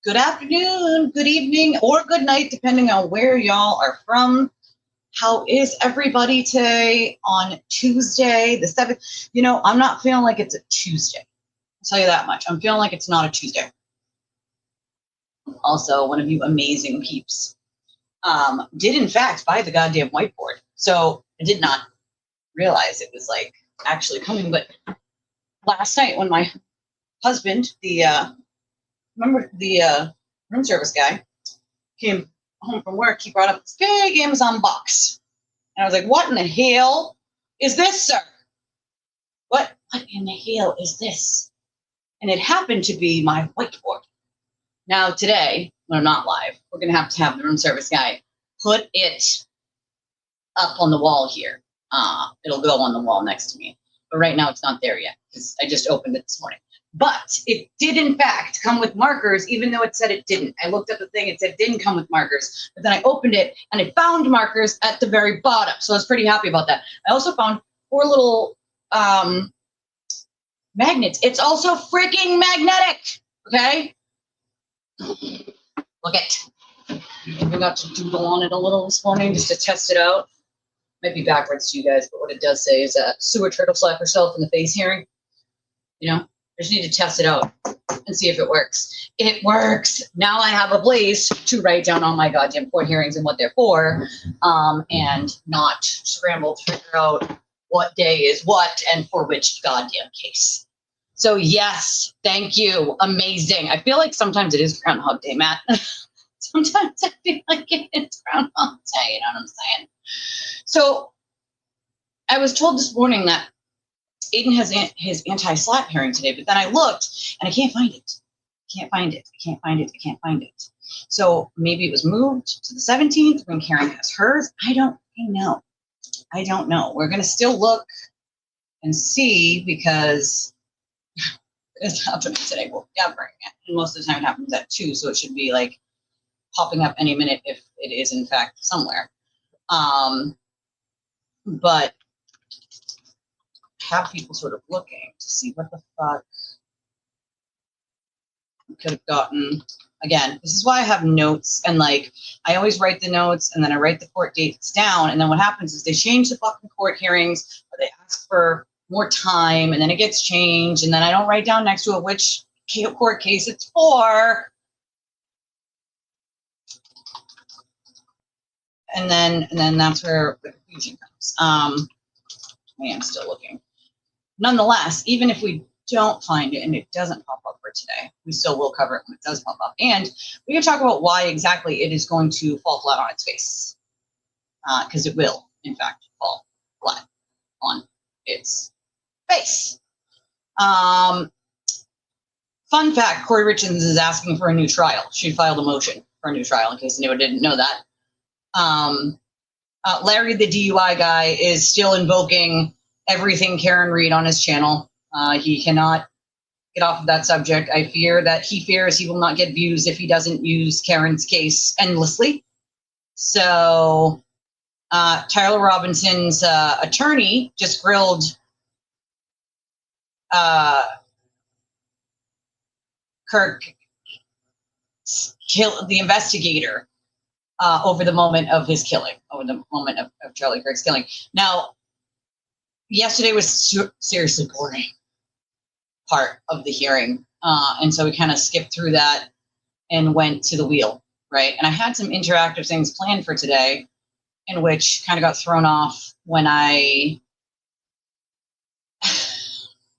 Good afternoon, good evening, or good night, depending on where y'all are from. How is everybody today on Tuesday, the 7th? You know, I'm not feeling like it's a Tuesday. I'll tell you that much. I'm feeling like it's not a Tuesday. Also, one of you amazing peeps did, in fact, buy the goddamn whiteboard. So I did not realize it was, like, actually coming. But last night when my husband, remember the room service guy, came home from work, he brought up this big Amazon box. And I was like, what in the hell is this, sir? What in the hell is this? And it happened to be my whiteboard. Now today, when I'm not live, we're going to have the room service guy put it up on the wall here. It'll go on the wall next to me. But right now it's not there yet because I just opened it this morning. But it did, in fact, come with markers, even though it said it didn't. I looked at the thing, it said it didn't come with markers. But then I opened it, and I found markers at the very bottom. So I was pretty happy about that. I also found 4 little magnets. It's also freaking magnetic, okay? Look it. I got to doodle on it a little this morning just to test it out. Might be backwards to you guys, but what it does say is sue a turtle, slap herself in the face hearing. You know? I just need to test it out and see if it works. It works. Now I have a place to write down all my goddamn court hearings and what they're for, and not scramble to figure out what day is what and for which goddamn case. So yes, thank you. Amazing. I feel like sometimes it is Groundhog Day, Matt. Sometimes I feel like it's Groundhog Day, you know what I'm saying? So I was told this morning that Aiden has his anti-SLAPP hearing today, but then I looked and I can't find it. Can't find it. I can't find it. I can't find it. So maybe it was moved to the 17th when Karen has hers. I don't know. I don't know. We're going to still look and see because it's happening today. Well, yeah, and most of the time it happens at 2, so it should be like popping up any minute if it is in fact somewhere. But have people sort of looking to see what the fuck we could have gotten. Again, this is why I have notes, and like I always write the notes and then I write the court dates down, and then what happens is they change the fucking court hearings or they ask for more time and then it gets changed, and then I don't write down next to it which court case it's for. And then that's where the confusion comes. I am still looking. Nonetheless, even if we don't find it and it doesn't pop up for today, we still will cover it when it does pop up. And we can talk about why exactly it is going to fall flat on its face. Because it will, in fact, fall flat on its face. Fun fact, Corey Richards is asking for a new trial. She filed a motion for a new trial, in case anyone didn't know that. Larry, the DUI guy, is still invoking everything Karen Reed on his channel. He cannot get off of that subject. I fear that he fears he will not get views if he doesn't use Karen's case endlessly. So Tyler Robinson's attorney just grilled Kirk, the investigator, over the moment of his killing, over the moment of Charlie Kirk's killing. Now, yesterday was seriously boring part of the hearing. And so we kind of skipped through that and went to the wheel, right? And I had some interactive things planned for today in which kind of got thrown off when they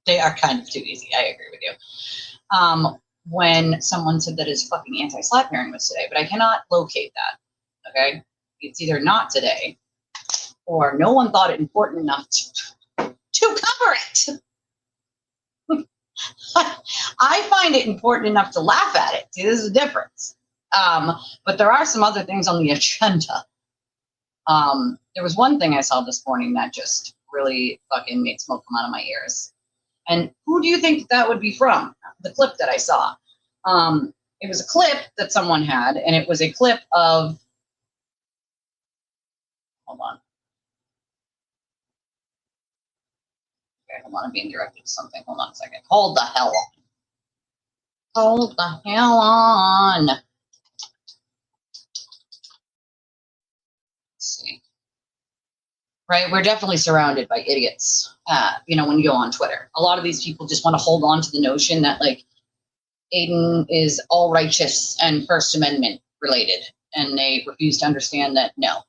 are kind of too easy. I agree with you. When someone said that his fucking anti-SLAPP hearing was today, but I cannot locate that, okay? It's either not today or no one thought it important enough to cover it. I find it important enough to laugh at it. See, this is the difference. But there are some other things on the agenda. There was one thing I saw this morning that just really fucking made smoke come out of my ears. And who do you think that would be from? The clip that I saw. It was a clip that someone had, and it was a clip of, hold on. Okay, hold on, I'm being directed to something. Hold on a second. Hold the hell on. Hold the hell on. Let's see. Right, we're definitely surrounded by idiots. When you go on Twitter, a lot of these people just want to hold on to the notion that like Aiden is all righteous and First Amendment related, and they refuse to understand that no,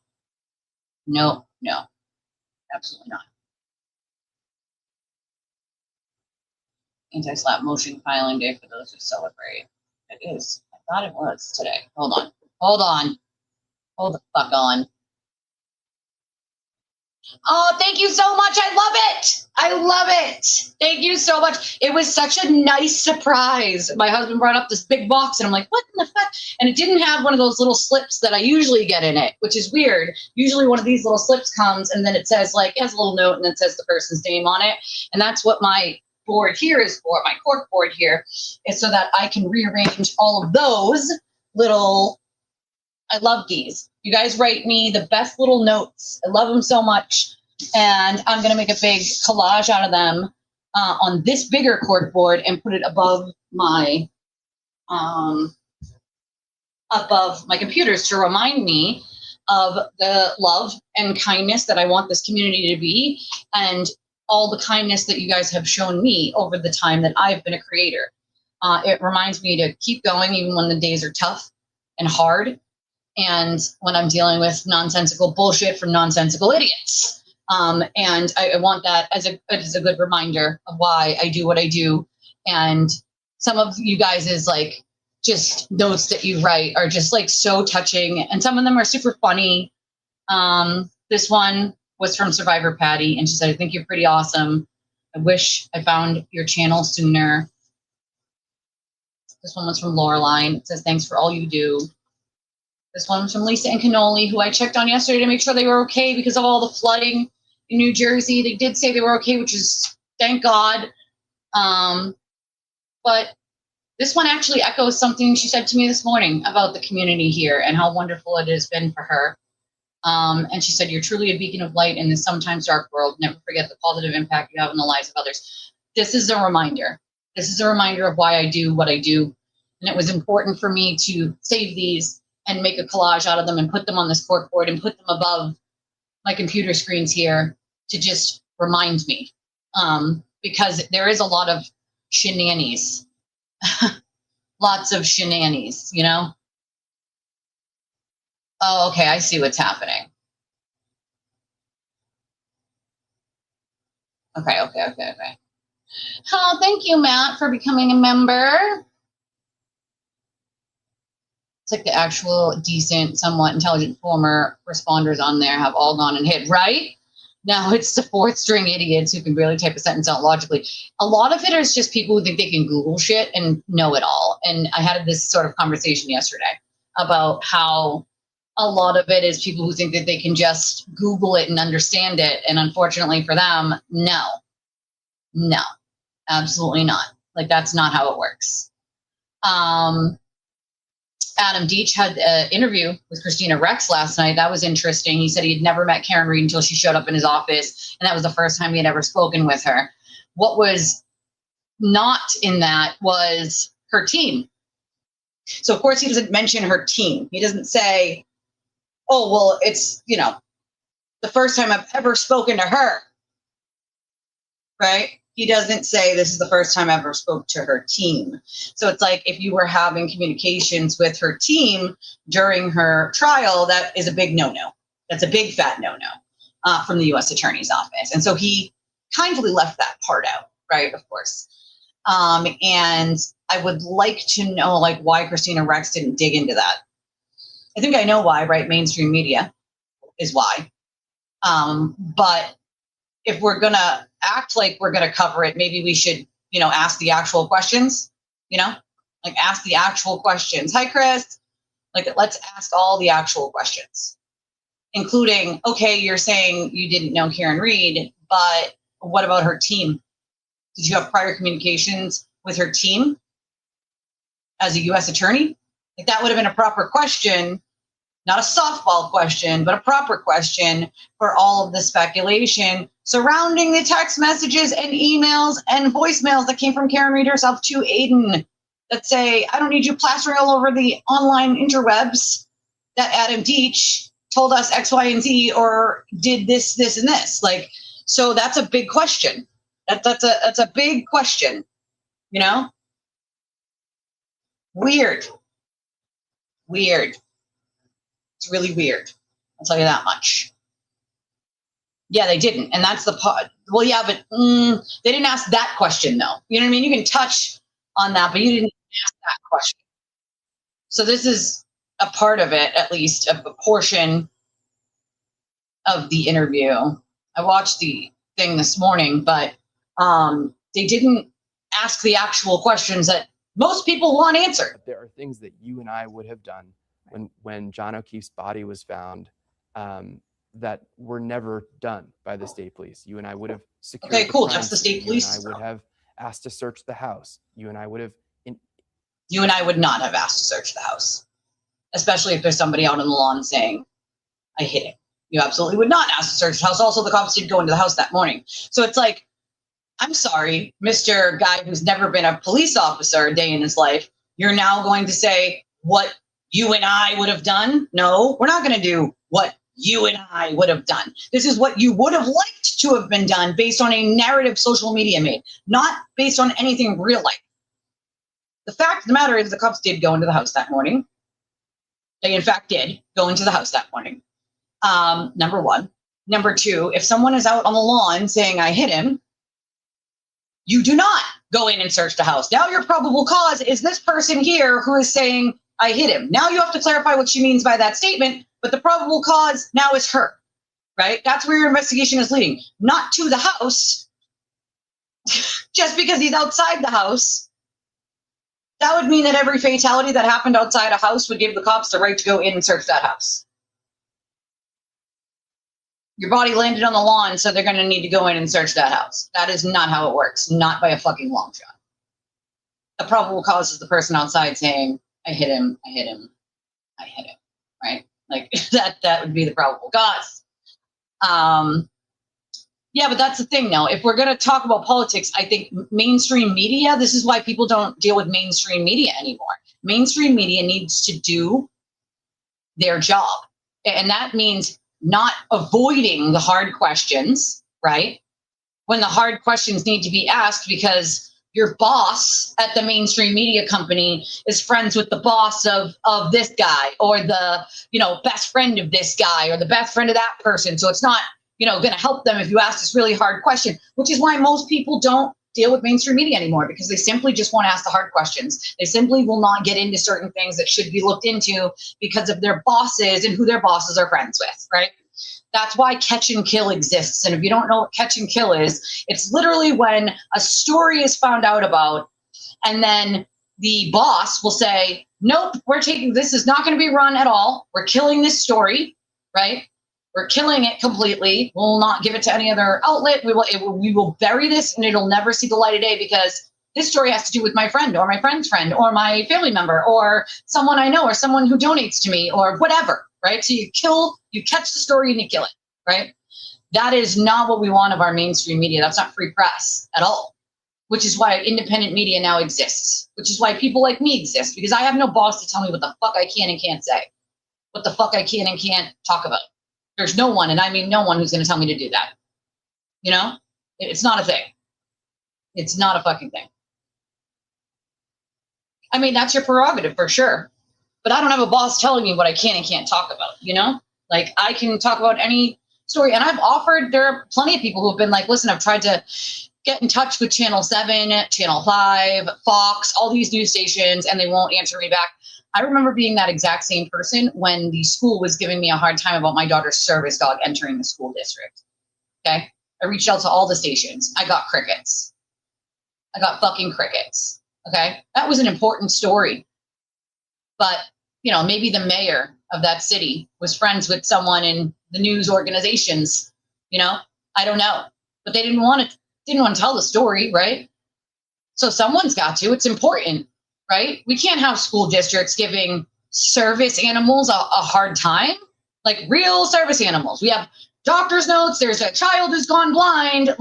absolutely not. Anti-SLAPP motion filing day for those who celebrate. It is. I thought it was today. Hold the fuck on. Oh, thank you so much. I love it. Thank you so much. It was such a nice surprise. My husband brought up this big box and I'm like, what in the fuck? And it didn't have one of those little slips that I usually get in it, which is weird. Usually one of these little slips comes and then it says like, it has a little note and it says the person's name on it. And that's what my board here is for, my cork board here, is so that I can rearrange all of those little, I love these. You guys write me the best little notes. I love them so much. And I'm going to make a big collage out of them on this bigger cork board and put it above my computers to remind me of the love and kindness that I want this community to be, and all the kindness that you guys have shown me over the time that I've been a creator. It reminds me to keep going even when the days are tough and hard, and when I'm dealing with nonsensical bullshit from nonsensical idiots. And I want that as a good reminder of why I do what I do. And some of you guys' like just notes that you write are just like so touching, and some of them are super funny. This one was from Survivor Patty, and she said, I think you're pretty awesome. I wish I found your channel sooner. This one was from Laureline. It says, thanks for all you do. This one was from Lisa and Cannoli, who I checked on yesterday to make sure they were okay because of all the flooding in New Jersey. They did say they were okay, which is thank God. But this one actually echoes something she said to me this morning about the community here and how wonderful it has been for her. And she said, you're truly a beacon of light in this sometimes dark world. Never forget the positive impact you have in the lives of others. This is a reminder. This is a reminder of why I do what I do. And it was important for me to save these and make a collage out of them and put them on this cork board and put them above my computer screens here to just remind me. Because there is a lot of shenanigans. Lots of shenanigans, you know? Oh, okay, I see what's happening. Okay. Oh, thank you, Matt, for becoming a member. It's like the actual decent, somewhat intelligent former responders on there have all gone and hid, right? Now it's the fourth string idiots who can barely type a sentence out logically. A lot of it is just people who think they can Google shit and know it all. And I had this sort of conversation yesterday about how a lot of it is people who think that they can just Google it and understand it. And unfortunately for them, no, absolutely not. Like, that's not how it works. Adam Deach had an interview with Christina Rex last night. That was interesting. He said he had never met Karen Reed until she showed up in his office, and that was the first time he had ever spoken with her. What was not in that was her team. So, of course, he doesn't mention her team. He doesn't say, oh, well, it's, the first time I've ever spoken to her, right? He doesn't say this is the first time I ever spoke to her team. So it's like if you were having communications with her team during her trial, that is a big no-no. That's a big fat no-no from the U.S. Attorney's Office. And so he kindly left that part out, right, of course. And I would like to know, like, why Christina Rex didn't dig into that. I think I know why, right? Mainstream media is why. But if we're going to act like we're going to cover it, maybe we should, ask the actual questions, like ask the actual questions. Hi, Chris. Like, let's ask all the actual questions, including, okay, you're saying you didn't know Karen Reed, but what about her team? Did you have prior communications with her team as a U.S. attorney? Like, that would have been a proper question. Not a softball question, but a proper question for all of the speculation surrounding the text messages and emails and voicemails that came from Karen Reed herself to Aiden. that say, I don't need you plastering all over the online interwebs that Adam Deach told us X, Y, and Z, or did this, this, and this. Like, so that's a big question. That's a big question, you know? Weird. It's really weird. I'll tell you that much. Yeah, they didn't. And that's the part. Well, yeah, but they didn't ask that question, though. You know what I mean? You can touch on that, but you didn't ask that question. So this is a part of it, at least, of a portion of the interview. I watched the thing this morning, but they didn't ask the actual questions that most people want answered. There are things that you and I would have done when John O'Keefe's body was found that were never done by the state police. You and I would have secured. Okay, cool. That's the state police. You and I would have asked to search the house. You and I would have. You and I would not have asked to search the house, especially if there's somebody out on the lawn saying, I hit him. You absolutely would not ask to search the house. Also, the cops did go into the house that morning. So it's like, I'm sorry, Mr. Guy who's never been a police officer a day in his life, you're now going to say what you and I would have done? No, we're not going to do what you and I would have done. This is what you would have liked to have been done based on a narrative social media made, not based on anything real life. The fact of the matter is the cops did go into the house that morning. They, in fact, did go into the house that morning. Number one. Number two, if someone is out on the lawn saying, I hit him, you do not go in and search the house. Now your probable cause is this person here who is saying, I hit him. Now you have to clarify what she means by that statement, but the probable cause now is her, right? That's where your investigation is leading. Not to the house, just because he's outside the house. That would mean that every fatality that happened outside a house would give the cops the right to go in and search that house. Your body landed on the lawn, so they're going to need to go in and search that house. That is not how it works, not by a fucking long shot. The probable cause is the person outside saying, I hit him, I hit him, I hit him, right? Like that would be the probable cause. Yeah, but that's the thing now. If we're going to talk about politics, I think mainstream media, this is why people don't deal with mainstream media anymore. Mainstream media needs to do their job. And that means not avoiding the hard questions, right? When the hard questions need to be asked because your boss at the mainstream media company is friends with the boss of this guy, or the, best friend of this guy, or the best friend of that person. So it's not, going to help them if you ask this really hard question, which is why most people don't deal with mainstream media anymore, because they simply just want to ask the hard questions. They simply will not get into certain things that should be looked into because of their bosses and who their bosses are friends with, right? That's why catch and kill exists. And if you don't know what catch and kill is, it's literally when a story is found out about and then the boss will say, nope, this is not going to be run at all. We're killing this story, right? We're killing it completely. We'll not give it to any other outlet. We will bury this and it'll never see the light of day because this story has to do with my friend or my friend's friend or my family member or someone I know or someone who donates to me or whatever, right? So you catch the story and you kill it, right? That is not what we want of our mainstream media. That's not free press at all, which is why independent media now exists, which is why people like me exist, because I have no boss to tell me what the fuck I can and can't say, what the fuck I can and can't talk about. There's no one, and I mean no one, who's going to tell me to do that. It's not a thing. It's not a fucking thing. I mean, that's your prerogative for sure. But I don't have a boss telling me what I can and can't talk about, Like, I can talk about any story. And I've offered, there are plenty of people who have been like, listen, I've tried to get in touch with Channel 7, Channel 5, Fox, all these news stations, and they won't answer me back. I remember being that exact same person when the school was giving me a hard time about my daughter's service dog entering the school district. Okay? I reached out to all the stations. I got crickets. I got fucking crickets. Okay? That was an important story. But, maybe the mayor of that city was friends with someone in the news organizations, I don't know. But they didn't want to tell the story, right? So someone's got to. It's important. Right? We can't have school districts giving service animals a hard time, like real service animals. We have doctor's notes. There's a child who's gone blind,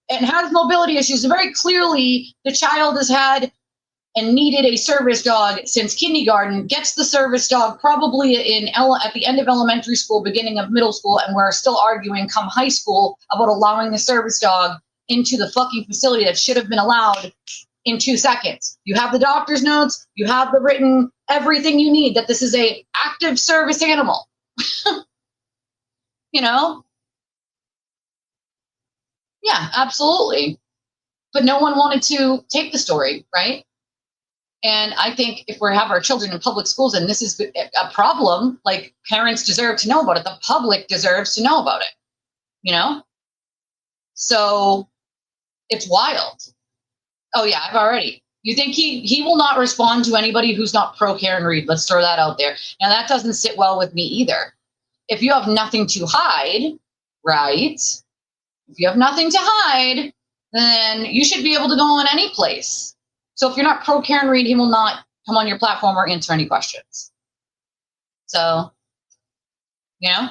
and has mobility issues. And very clearly, the child has had and needed a service dog since kindergarten, gets the service dog probably at the end of elementary school, beginning of middle school, and we're still arguing come high school about allowing the service dog into the fucking facility that should have been allowed in 2 seconds. You have the doctor's notes, you have the written everything you need, that this is a active service animal. You know? Yeah, absolutely. But no one wanted to take the story, right? And I think if we have our children in public schools and this is a problem, like, parents deserve to know about it. The public deserves to know about it, you know? So it's wild. Oh yeah, I've already. You think he will not respond to anybody who's not pro Karen Reed? Let's throw that out there. Now that doesn't sit well with me either. If you have nothing to hide, right? If you have nothing to hide, then you should be able to go on any place. So if you're not pro Karen Reed, he will not come on your platform or answer any questions. So, you know,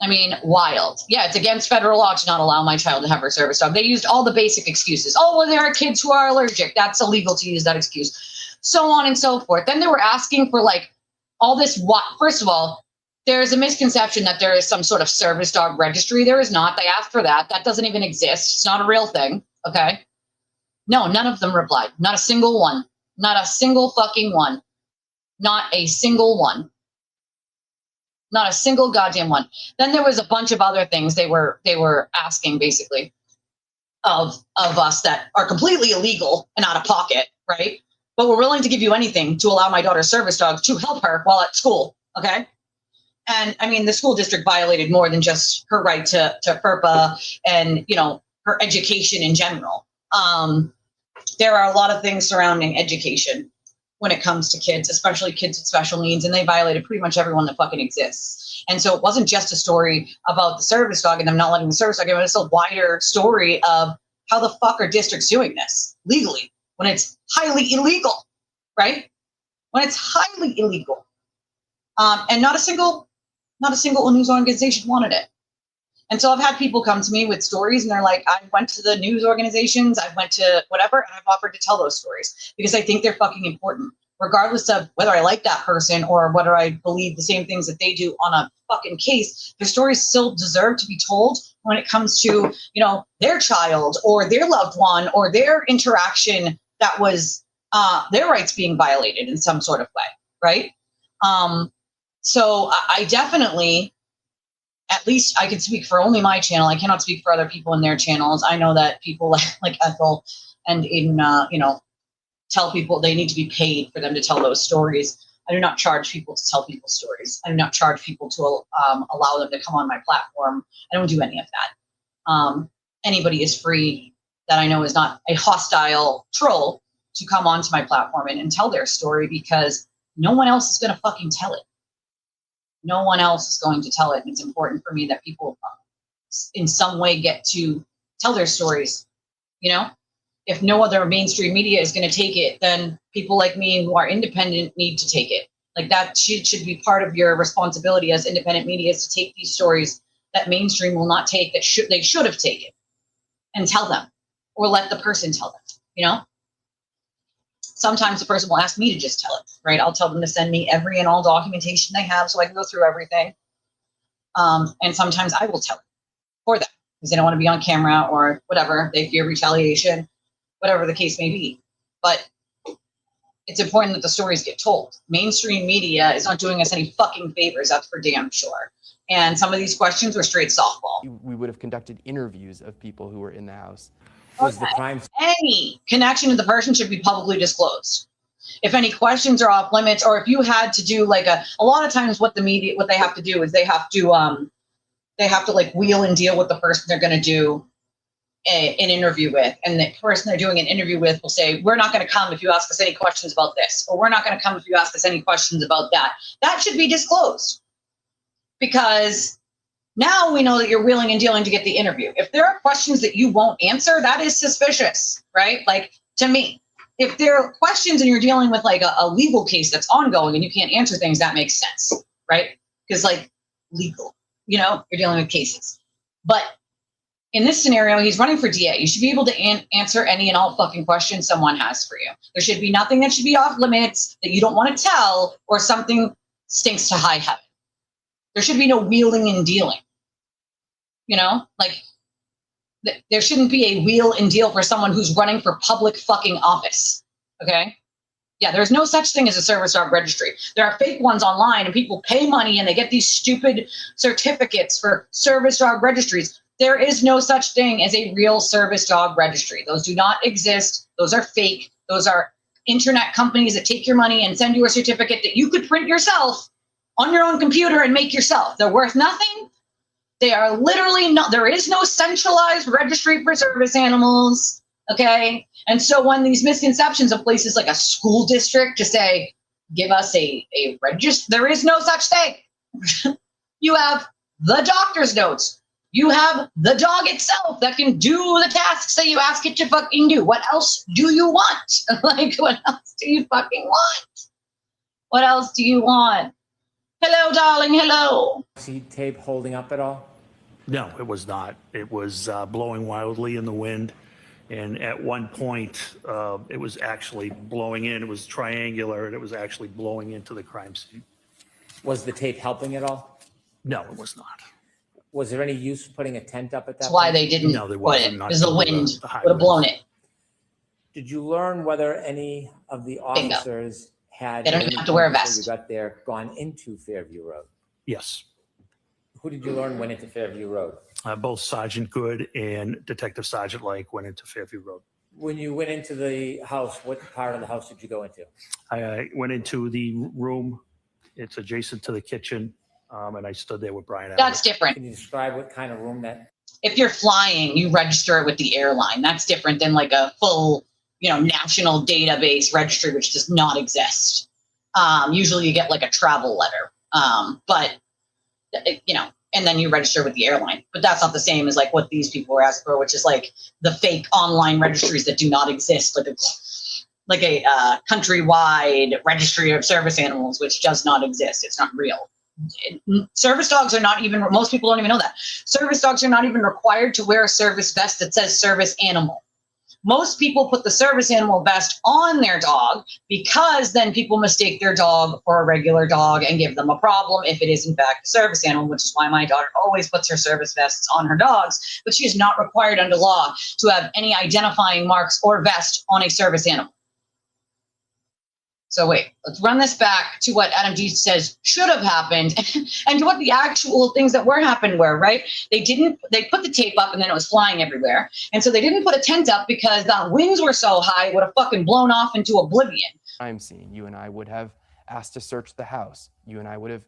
I mean, wild. Yeah, it's against federal law to not allow my child to have her service dog. They used all the basic excuses. Oh, well, there are kids who are allergic. That's illegal to use that excuse. So on and so forth. Then they were asking for like all this. First of all, there's a misconception that there is some sort of service dog registry. There is not. They asked for that. That doesn't even exist. It's not a real thing. Okay. No, none of them replied. Not a single one. Not a single fucking one. Not a single one. Not a single goddamn one. Then there was a bunch of other things they were asking basically of us that are completely illegal and out of pocket, right? But we're willing to give you anything to allow my daughter's service dog to help her while at school, okay? And I mean, the school district violated more than just her right to FERPA and, you know, her education in general. There are a lot of things surrounding education when it comes to kids, especially kids with special needs, and they violated pretty much everyone that fucking exists. And so it wasn't just a story about the service dog and them not letting the service dog in, but it's a wider story of how the fuck are districts doing this legally when it's highly illegal, right? When it's highly illegal. And not a single news organization wanted it. And so I've had people come to me with stories and they're like, I went to the news organizations, I went to whatever, and I've offered to tell those stories because I think they're fucking important, regardless of whether I like that person or whether I believe the same things that they do on a fucking case. Their stories still deserve to be told when it comes to, you know, their child or their loved one or their interaction that was their rights being violated in some sort of way, right? So I definitely, at least I can speak for only my channel. I cannot speak for other people in their channels. I know that people like Ethel and Aiden, you know, tell people they need to be paid for them to tell those stories. I do not charge people to tell people's stories. I do not charge people to allow them to come on my platform. I don't do any of that. Anybody is free that I know is not a hostile troll to come onto my platform and tell their story because no one else is going to fucking tell it. No one else is going to tell it. And it's important for me that people in some way get to tell their stories. You know, if no other mainstream media is going to take it, then people like me who are independent need to take it. Like that should be part of your responsibility as independent media is to take these stories that mainstream will not take, that they should have taken, and tell them or let the person tell them, you know? Sometimes the person will ask me to just tell it, right? I'll tell them to send me every and all documentation they have so I can go through everything. And sometimes I will tell it for them because they don't want to be on camera or whatever. They fear retaliation, whatever the case may be. But it's important that the stories get told. Mainstream media is not doing us any fucking favors, that's for damn sure. And some of these questions were straight softball. We would have conducted interviews of people who were in the house. Was the crime Any connection to the person should be publicly disclosed. If any questions are off limits, or if you had to do like a lot of times what they have to do is they have to like wheel and deal with the person they're going to do an interview with, and the person they're doing an interview with will say, we're not going to come if you ask us any questions about this, or we're not going to come if you ask us any questions about that. That should be disclosed because now we know that you're wheeling and dealing to get the interview. If there are questions that you won't answer, that is suspicious, right? Like, to me, if there are questions and you're dealing with like a legal case that's ongoing and you can't answer things, that makes sense, right? Because like legal, you know, you're dealing with cases. But in this scenario, he's running for DA. You should be able to answer any and all fucking questions someone has for you. There should be nothing that should be off limits that you don't want to tell or something stinks to high heaven. There should be no wheeling and dealing. You know, like there shouldn't be a wheel and deal for someone who's running for public fucking office. Okay? Yeah, there's no such thing as a service dog registry. There are fake ones online and people pay money and they get these stupid certificates for service dog registries. There is no such thing as a real service dog registry. Those do not exist. Those are fake. Those are internet companies that take your money and send you a certificate that you could print yourself on your own computer and make yourself. They're worth nothing. They are literally not, there is no centralized registry for service animals. Okay. And so when these misconceptions of places like a school district to say, give us a register, there is no such thing. You have the doctor's notes. You have the dog itself that can do the tasks that you ask it to fucking do. What else do you want? Like, what else do you fucking want? What else do you want? Hello, darling. Hello. See tape holding up at all? No, it was not. It was blowing wildly in the wind. And at one point, it was actually blowing in. It was triangular, and it was actually blowing into the crime scene. Was the tape helping at all? No, it was not. Was there any use putting a tent up at that That's why point? they didn't No, there put wasn't. it. Not Because the till wind the high would have blown winds. it. Did you learn whether any of the Bingo. officers had, They don't at even any have to wear a point before vest. you got there, gone into Fairview Road? Yes. Who did you learn went into Fairview Road? Both Sergeant Good and Detective Sergeant Lake went into Fairview Road. When you went into the house, what part of the house did you go into? I went into the room. It's adjacent to the kitchen, and I stood there with Brian Albert. That's different. Can you describe what kind of room that? If you're flying, you register it with the airline. That's different than like a full, national database registry, which does not exist. Usually you get like a travel letter. And then you register with the airline. But that's not the same as like what these people were asking for, which is like the fake online registries that do not exist, like a countrywide registry of service animals, which does not exist. It's not real. Service dogs are not even, most people don't even know that. Service dogs are not even required to wear a service vest that says service animal. Most people put the service animal vest on their dog because then people mistake their dog for a regular dog and give them a problem if it is in fact a service animal, which is why my daughter always puts her service vests on her dogs, but she is not required under law to have any identifying marks or vest on a service animal. So wait, let's run this back to what Adam G says should have happened and to what the actual things that were happened were, right? They put the tape up and then it was flying everywhere. And so they didn't put a tent up because the winds were so high, it would have fucking blown off into oblivion. Crime scene. You and I would have asked to search the house. You and I would have,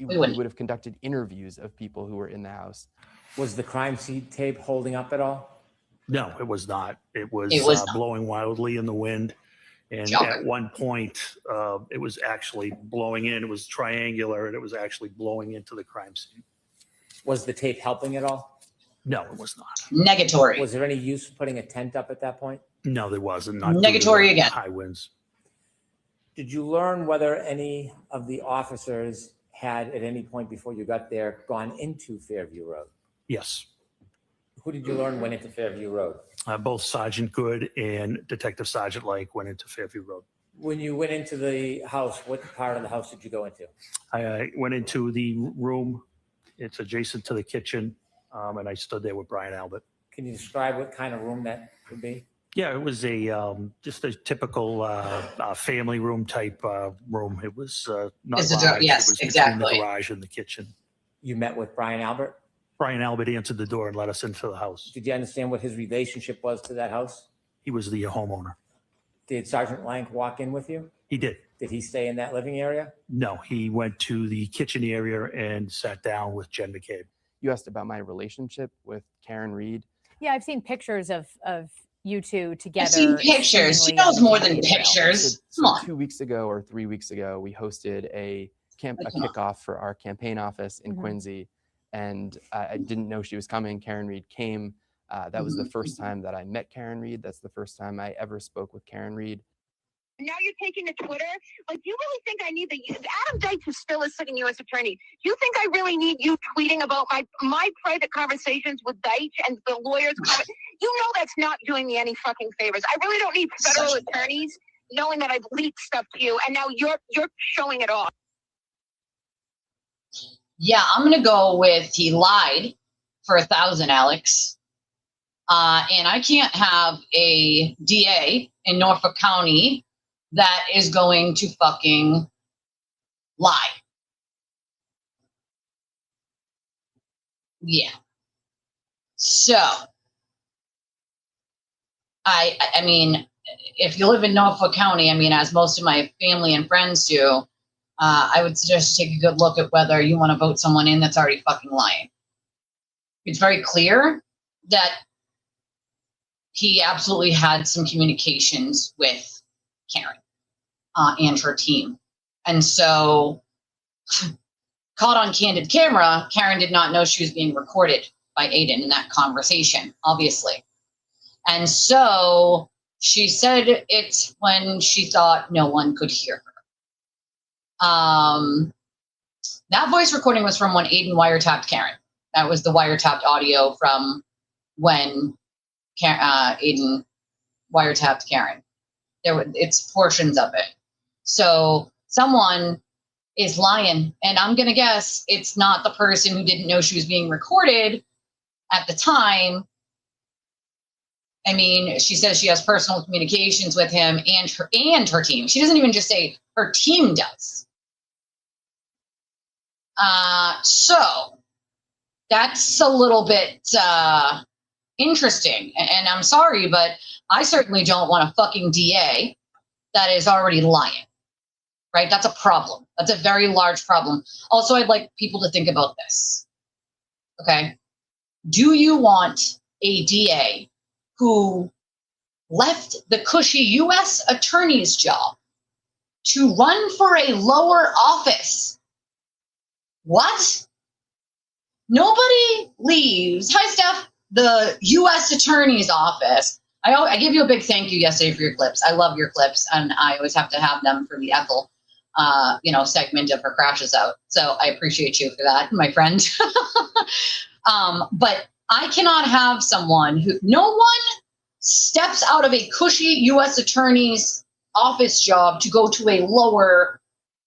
we wouldn't. would have conducted interviews of people who were in the house. Was the crime scene tape holding up at all? No, it was not. It was, not. blowing wildly in the wind. And Shocker. at one point, it was actually blowing in. It was triangular, and it was actually blowing into the crime scene. Was the tape helping at all? No, it was not. Negatory. Was there any use putting a tent up at that point? No, there wasn't. Not due to Negatory the again. high winds. Did you learn whether any of the officers had, at any point before you got there, gone into Fairview Road? Yes. Who did you learn went into Fairview Road? Both Sergeant Good and Detective Sergeant Lake went into Fairview Road. When you went into the house, what part of the house did you go into? I went into the room. It's adjacent to the kitchen, and I stood there with Brian Albert. Can you describe what kind of room that would be? Yeah, it was just a typical family room type room. It was not Is it- large. yes, It was between exactly. the garage and the kitchen. You met with Brian Albert? Brian Albert answered the door and let us into the house. Did you understand what his relationship was to that house? He was the homeowner. Did Sergeant Lank walk in with you? He did. Did he stay in that living area? No, he went to the kitchen area and sat down with Jen McCabe. You asked about my relationship with Karen Reed. Yeah, I've seen pictures of you two together. I've seen pictures. She seemingly knows on more the than video. pictures. So Come on. 2 weeks ago or 3 weeks ago, we hosted a kickoff for our campaign office in Mhm. Quincy. And I didn't know she was coming. Karen Reed came. That was the first time that I met Karen Reed. That's the first time I ever spoke with Karen Reed. Now you're taking to Twitter. Like, do you really think I need if Adam Dykes is still a sitting U.S. attorney? Do you think I really need you tweeting about my private conversations with Deitch and the lawyers? You know that's not doing me any fucking favors. I really don't need federal attorneys knowing that I've leaked stuff to you, and now you're showing it off. Yeah, I'm gonna go with he lied for 1,000, Alex. And I can't have a DA in Norfolk County that is going to fucking lie. Yeah. So, I mean, if you live in Norfolk County, I mean, as most of my family and friends do, I would suggest you take a good look at whether you want to vote someone in that's already fucking lying. It's very clear that he absolutely had some communications with Karen and her team. And so, caught on candid camera, Karen did not know she was being recorded by Aiden in that conversation, obviously. And so she said it when she thought no one could hear her. That voice recording was from when Aiden wiretapped Karen. That was the wiretapped audio from when Aiden wiretapped Karen. It's portions of it. So someone is lying, and I'm going to guess it's not the person who didn't know she was being recorded at the time. I mean, she says she has personal communications with him and her team. She doesn't even just say her team does. So that's a little bit interesting. And I'm sorry, but I certainly don't want a fucking DA that is already lying. Right? That's a problem. That's a very large problem. Also, I'd like people to think about this. Okay? Do you want a DA who left the cushy U.S. attorney's job to run for a lower office? What? Nobody leaves. Hi, Steph. The U.S. attorney's office. I gave you a big thank you yesterday for your clips. I love your clips, and I always have to have them for the Ethel, segment of her crashes out. So I appreciate you for that, my friend. But I cannot have someone no one steps out of a cushy U.S. attorney's office job to go to a lower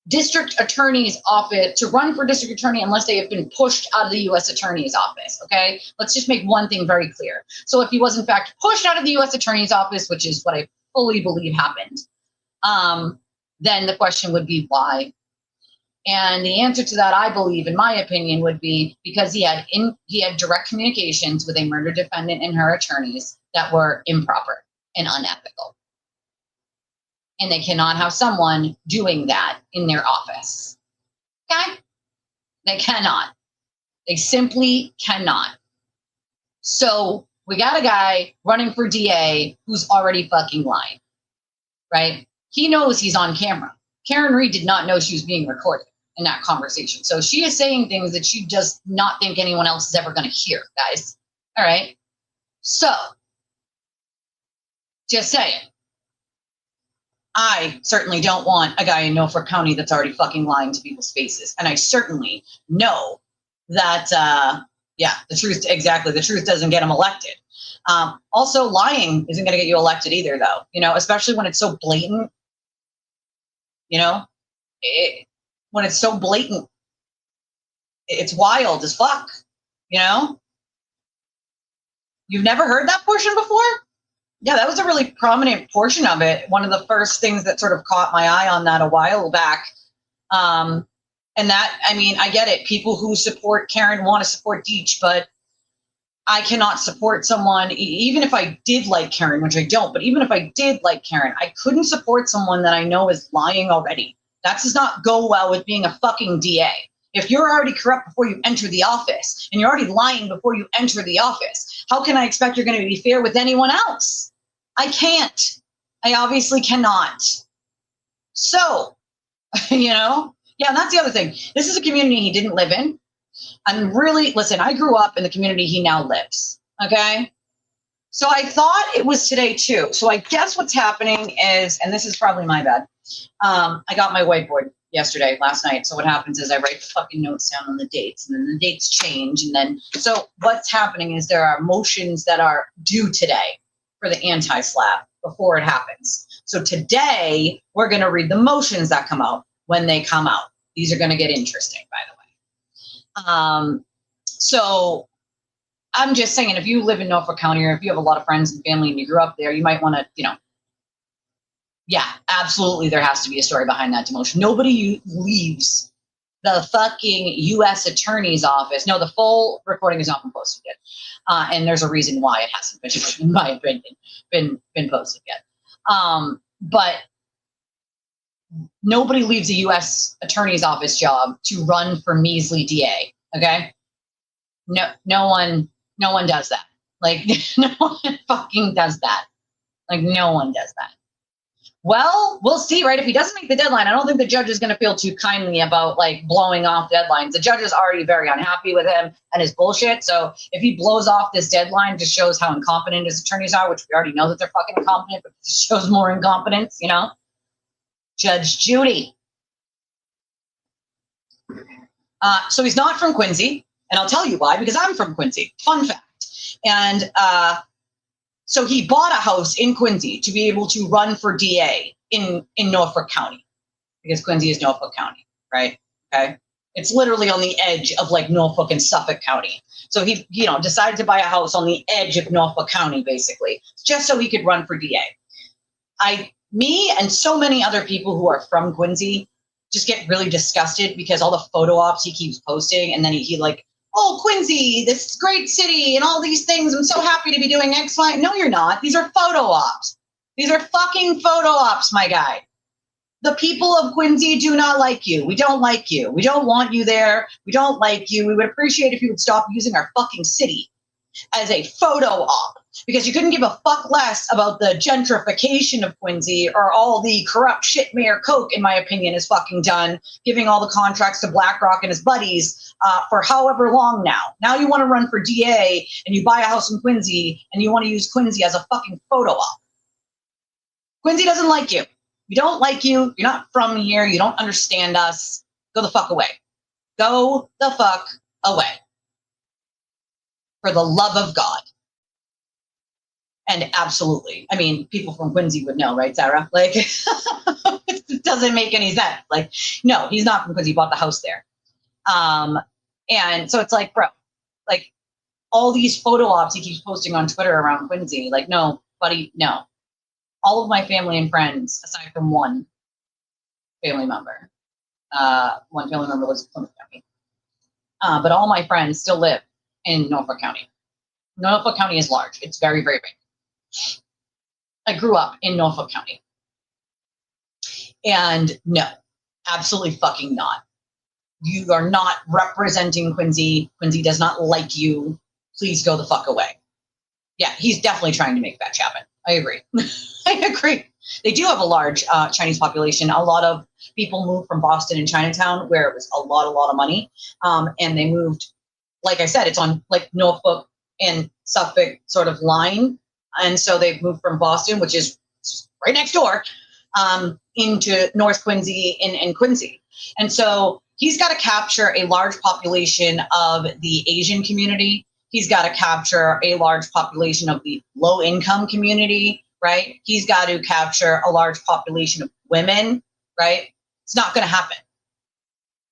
district attorney's office to run for district attorney unless they have been pushed out of the U.S. attorney's office. Okay, let's just make one thing very clear. So if he was in fact pushed out of the U.S. attorney's office, which is what I fully believe happened, then the question would be why. And the answer to that, I believe, in my opinion, would be because he had direct communications with a murder defendant and her attorneys that were improper and unethical. And they cannot have someone doing that in their office. Okay? They cannot. They simply cannot. So we got a guy running for DA who's already fucking lying, right? He knows he's on camera. Karen Reed did not know she was being recorded in that conversation. So she is saying things that she does not think anyone else is ever going to hear, guys. All right? So, just saying. I certainly don't want a guy in Norfolk County that's already fucking lying to people's faces. And I certainly know that, the truth doesn't get him elected. Also, lying isn't going to get you elected either, though, especially when it's so blatant. When it's so blatant, it's wild as fuck, You've never heard that portion before? Yeah, that was a really prominent portion of it. One of the first things that sort of caught my eye on that a while back. And that, I get it. People who support Karen want to support Deitch, but I cannot support someone, even if I did like Karen, which I don't, but even if I did like Karen, I couldn't support someone that I know is lying already. That does not go well with being a fucking DA. If you're already corrupt before you enter the office, and you're already lying before you enter the office, how can I expect you're going to be fair with anyone else? I can't. I obviously cannot. So, yeah, and that's the other thing. This is a community he didn't live in. I grew up in the community he now lives, okay? So I thought it was today too. So I guess what's happening is, and this is probably my bad. I got my whiteboard last night. So what happens is I write the fucking notes down on the dates, and then the dates change. And then, so what's happening is there are motions that are due today for the anti-SLAPP before it happens. So today we're going to read the motions that come out when they come out. These are going to get interesting, by the way. So I'm just saying, if you live in Norfolk County, or if you have a lot of friends and family and you grew up there, you might want to, yeah, absolutely. There has to be a story behind that demotion. Nobody leaves the fucking U.S. Attorney's Office. No, the full recording has not been posted yet. And there's a reason why it hasn't been, in my opinion, been posted yet. But nobody leaves a U.S. Attorney's Office job to run for measly DA. Okay. No one does that. Like, no one fucking does that. Like, no one does that. Well, we'll see, right? If he doesn't make the deadline, I don't think the judge is going to feel too kindly about like blowing off deadlines. The judge is already very unhappy with him and his bullshit. So if he blows off this deadline, just shows how incompetent his attorneys are, which we already know that they're fucking incompetent, but it just shows more incompetence, Judge Judy. So he's not from Quincy, and I'll tell you why, because I'm from Quincy. Fun fact. And so he bought a house in Quincy to be able to run for DA in Norfolk County, because Quincy is Norfolk County, right? Okay. It's literally on the edge of like Norfolk and Suffolk County. So he, decided to buy a house on the edge of Norfolk County, basically, just so he could run for DA. Me and so many other people who are from Quincy just get really disgusted because all the photo ops he keeps posting, and then he like, oh, Quincy, this great city and all these things. I'm so happy to be doing X, Y. No, you're not. These are photo ops. These are fucking photo ops, my guy. The people of Quincy do not like you. We don't like you. We don't want you there. We don't like you. We would appreciate if you would stop using our fucking city as a photo op, because you couldn't give a fuck less about the gentrification of Quincy or all the corrupt shit Mayor Koch, in my opinion, is fucking done, giving all the contracts to BlackRock and his buddies for however long now. Now you want to run for DA and you buy a house in Quincy and you want to use Quincy as a fucking photo op. Quincy doesn't like you. We don't like you. You're not from here. You don't understand us. Go the fuck away. Go the fuck away. For the love of God. And absolutely. I mean, people from Quincy would know, right, Sarah? Like, it doesn't make any sense. Like, no, he's not from Quincy. He bought the house there. And so it's like, bro, like all these photo ops he keeps posting on Twitter around Quincy. Like, no, buddy, no. All of my family and friends, aside from one family member was from Plymouth County. But all my friends still live in Norfolk County. Norfolk County is large. It's very, very big. I grew up in Norfolk County. And no, absolutely fucking not. You are not representing Quincy. Quincy does not like you. Please go the fuck away. Yeah, he's definitely trying to make that happen. I agree. I agree. They do have a large Chinese population. A lot of people moved from Boston and Chinatown, where it was a lot of money. And they moved, like I said, it's on like Norfolk and Suffolk sort of line. And so they've moved from Boston, which is right next door, into North Quincy and Quincy. And so he's got to capture a large population of the Asian community. He's got to capture a large population of the low income community, right? He's got to capture a large population of women, right? It's not going to happen.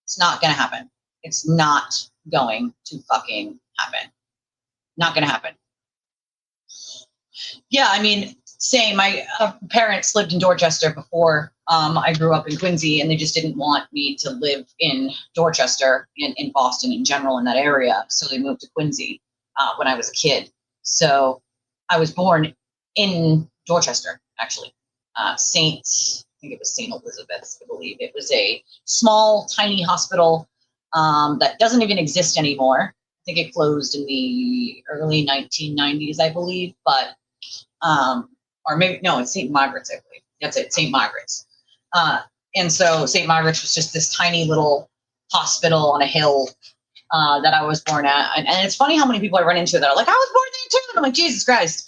It's not going to happen. It's not going to fucking happen. Not going to happen. Yeah, I mean, same. My parents lived in Dorchester before I grew up in Quincy, and they just didn't want me to live in Dorchester, in Boston in general, in that area. So they moved to Quincy when I was a kid. So I was born in Dorchester, actually. I think it was St. Elizabeth's, I believe. It was a small, tiny hospital that doesn't even exist anymore. I think it closed in the early 1990s, I believe. But, or maybe, no, it's St. Margaret's, I believe. That's it, St. Margaret's. And so St. Margaret's was just this tiny little hospital on a hill that I was born at. And it's funny how many people I run into that are like, I was born there too. And I'm like, Jesus Christ.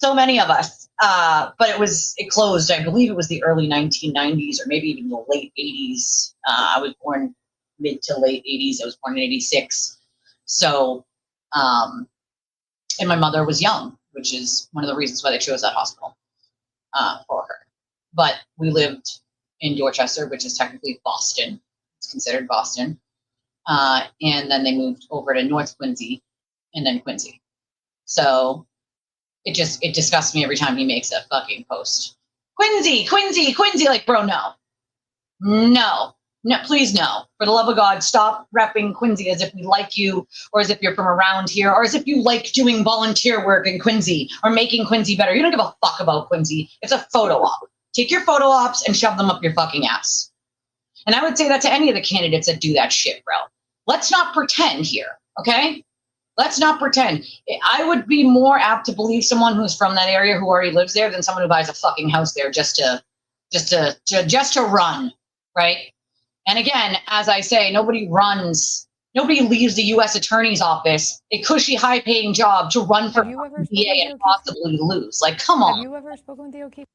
So many of us. But it closed, I believe it was the early 1990s or maybe even the late 80s. I was born mid to late 80s. I was born in 86. So, and my mother was young, which is one of the reasons why they chose that hospital for her. But we lived in Dorchester, which is technically Boston. It's considered Boston. And then they moved over to North Quincy and then Quincy. So it disgusts me every time he makes a fucking post. Quincy, like, bro, no, please no. For the love of God, stop repping Quincy as if we like you, or as if you're from around here, or as if you like doing volunteer work in Quincy or making Quincy better. You don't give a fuck about Quincy. It's a photo op. Take your photo ops and shove them up your fucking ass. And I would say that to any of the candidates that do that shit, bro. Let's not pretend here, okay? Let's not pretend. I would be more apt to believe someone who's from that area who already lives there than someone who buys a fucking house there just to run, right? And again, as I say, nobody leaves the U.S. Attorney's office, a cushy, high-paying job, to run for DA and possibly lose. Like, come on. Have you ever spoken with the O'Keefe?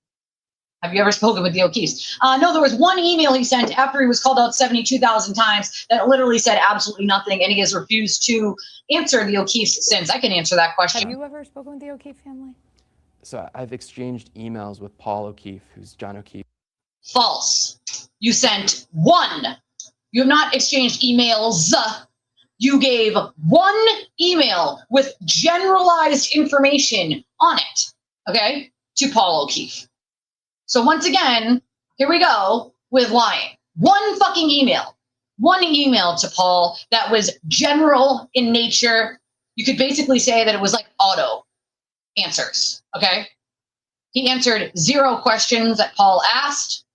Have you ever spoken with the O'Keefes? No, there was one email he sent after he was called out 72,000 times that literally said absolutely nothing, and he has refused to answer the O'Keefes since. I can answer that question. Have you ever spoken with the O'Keefe family? So I've exchanged emails with Paul O'Keefe, who's John O'Keefe. False. You sent one. You have not exchanged emails. You gave one email with generalized information on it, okay, to Paul O'Keefe. So once again, here we go with lying. One fucking email. One email to Paul that was general in nature. You could basically say that it was like auto answers, okay? He answered 0 questions that Paul asked.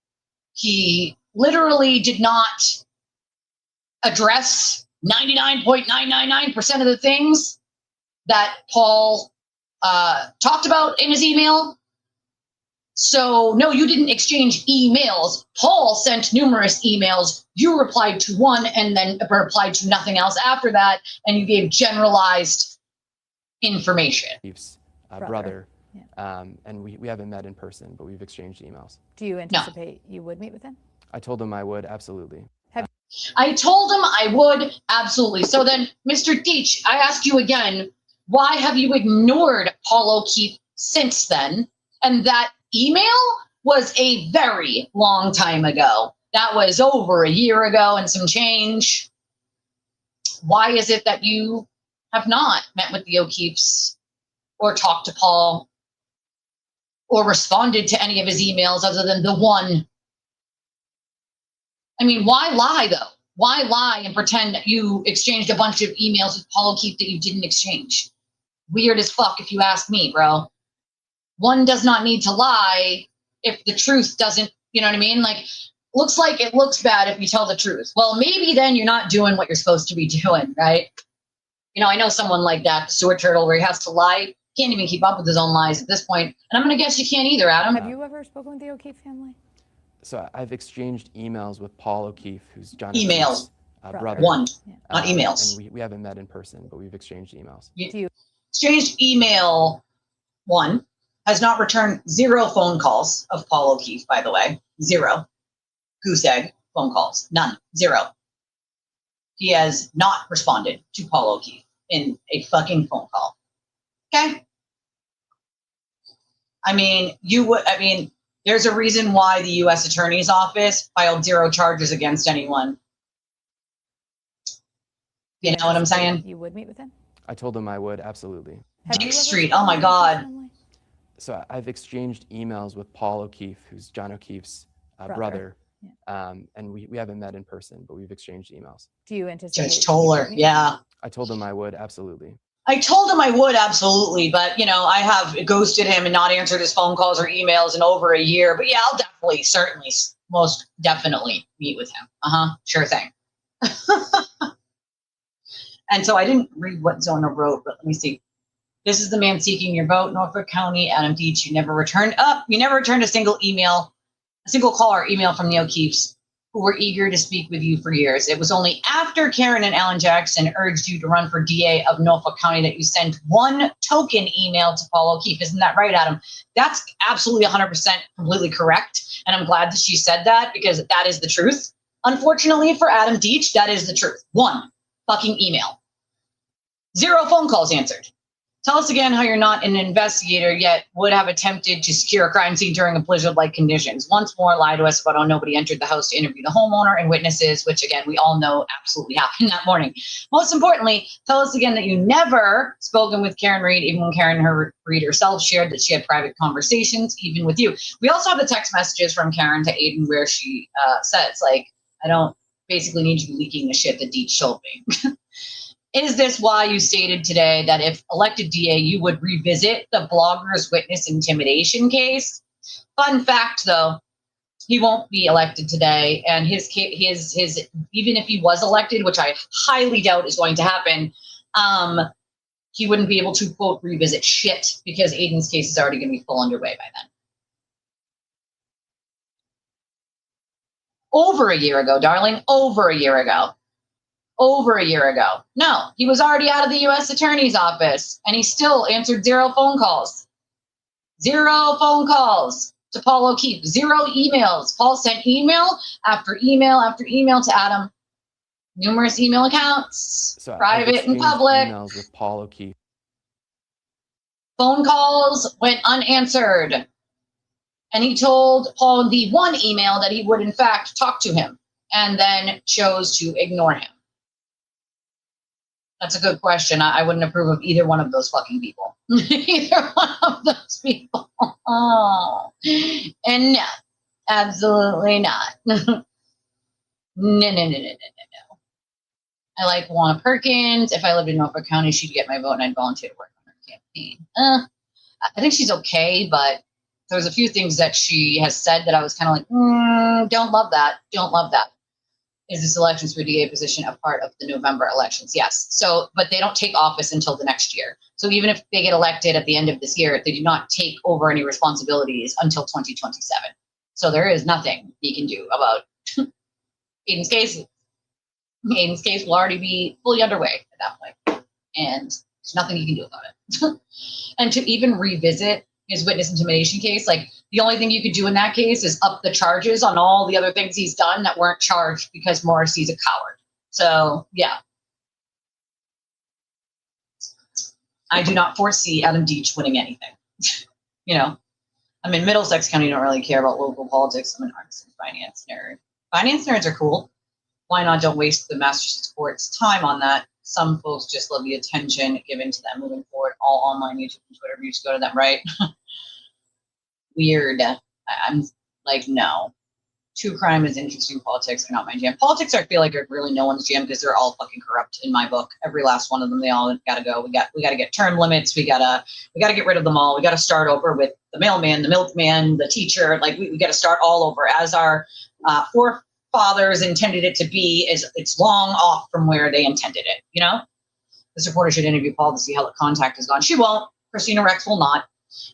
He literally did not address 99.999% of the things that Paul talked about in his email. So, no, you didn't exchange emails. Paul sent numerous emails. You replied to one and then replied to nothing else after that, and you gave generalized information. O'Keefe's brother. Yeah. And we haven't met in person, but we've exchanged emails. Do you anticipate you would meet with him? I told him I would, absolutely. I told him I would, absolutely. So then, Mr. Deitch, I ask you again, why have you ignored Paul O'Keefe since then? And that email was a very long time ago. That was over a year ago and some change. Why is it that you have not met with the O'Keefes or talked to Paul or responded to any of his emails other than the one? I mean, why lie, though? Why lie and pretend that you exchanged a bunch of emails with Paul O'Keefe that you didn't exchange? Weird as fuck, if you ask me, bro. One does not need to lie if the truth doesn't, you know what I mean? Like, looks like it looks bad if you tell the truth. Well, maybe then you're not doing what you're supposed to be doing, right? You know, I know someone like that, the sewer turtle, where he has to lie. Can't even keep up with his own lies at this point. And I'm going to guess you can't either, Adam. Have you ever spoken with the O'Keefe family? So I've exchanged emails with Paul O'Keefe, who's John Emails. O'Keefe's brother. One, not emails. And we haven't met in person, but we've exchanged emails. Exchanged email 1. Has not returned 0 phone calls of Paul O'Keefe, by the way. 0. Goose egg phone calls. None. 0. He has not responded to Paul O'Keefe in a fucking phone call. Okay? I mean, there's a reason why the U.S. Attorney's Office filed 0 charges against anyone. You know what I'm saying? You would meet with him? I told him I would, absolutely. Dick Street, oh my God. So I've exchanged emails with Paul O'Keefe, who's John O'Keefe's brother. Yeah. And we haven't met in person, but we've exchanged emails. Do you anticipate? Judge Toller, yeah. I told him I would, absolutely. I told him I would, absolutely, but, you know, I have ghosted him and not answered his phone calls or emails in over a year. But yeah, I'll definitely, certainly, most definitely meet with him. Sure thing. And so I didn't read what Zona wrote, but let me see. This is the man seeking your vote, Norfolk County, Adam Deitch. You never returned a single email, a single call or email from the O'Keefes. who were eager to speak with you for years. It was only after Karen and Alan Jackson urged you to run for DA of Norfolk County that you sent one token email to Paul O'Keefe. Isn't that right, Adam? That's absolutely 100% completely correct. And I'm glad that she said that because that is the truth. Unfortunately for Adam Deach, that is the truth. One fucking email. 0 phone calls answered. Tell us again how you're not an investigator yet would have attempted to secure a crime scene during a blizzard-like conditions. Once more, lie to us about how nobody entered the house to interview the homeowner and witnesses, which again, we all know absolutely happened that morning. Most importantly, tell us again that you never spoken with Karen Reed, even when Karen Reed herself shared that she had private conversations, even with you. We also have the text messages from Karen to Aiden where she says, like, I don't basically need you leaking the shit that Deech told me. Is this why you stated today that if elected DA, you would revisit the blogger's witness intimidation case? Fun fact, though, he won't be elected today, and his even if he was elected, which I highly doubt is going to happen, he wouldn't be able to, quote, revisit shit because Aiden's case is already going to be full underway by then. Over a year ago, darling, over a year ago. Over a year ago. No, he was already out of the U.S. Attorney's Office, and he still answered 0 phone calls. 0 phone calls to Paul O'Keefe. 0 emails. Paul sent email after email after email to Adam. Numerous email accounts, So private and public. Emails with Paul O'Keefe. Phone calls went unanswered. And he told Paul the one email that he would, in fact, talk to him, and then chose to ignore him. That's a good question. I wouldn't approve of either one of those fucking people. Either one of those people. Oh. And no, absolutely not. No. I like Juana Perkins. If I lived in Norfolk County, she'd get my vote and I'd volunteer to work on her campaign. I think she's okay, but there's a few things that she has said that I was kind of like, don't love that. Don't love that. Is this elections for DA position a part of the November elections? Yes. So, but they don't take office until the next year. So even if they get elected at the end of this year, they do not take over any responsibilities until 2027. So there is nothing he can do about Aiden's case. Aiden's case will already be fully underway at that point. And there's nothing he can do about it. And to even revisit his witness intimidation case, like, the only thing you could do in that case is up the charges on all the other things he's done that weren't charged because Morrissey's a coward. So, yeah. I do not foresee Adam Deach winning anything. You know, I'm in Middlesex County, don't really care about local politics. I'm an arts and finance nerd. Finance nerds are cool. Why not? Don't waste the Massachusetts court's time on that. Some folks just love the attention given to them moving forward. All online YouTube and Twitter views go to them, right? Weird. I'm like, no. True crime is interesting. Politics are not my jam. Politics, I feel like, are really no one's jam because they're all fucking corrupt in my book. Every last one of them, they all gotta go. We gotta get term limits. We gotta get rid of them all. We gotta start over with the mailman, the milkman, the teacher. Like we gotta start all over as our forefathers intended it to be. It's long off from where they intended it. You know, this reporter should interview Paul to see how the contact has gone. She won't. Christina Rex will not.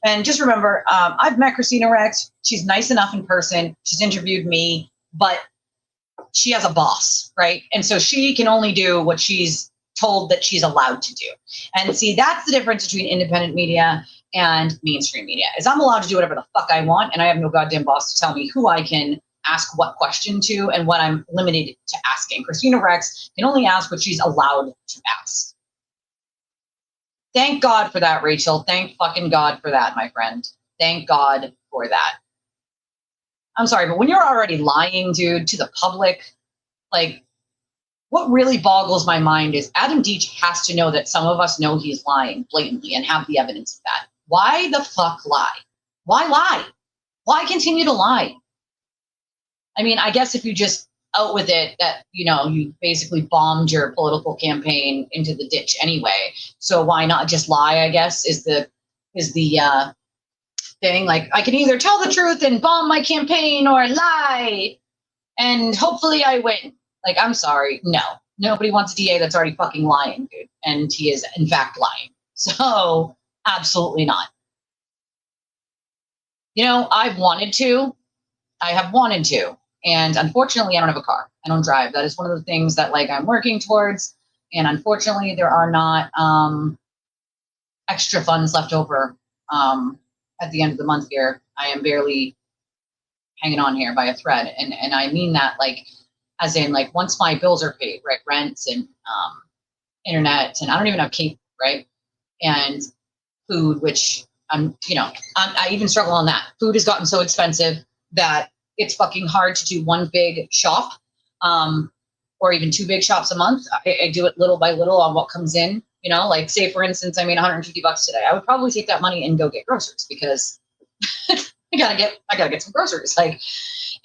And just remember, I've met Christina Rex. She's nice enough in person. She's interviewed me, but she has a boss, right? And so she can only do what she's told that she's allowed to do. And see, that's the difference between independent media and mainstream media, is I'm allowed to do whatever the fuck I want, and I have no goddamn boss to tell me who I can ask what question to and what I'm limited to asking. Christina Rex can only ask what she's allowed to ask. Thank God for that, Rachel. Thank fucking God for that, my friend. Thank God for that. I'm sorry, but when you're already lying, dude, to the public, like, what really boggles my mind is Adam Deach has to know that some of us know he's lying blatantly and have the evidence of that. Why the fuck lie? Why lie? Why continue to lie? I mean, I guess if you just out with it that, you know, you basically bombed your political campaign into the ditch anyway. So why not just lie, I guess, is the thing. Like, I can either tell the truth and bomb my campaign or lie and hopefully I win. Like, I'm sorry. No, nobody wants a DA that's already fucking lying, dude. And he is in fact lying. So absolutely not. You know, I have wanted to, And unfortunately, I don't have a car. I don't drive. That is one of the things that like I'm working towards. And unfortunately, there are not extra funds left over at the end of the month here. I am barely hanging on here by a thread. And I mean that like, as in like once my bills are paid, right? Rents and internet, and I don't even have cable, right? And food, which I even struggle on that. Food has gotten so expensive that it's fucking hard to do one big shop or even two big shops a month. I do it little by little on what comes in, like say for instance, I made $150 today. I would probably take that money and go get groceries because I gotta get some groceries. Like,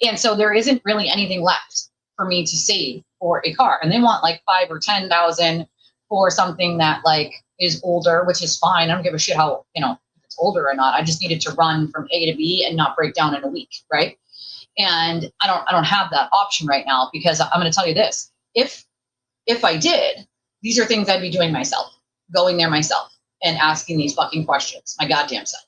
and so there isn't really anything left for me to save for a car. And they want like 5 or 10,000 for something that like is older, which is fine. I don't give a shit how, if it's older or not. I just need it to run from A to B and not break down in a week, right? And I don't have that option right now because I'm going to tell you this. If I did, these are things I'd be doing myself, going there myself and asking these fucking questions, my goddamn self.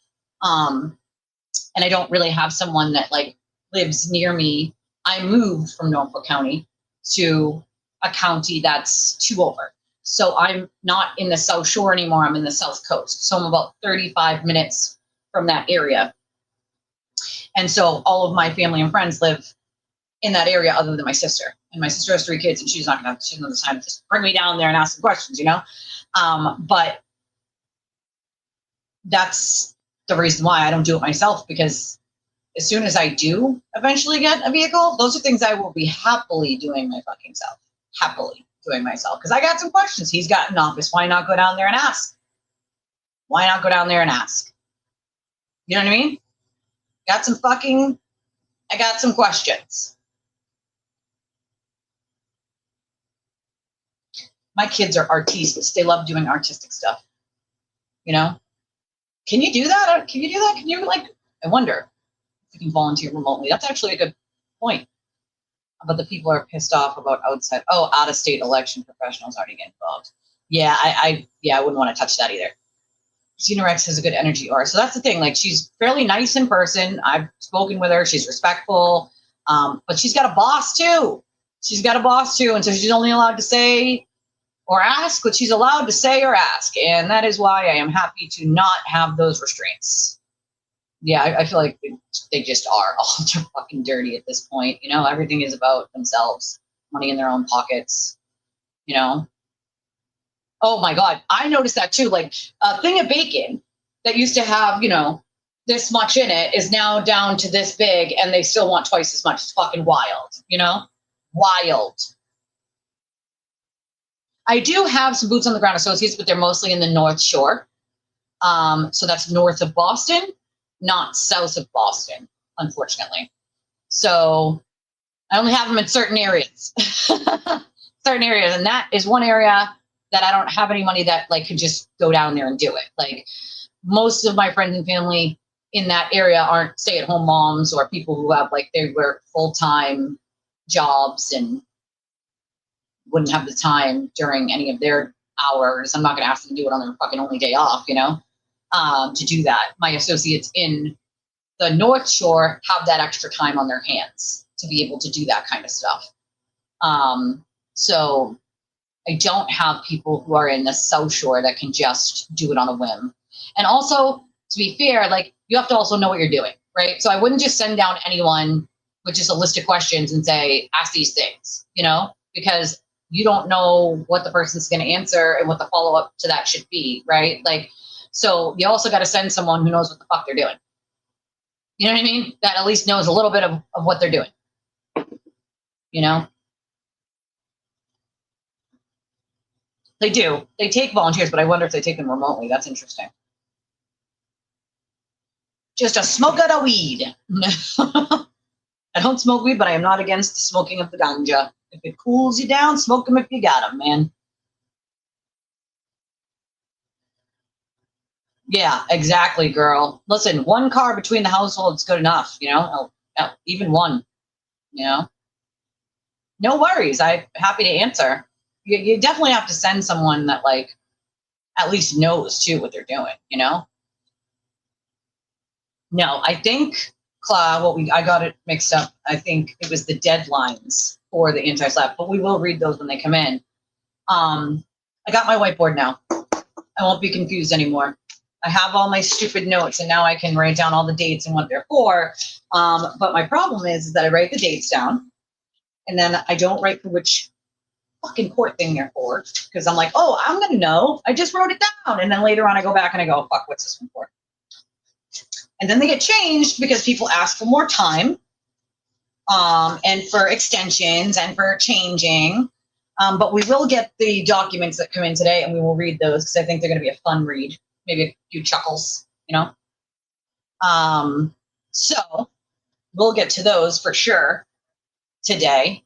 And I don't really have someone that like lives near me. I moved from Norfolk County to a county that's 2 over. So I'm not in the South Shore anymore. I'm in the South Coast. So I'm about 35 minutes from that area. And so all of my family and friends live in that area other than my sister. And my sister has 3 kids and she's not going to have the time to just bring me down there and ask some questions, But that's the reason why I don't do it myself, because as soon as I do eventually get a vehicle, those are things I will be happily doing my fucking self. Happily doing myself. Because I got some questions. He's got an office. Why not go down there and ask? Why not go down there and ask? You know what I mean? I got some questions. My kids are artistes. They love doing artistic stuff. Can you do that? Can you like, I wonder if you can volunteer remotely. That's actually a good point. But the people are pissed off about out-of-state election professionals already get involved. Yeah, I wouldn't want to touch that either. Christina Rex has a good energy aura. So that's the thing. Like, she's fairly nice in person. I've spoken with her. She's respectful. But she's got a boss too. And so she's only allowed to say or ask what she's allowed to say or ask. And that is why I am happy to not have those restraints. Yeah, I feel like they just are all fucking dirty at this point. Everything is about themselves, money in their own pockets, Oh my God. I noticed that too. Like a thing of bacon that used to have, this much in it is now down to this big and they still want twice as much. It's fucking wild, Wild. I do have some boots on the ground associates, but they're mostly in the North Shore. So that's north of Boston. Not south of Boston, unfortunately. So I only have them in certain areas. And that is one area that I don't have any money that like could just go down there and do it. Like most of my friends and family in that area aren't stay-at-home moms or people who have like they work full-time jobs and wouldn't have the time during any of their hours. I'm not going to ask them to do it on their fucking only day off, to do that. My associates in the North Shore have that extra time on their hands to be able to do that kind of stuff. So I don't have people who are in the South Shore that can just do it on a whim. And also, to be fair, like you have to also know what you're doing, right? So I wouldn't just send down anyone with just a list of questions and say, ask these things, because you don't know what the person's going to answer and what the follow-up to that should be, right? Like, so you also got to send someone who knows what the fuck they're doing. You know what I mean? That at least knows a little bit of what they're doing. They do. They take volunteers, but I wonder if they take them remotely. That's interesting. Just a smoke of the weed. I don't smoke weed, but I am not against the smoking of the ganja. If it cools you down, smoke them if you got them, man. Yeah, exactly, girl. Listen, one car between the households good enough, even one, No worries. I'm happy to answer. You definitely have to send someone that, like, at least knows, too, what they're doing, No, I think I got it mixed up. I think it was the deadlines for the anti-SLAPP, but we will read those when they come in. I got my whiteboard now. I won't be confused anymore. I have all my stupid notes, and now I can write down all the dates and what they're for. But my problem is that I write the dates down, and then I don't write for which fucking court thing they're for, because I'm like, oh, I'm gonna know. I just wrote it down, and then later on I go back and I go, fuck, what's this one for? And then they get changed because people ask for more time, and for extensions and for changing. But we will get the documents that come in today, and we will read those because I think they're going to be a fun read. Maybe a few chuckles, you know. So we'll get to those for sure today.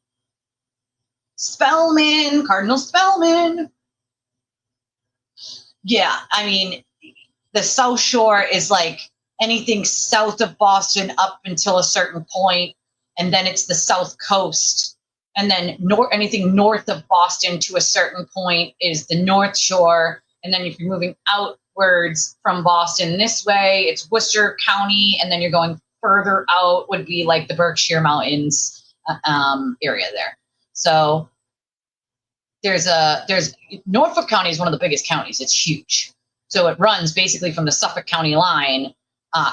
Spellman, Cardinal Spellman. Yeah, I mean, the South Shore is like anything south of Boston up until a certain point, and then it's the South Coast, and then anything north of Boston to a certain point is the North Shore, and then if you're moving outwards from Boston this way, it's Worcester County, and then you're going further out would be like the Berkshire Mountains area there. So there's Norfolk County is one of the biggest counties. It's huge. So it runs basically from the Suffolk County line,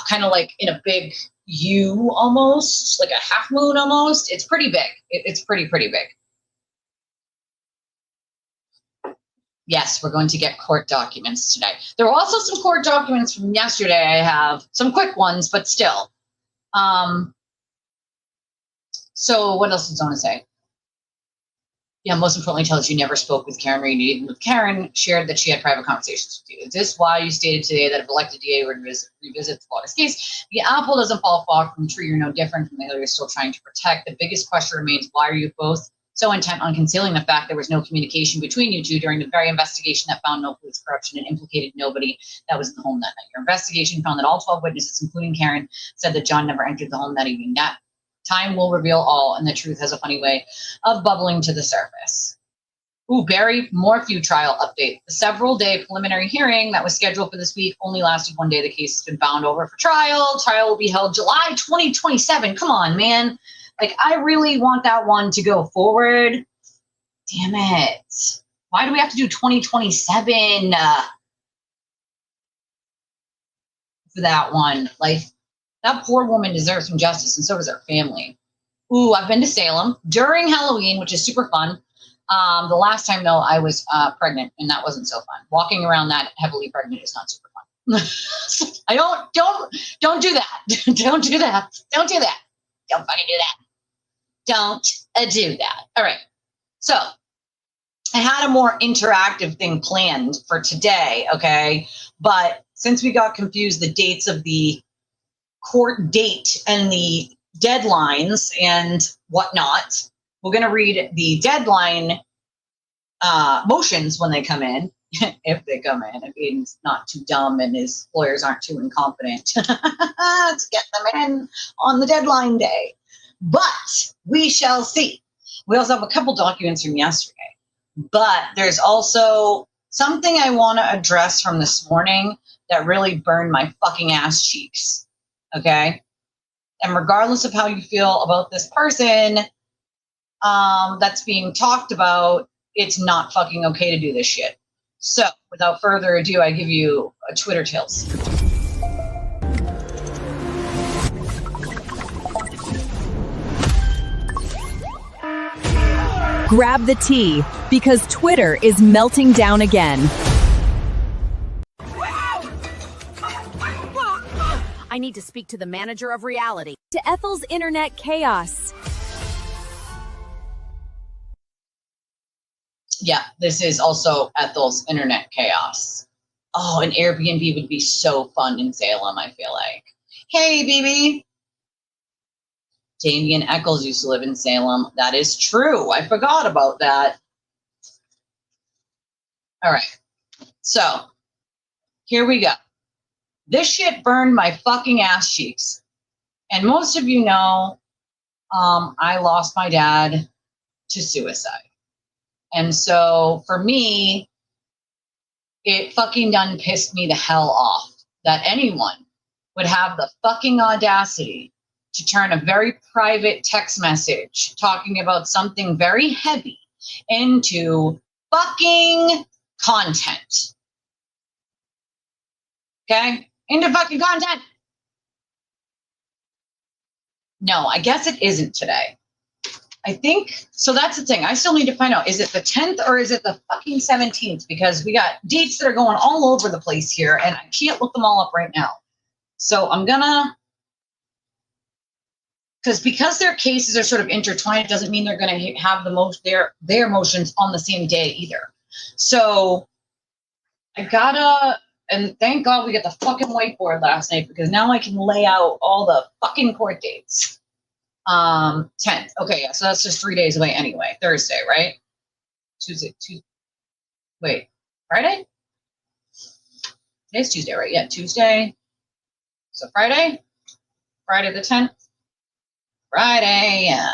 kind of like in a big U almost, like a half moon almost. It's pretty big. It's pretty big. Yes, we're going to get court documents today. There were also some court documents from yesterday. I have some quick ones, but still. So what else does I want to say? Yeah, most importantly, tell us you never spoke with Karen Reed. Even with Karen, shared that she had private conversations with you. Is this why you stated today that if elected DA would revisit the Florida's case, the apple doesn't fall far from the tree? You're no different from the hill you're still trying to protect. The biggest question remains, why are you both so intent on concealing the fact there was no communication between you two during the very investigation that found no police corruption and implicated nobody that was in the home that night? Your investigation found that all 12 witnesses, including Karen, said that John never entered the home that evening. That time will reveal all, and the truth has a funny way of bubbling to the surface. Ooh, Barry, Morphew trial update. The several-day preliminary hearing that was scheduled for this week only lasted one day. The case has been bound over for trial. Trial will be held July 2027. Come on, man. Like, I really want that one to go forward. Damn it. Why do we have to do 2027 for that one? Like, that poor woman deserves some justice, and so does her family. Ooh, I've been to Salem during Halloween, which is super fun. The last time, though, I was pregnant, and that wasn't so fun. Walking around that heavily pregnant is not super fun. I don't do that. Don't do that. Don't do that. Don't fucking do that. Don't do that. All right. So I had a more interactive thing planned for today, okay? But since we got confused, the dates of the court date and the deadlines and whatnot, we're going to read the deadline motions when they come in, if they come in, if he's not too dumb and his lawyers aren't too incompetent. Let's get them in on the deadline day. But we shall see. We also have a couple documents from yesterday. But there's also something I want to address from this morning that really burned my fucking ass cheeks. Okay? And regardless of how you feel about this person that's being talked about, it's not fucking okay to do this shit. So, without further ado, I give you a Twitter Tales. Grab the tea, because Twitter is melting down again. I need to speak to the manager of reality. To Ethel's internet chaos. Yeah, this is also Ethel's internet chaos. Oh, an Airbnb would be so fun in Salem, I feel like. Hey, BB. Damien Eccles used to live in Salem. That is true. I forgot about that. All right. So, here we go. This shit burned my fucking ass cheeks. And most of you know, I lost my dad to suicide. And so for me, it fucking done pissed me the hell off that anyone would have the fucking audacity to turn a very private text message talking about something very heavy into fucking content. Okay? Into fucking content. No, I guess it isn't today. I think, so that's the thing. I still need to find out, is it the 10th or is it the fucking 17th? Because we got dates that are going all over the place here and I can't look them all up right now. So I'm gonna, because their cases are sort of intertwined, it doesn't mean they're gonna have the most, their motions on the same day either. So I gotta, and thank God we got the fucking whiteboard last night because now I can lay out all the fucking court dates. 10th. Okay, yeah, so that's just 3 days away anyway. Thursday, right? Tuesday. Wait, Friday? Today's Tuesday, right? Yeah, Tuesday. So Friday the 10th. Friday, yeah.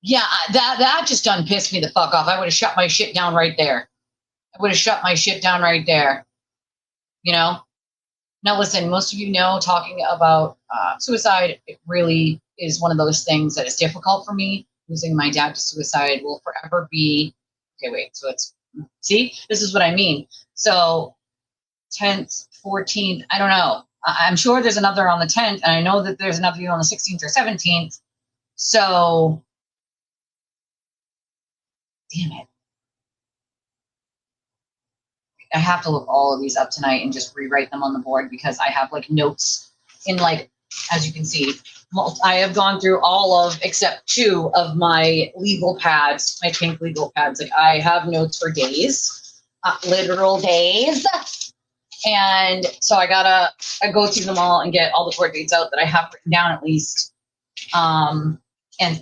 Yeah, that just done pissed me the fuck off. I would have shut my shit down right there. You know? Now, listen, most of you know talking about suicide, it really is one of those things that is difficult for me. Losing my dad to suicide will forever be, okay, wait, so it's, see, this is what I mean. So 10th, 14th, I don't know. I'm sure there's another on the 10th, and I know that there's another on the 16th or 17th. So, damn it. I have to look all of these up tonight and just rewrite them on the board because I have like notes in like, as you can see, I have gone through all of, except 2 of my legal pads, my pink legal pads. Like I have notes for days, literal days. And so I go through them all and get all the court dates out that I have written down at least. And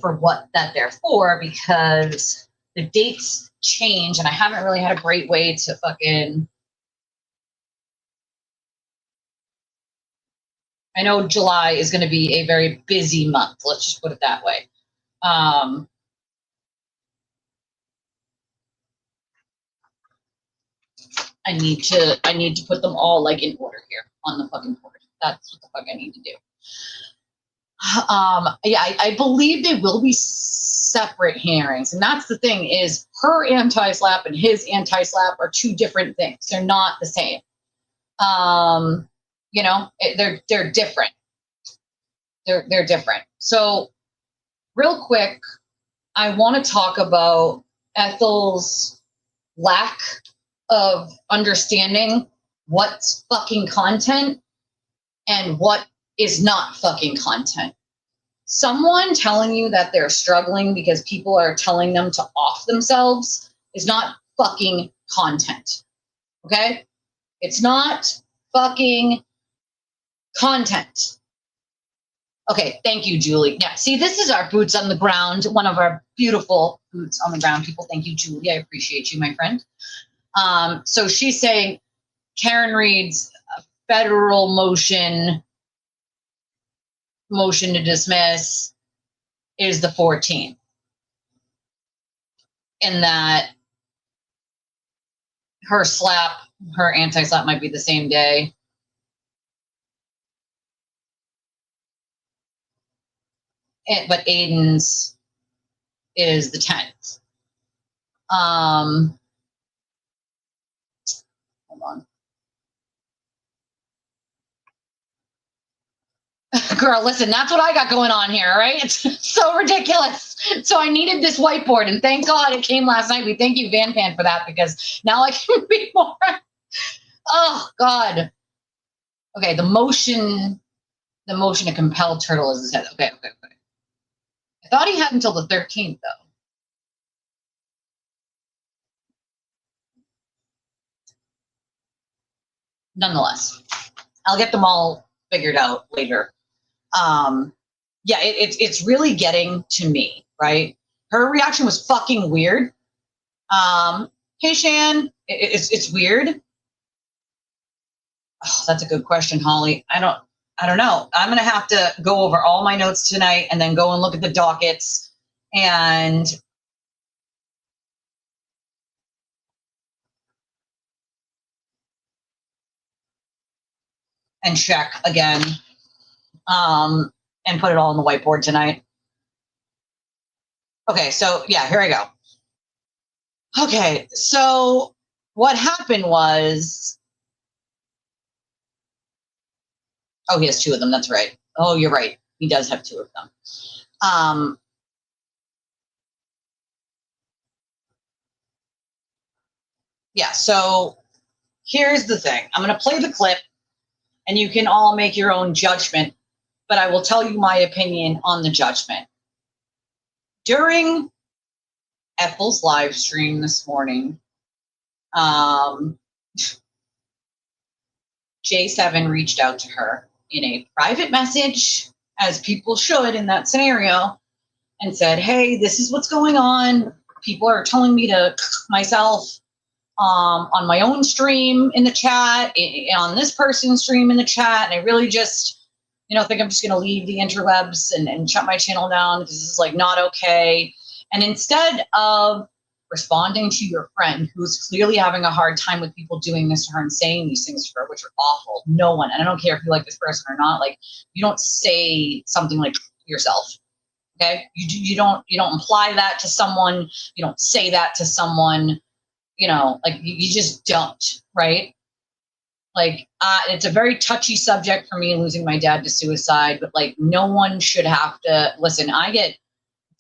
for what that they're for, because the dates change and I haven't really had a great way to fucking, I know July is going to be a very busy month. Let's just put it that way. I need to put them all like in order here on the fucking board. That's what the fuck I need to do. Yeah, I believe they will be separate hearings. And that's the thing is her anti-SLAPP and his anti-SLAPP are 2 different things. They're not the same. You know, they're different. They're different. So real quick, I want to talk about Ethel's lack of understanding what's fucking content and what is not fucking content. Someone telling you that they're struggling because people are telling them to off themselves is not fucking content. Okay? It's not fucking content. Okay, thank you, Julie. Yeah, see, this is our boots on the ground, one of our beautiful boots on the ground people. Thank you, Julie. I appreciate you, my friend. So she's saying Karen Reed's federal motion to dismiss is the 14th. And that her anti-SLAPP might be the same day. But Aiden's is the 10th. Hold on. Girl, listen, that's what I got going on here, right? It's so ridiculous. So I needed this whiteboard, and thank God it came last night. We thank you, Van Pan, for that, because now I can be more. Oh, God. Okay, the motion to compel Turtle is his head. Okay. I thought he had until the 13th, though. Nonetheless, I'll get them all figured out later. Yeah, it's really getting to me, right? Her reaction was fucking weird. Hey, Shan, it's weird. Oh, that's a good question, Holly. I don't know. I'm going to have to go over all my notes tonight and then go and look at the dockets and check again and put it all on the whiteboard tonight. Okay, so yeah, here I go. Okay, so what happened was, oh, he has 2 of them. That's right. Oh, you're right. He does have 2 of them. Yeah, so here's the thing. I'm going to play the clip, and you can all make your own judgment, but I will tell you my opinion on the judgment. During Ethel's live stream this morning, J7 reached out to her in a private message, as people should in that scenario, and said, hey, this is what's going on. People are telling me to myself on my own stream in the chat, on this person's stream in the chat, and I really just, think I'm just going to leave the interwebs and shut my channel down because this is like not okay. And instead of responding to your friend who's clearly having a hard time with people doing this to her and saying these things to her, which are awful, no one, and I don't care if you like this person or not, like, you don't say something like yourself. Okay, you don't imply that to someone. You don't say that to someone. Like you just don't, right? Like it's a very touchy subject for me, losing my dad to suicide, but like no one should have to listen. I get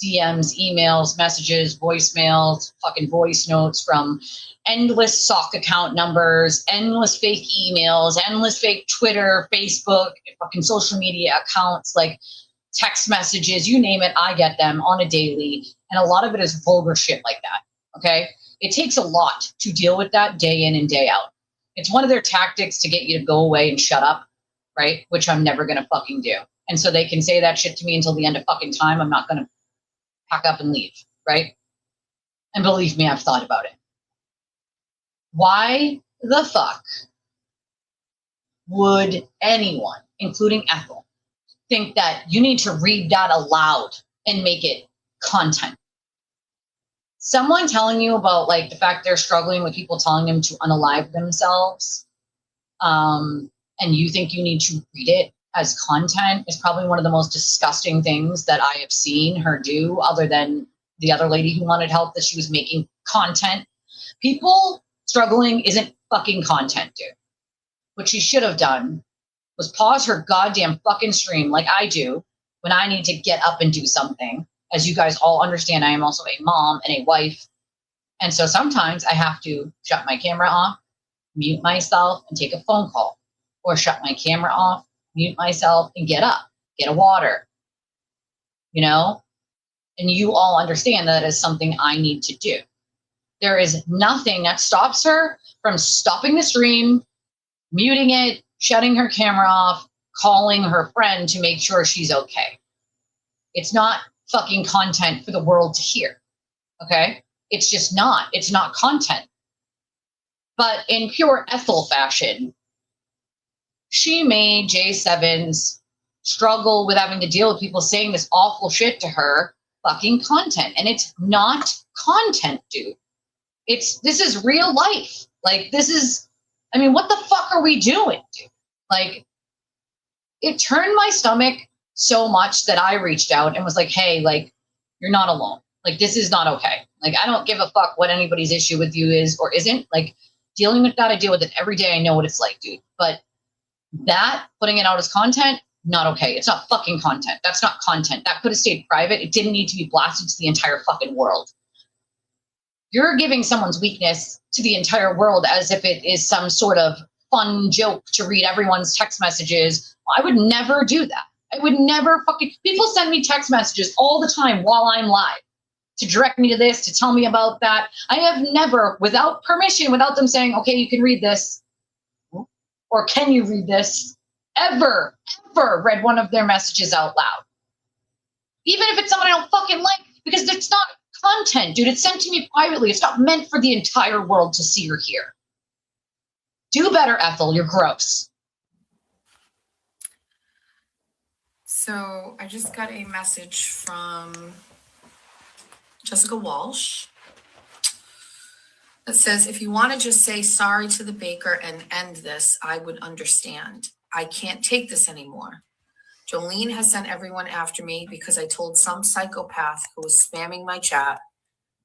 DMs, emails, messages, voicemails, fucking voice notes from endless sock account numbers, endless fake emails, endless fake Twitter, Facebook, fucking social media accounts, like text messages, you name it, I get them on a daily. And a lot of it is vulgar shit like that, okay? It takes a lot to deal with that day in and day out. It's one of their tactics to get you to go away and shut up, right? Which I'm never going to fucking do. And so they can say that shit to me until the end of fucking time. I'm not going to pack up and leave, right? And believe me, I've thought about it. Why the fuck would anyone, including Ethel, think that you need to read that aloud and make it content? Someone telling you about like the fact they're struggling with people telling them to unalive themselves, and you think you need to read it as content is probably one of the most disgusting things that I have seen her do, other than the other lady who wanted help, that she was making content. People struggling isn't fucking content, dude. What she should have done was pause her goddamn fucking stream like I do when I need to get up and do something. As you guys all understand, I am also a mom and a wife. And so sometimes I have to shut my camera off, mute myself, and take a phone call. Or shut my camera off, mute myself, and get up, get a water. And you all understand that is something I need to do. There is nothing that stops her from stopping the stream, muting it, shutting her camera off, calling her friend to make sure she's okay. It's not fucking content for the world to hear, okay? It's just not. It's not content. But in pure Ethel fashion, she made J7's struggle with having to deal with people saying this awful shit to her fucking content. And it's not content, dude. This is real life. Like, what the fuck are we doing, dude? Like, it turned my stomach so much that I reached out and was like, hey, like, you're not alone. Like, this is not okay. Like, I don't give a fuck what anybody's issue with you is or isn't. Like, dealing with that, I deal with it every day. I know what it's like, dude. But that, putting it out as content, not okay. It's not fucking content. That's not content. That could have stayed private. It didn't need to be blasted to the entire fucking world. You're giving someone's weakness to the entire world as if it is some sort of fun joke to read everyone's text messages. I would never do that. I would never fucking... People send me text messages all the time while I'm live to direct me to this, to tell me about that. I have never, without permission, without them saying, okay, you can read this, or can you read this, ever read one of their messages out loud. Even if it's someone I don't fucking like, because it's not content, dude. It's sent to me privately. It's not meant for the entire world to see or hear. Do better, Ethel. You're gross. So I just got a message from Jessica Walsh that says, if you want to just say sorry to the baker and end this, I would understand. I can't take this anymore. Jolene has sent everyone after me because I told some psychopath who was spamming my chat,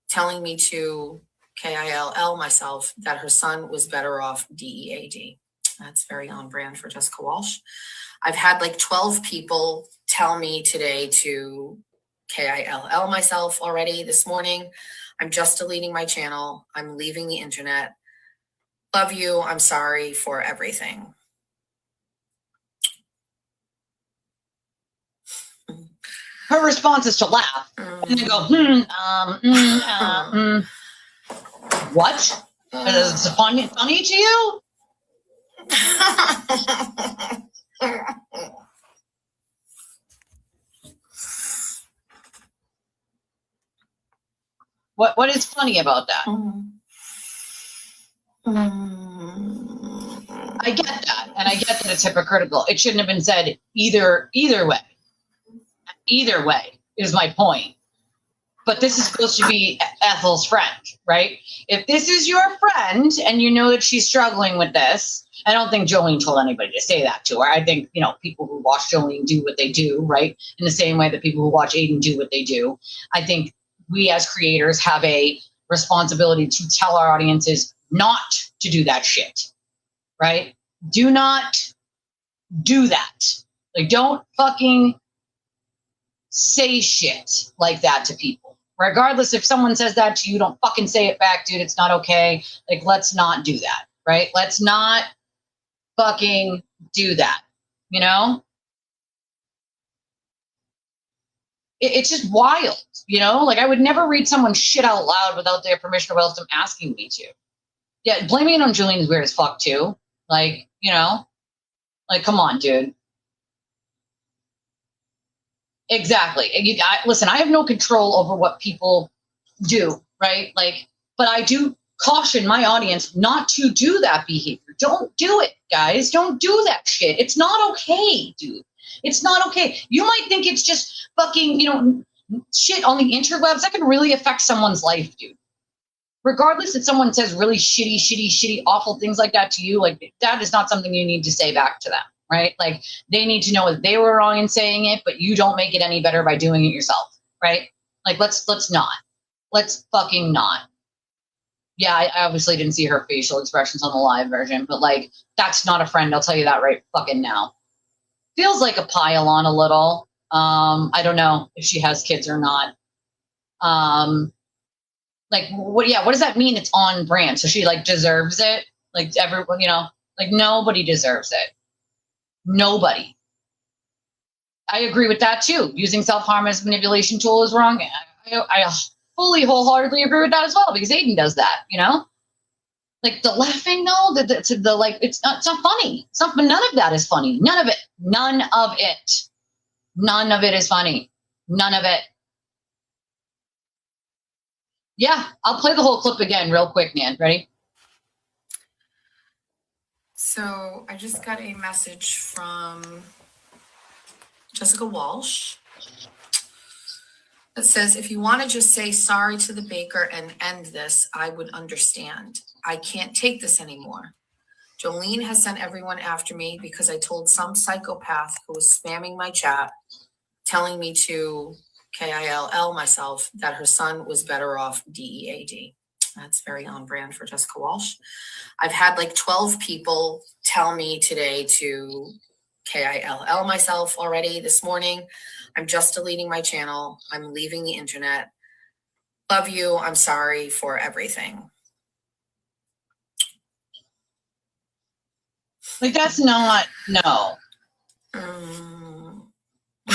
telling me to KILL myself, that her son was better off DEAD. That's very on brand for Jessica Walsh. I've had like 12 people tell me today to KILL myself already this morning. I'm just deleting my channel. I'm leaving the internet. Love you. I'm sorry for everything. Her response is to laugh and then go, what? Is it funny to you? What is funny about that? I get that, and I get that it's hypocritical. It shouldn't have been said either way. Either way is my point. But this is supposed to be Ethel's friend, right? If this is your friend and you know that she's struggling with this, I don't think Jolene told anybody to say that to her. I think, people who watch Jolene do what they do, right? In the same way that people who watch Aiden do what they do. I think we as creators have a responsibility to tell our audiences not to do that shit, right? Do not do that. Like, don't fucking say shit like that to people. Regardless if someone says that to you, don't fucking say it back, dude. It's not okay. Like, let's not do that, right? Let's not fucking do that, It's just wild, Like, I would never read someone's shit out loud without their permission or without them asking me to. Yeah, blaming it on Jolene is weird as fuck, too. Like, like, come on, dude. Exactly. Listen, I have no control over what people do, right? Like, but I do caution my audience not to do that behavior. Don't do it, guys. Don't do that shit. It's not okay, dude. It's not okay. You might think it's just fucking, shit on the interwebs. That can really affect someone's life, dude. Regardless if someone says really shitty, awful things like that to you, like, that is not something you need to say back to them. Right? Like, they need to know that they were wrong in saying it, but you don't make it any better by doing it yourself. Right? Like, let's not. Let's fucking not. Yeah, I obviously didn't see her facial expressions on the live version, but like, that's not a friend. I'll tell you that right fucking now. Feels like a pile on a little. I don't know if she has kids or not. Like, what does that mean? It's on brand. So she like deserves it. Like, everyone, like, nobody deserves it. Nobody. I agree with that too. Using self-harm as a manipulation tool is wrong. I fully, wholeheartedly agree with that as well, because Aiden does that, Like, the laughing, though, the like, it's not funny. None of that is funny. None of it. None of it. None of it is funny. None of it. Yeah, I'll play the whole clip again real quick, Nan. Ready? So I just got a message from Jessica Walsh that says, if you want to just say sorry to the baker and end this, I would understand. I can't take this anymore. Jolene has sent everyone after me because I told some psychopath who was spamming my chat, telling me to KILL myself, that her son was better off DEAD. That's very on brand for Jessica Walsh. I've had like 12 people tell me today to KILL myself already this morning. I'm just deleting my channel. I'm leaving the internet. Love you. I'm sorry for everything. Like, that's not, no. No,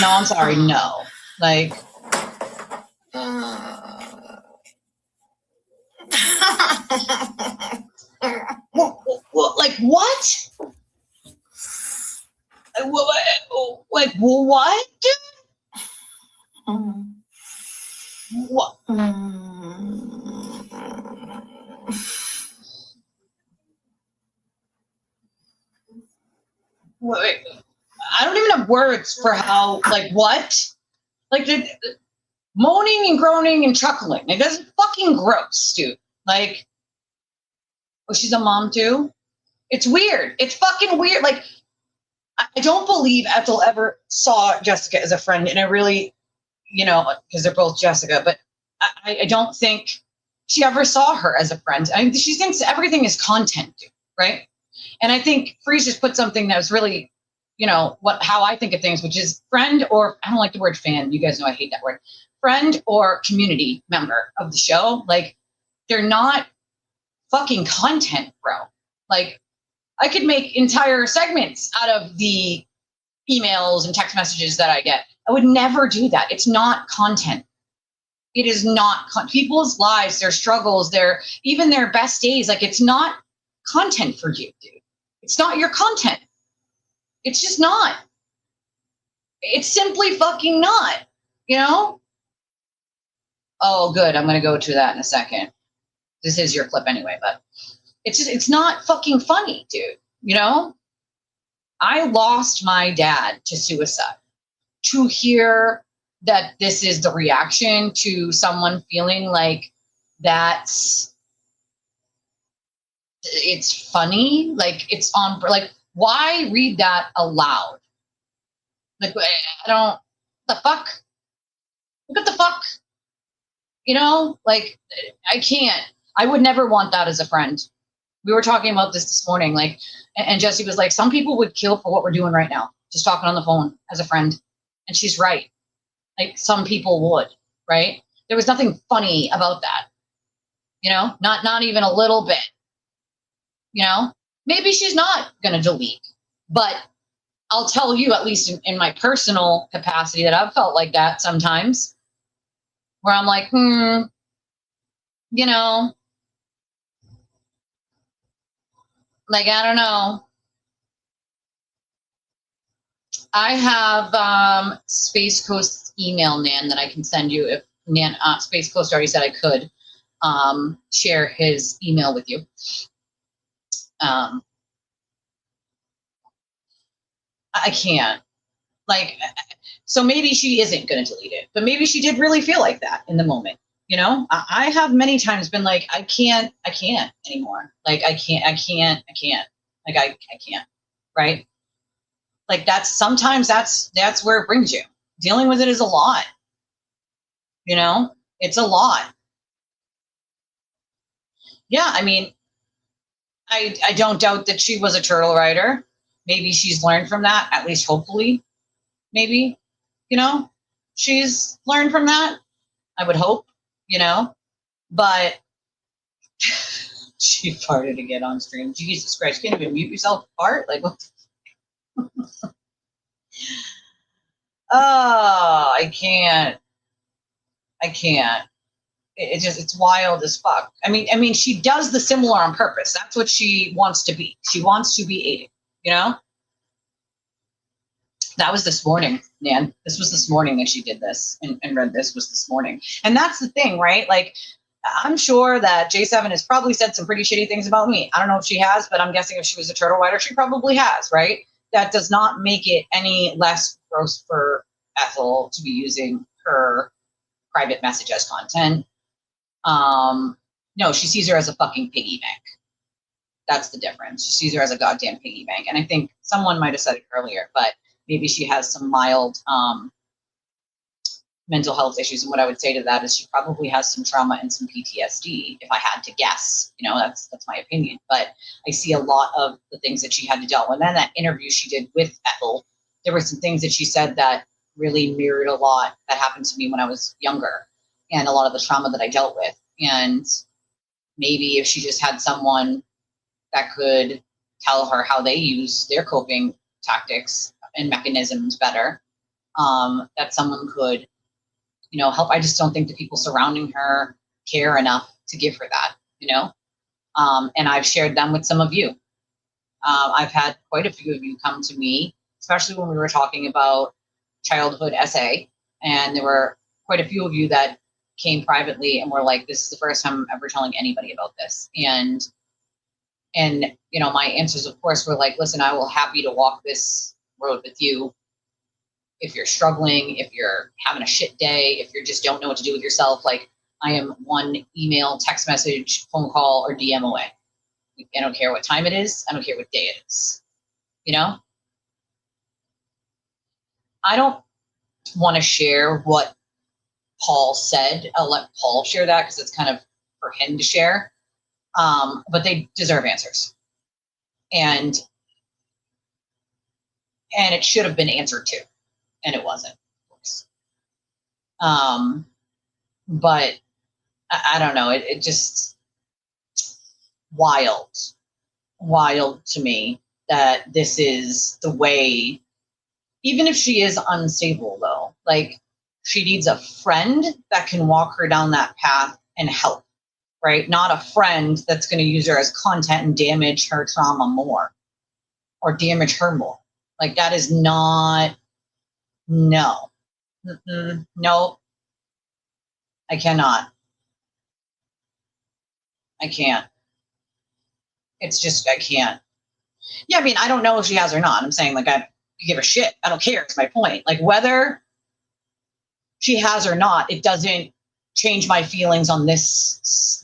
I'm sorry, no. Like, like, what? Like, what? What? Wait, I don't even have words for how, like, what? Like, moaning and groaning and chuckling. Like, that's fucking gross, dude. Like, oh, she's a mom too? It's weird. It's fucking weird. Like, I don't believe Ethel ever saw Jessica as a friend, and I really, because they're both Jessica, but I don't think she ever saw her as a friend. I mean, she thinks everything is content, right? And I think Freeze just put something that was really, how I think of things, which is friend, or I don't like the word fan. You guys know I hate that word. Friend or community member of the show. Like, they're not fucking content, bro. Like, I could make entire segments out of the emails and text messages that I get. I would never do that. It's not content. It is not people's lives, their struggles, even their best days. Like, it's not content for you, dude. It's not your content. It's just not. It's simply fucking not, Oh, good. I'm going to go to that in a second. This is your clip anyway, but it's not fucking funny, dude. I lost my dad to suicide. To hear that this is the reaction to someone feeling like it's funny, like it's on, like, why read that aloud? Like, I don't, the fuck? What the fuck? Like, I can't. I would never want that as a friend. We were talking about this morning, like, and Jesse was like, some people would kill for what we're doing right now, just talking on the phone as a friend. And she's right. Like, some people would, right? There was nothing funny about that, not even a little bit, maybe she's not going to delete, but I'll tell you, at least in my personal capacity, that I've felt like that sometimes, where I'm like, like, I don't know. I have Space Coast's email, Nan, that I can send you. If Nan, Space Coast already said I could share his email with you. I can't. Like, so maybe she isn't going to delete it, but maybe she did really feel like that in the moment. I have many times been like, I can't anymore. Like, I can't. Like, I can't. Right. Like, sometimes that's where it brings you. Dealing with it is a lot. It's a lot. Yeah. I mean, I don't doubt that she was a turtle rider. Maybe she's learned from that, at least hopefully. Maybe, she's learned from that. I would hope, but she farted again on stream. Jesus Christ, can't even mute yourself to fart? Like, what? Oh, I can't. It's wild as fuck. I mean, she does the similar on purpose. That's what she wants to be. She wants to be aiding, That was this morning, Nan. This was this morning that she did this and read this was this morning. And that's the thing, right? Like, I'm sure that J7 has probably said some pretty shitty things about me. I don't know if she has, but I'm guessing if she was a turtle rider, she probably has, right? That does not make it any less gross for Ethel to be using her private message as content. No, she sees her as a fucking piggy bank. That's the difference. She sees her as a goddamn piggy bank. And I think someone might have said it earlier, but maybe she has some mild mental health issues. And what I would say to that is she probably has some trauma and some PTSD, if I had to guess. That's my opinion. But I see a lot of the things that she had to deal with. And then that interview she did with Ethel, there were some things that she said that really mirrored a lot that happened to me when I was younger, and a lot of the trauma that I dealt with. And maybe if she just had someone that could tell her how they use their coping tactics and mechanisms better, that someone could, help. I just don't think the people surrounding her care enough to give her that, and I've shared them with some of you. I've had quite a few of you come to me, especially when we were talking about childhood SA, and there were quite a few of you that came privately and were like, this is the first time I'm ever telling anybody about this. And my answers, of course, were like, listen, I will happy to walk this road with you. If you're struggling, if you're having a shit day, if you just don't know what to do with yourself, like, I am one email, text message, phone call, or DM away. I don't care what time it is. I don't care what day it is, I don't want to share what Paul said. I'll let Paul share that because it's kind of for him to share. But they deserve answers. And it should have been answered too. And it wasn't, of course. But I don't know. It just wild to me that this is the way, even if she is unstable though, like she needs a friend that can walk her down that path and help, right? Not a friend that's going to use her as content and damage her trauma more or damage her more. Like that is not, no. No, I cannot. I can't. It's just, I can't. Yeah, I mean, I don't know if she has or not. I'm saying, like, I give a shit. I don't care. It's my point. Like, whether she has or not, it doesn't change my feelings on this.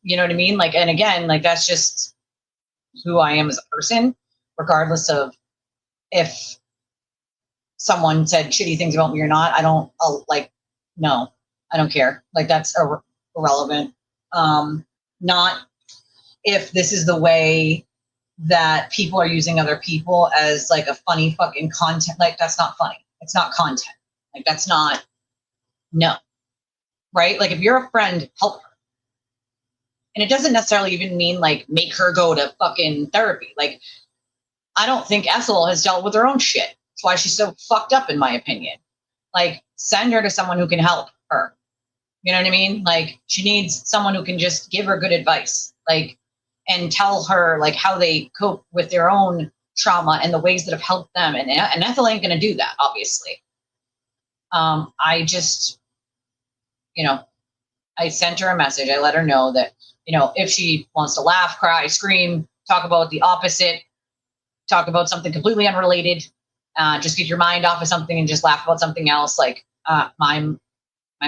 You know what I mean? Like, and again, like, that's just who I am as a person, regardless of if someone said shitty things about me or not. I don't, no, I don't care. Like, that's irrelevant. Not if this is the way that people are using other people as like a funny fucking content. Like, that's not funny. It's not content. Like, that's not, no. Right? Like, if you're a friend, help her. And it doesn't necessarily even mean like make her go to fucking therapy. Like, I don't think Ethel has dealt with her own shit. That's why she's so fucked up, in my opinion. Like, send her to someone who can help her. You know what I mean? Like, she needs someone who can just give her good advice, like, and tell her like how they cope with their own trauma and the ways that have helped them. And Ethel ain't gonna do that, obviously. I just, you know, I sent her a message. I let her know that, you know, if she wants to laugh, cry, scream, talk about the opposite, talk about something completely unrelated, just get your mind off of something and just laugh about something else. Like, my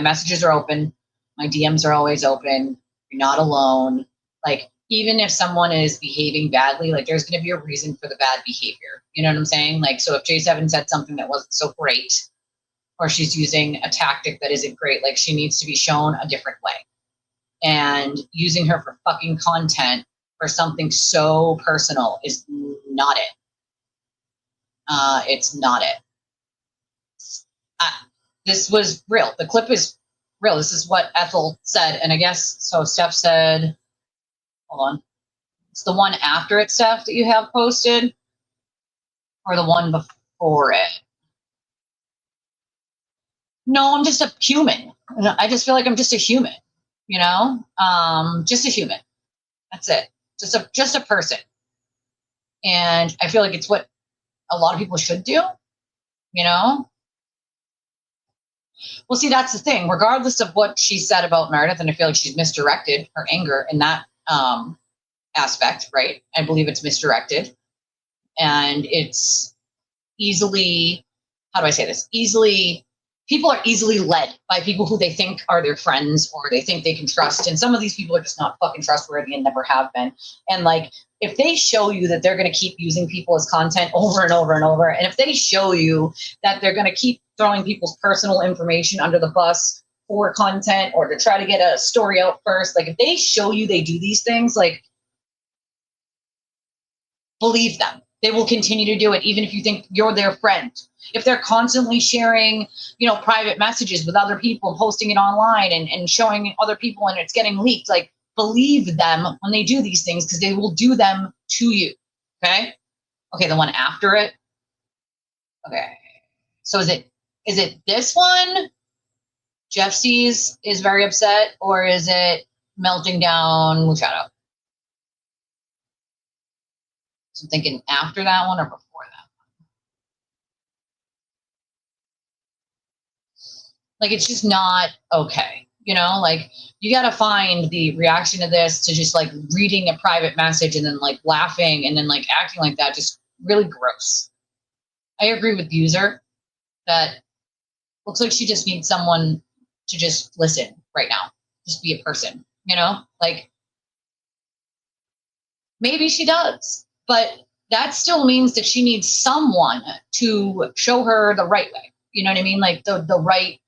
messages are open. My DMs are always open. You're not alone. Like, even if someone is behaving badly, like, there's going to be a reason for the bad behavior. You know what I'm saying? Like, so if J7 said something that wasn't so great, or she's using a tactic that isn't great, like, she needs to be shown a different way. And using her for fucking content for something so personal is not it. It's not it. This was real. The clip is real. This is what Ethel said. And I guess, so Steph said, hold on. It's the one after it, Steph, that you have posted? Or the one before it? No, I'm just a human. I just feel like I'm just a human, you know? Just a human. That's it. Just a person. And I feel like it's what a lot of people should do, you know? Well, see, that's the thing. Regardless of what she said about Meredith, and I feel like she's misdirected her anger in that aspect, right? I believe it's misdirected. And it's easily, how do I say this? People are easily led by people who they think are their friends or they think they can trust. And some of these people are just not fucking trustworthy and never have been. And like, if they show you that they're going to keep using people as content over and over and over, and if they show you that they're going to keep throwing people's personal information under the bus for content or to try to get a story out first, like, if they show you they do these things, like, believe them. They will continue to do it, even if you think you're their friend. If they're constantly sharing, you know, private messages with other people, posting it online and showing other people and it's getting leaked, like, believe them when they do these things because they will do them to you. Okay? Okay, the one after it. Okay. So is it this one? Jeff C's is very upset, or is it melting down Luciano? So I'm thinking after that one or before that one. Like, it's just not okay. You know, like, you got to find the reaction to this to just like reading a private message and then like laughing and then like acting like that. Just really gross. I agree with user that looks like she just needs someone to just listen right now. Just be a person, you know, like, maybe she does, but that still means that she needs someone to show her the right way. You know what I mean? Like the right.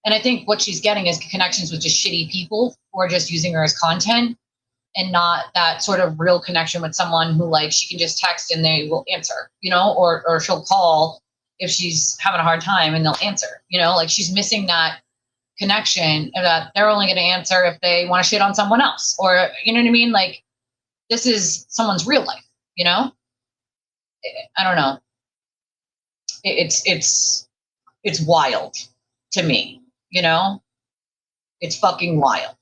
And I think what she's getting is connections with just shitty people who are just using her as content, and not that sort of real connection with someone who, like, she can just text and they will answer, you know, or she'll call if she's having a hard time and they'll answer, you know, like she's missing that connection, and that they're only going to answer if they want to shit on someone else, or, you know what I mean? Like, this is someone's real life, you know? I don't know. It's wild to me, you know? It's fucking wild.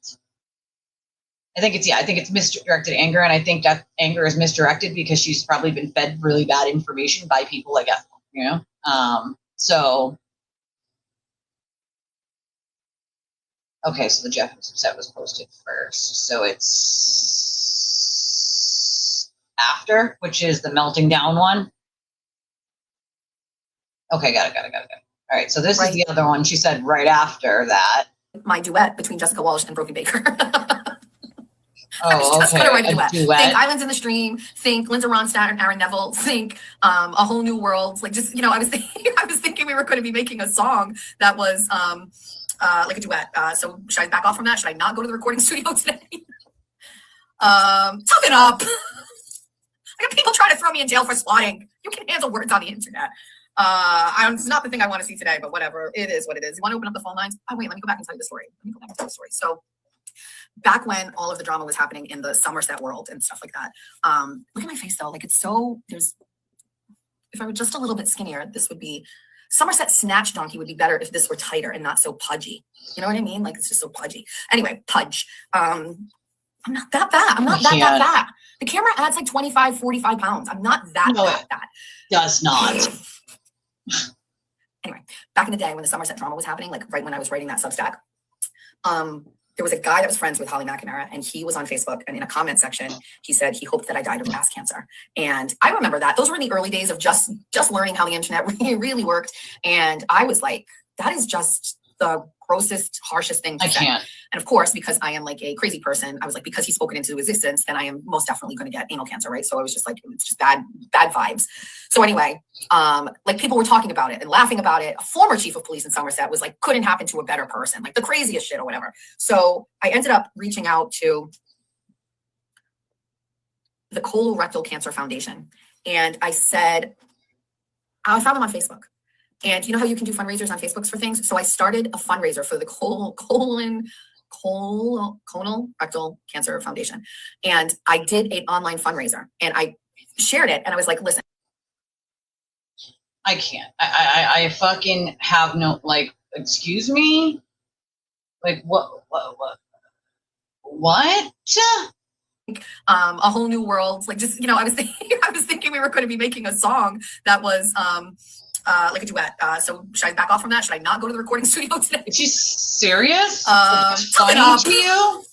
I think it's misdirected anger, and I think that anger is misdirected because she's probably been fed really bad information by people like Ethel, you know? So, okay, so the Jeff was upset was posted first. So it's after, which is the melting down one. Okay, got it. All right, so this is the other one. She said right after that. My duet between Jessica Walsh and Broken Baker. Oh, just okay. gonna write a duet. Duet. Think Islands in the Stream. Think Linda Ronstadt and Aaron Neville. Think A Whole New World. Like, just, you know, I was thinking we were going to be making a song that was like a duet. So should I back off from that? Should I not go to the recording studio today? Tough it up. I got people trying to throw me in jail for swatting. You can handle words on the internet. It's not the thing I want to see today, but whatever. It is what it is. You want to open up the phone lines? Oh, wait, let me go back and tell you the story. So back when all of the drama was happening in the Somerset world and stuff like that, look at my face though. Like, it's so, if I were just a little bit skinnier, this would be, Somerset Snatch Donkey would be better if this were tighter and not so pudgy. You know what I mean? Like, it's just so pudgy. Anyway, pudge. I'm not that fat. I'm not that fat. The camera adds like 25, 45 pounds. I'm not that fat. Does not. Anyway, back in the day when the Somerset drama was happening, like right when I was writing that Substack, there was a guy that was friends with Holly McNamara, and he was on Facebook, and in a comment section, he said he hoped that I died of ass cancer. And I remember that. Those were in the early days of just learning how the internet really worked. And I was like, that is just the grossest, harshest thing to say. And of course, because I am like a crazy person, I was like, because he's spoken into existence, then I am most definitely going to get anal cancer, right? So I was just like, it's just bad vibes. So anyway, like, people were talking about it and laughing about it. A former chief of police in Somerset was like, couldn't happen to a better person, like the craziest shit or whatever. So I ended up reaching out to the Colorectal Cancer Foundation, and I said, I found them on Facebook. And you know how you can do fundraisers on Facebooks for things? So I started a fundraiser for the Colorectal Cancer Foundation. And I did an online fundraiser, and I shared it, and I was like, listen. I can't. I fucking have no, like, excuse me? Like, what? A Whole New World. Like, just, you know, I was thinking we were going to be making a song that was like a duet. So should I back off from that? Should I not go to the recording studio today? Is she serious? Tough it up. To you?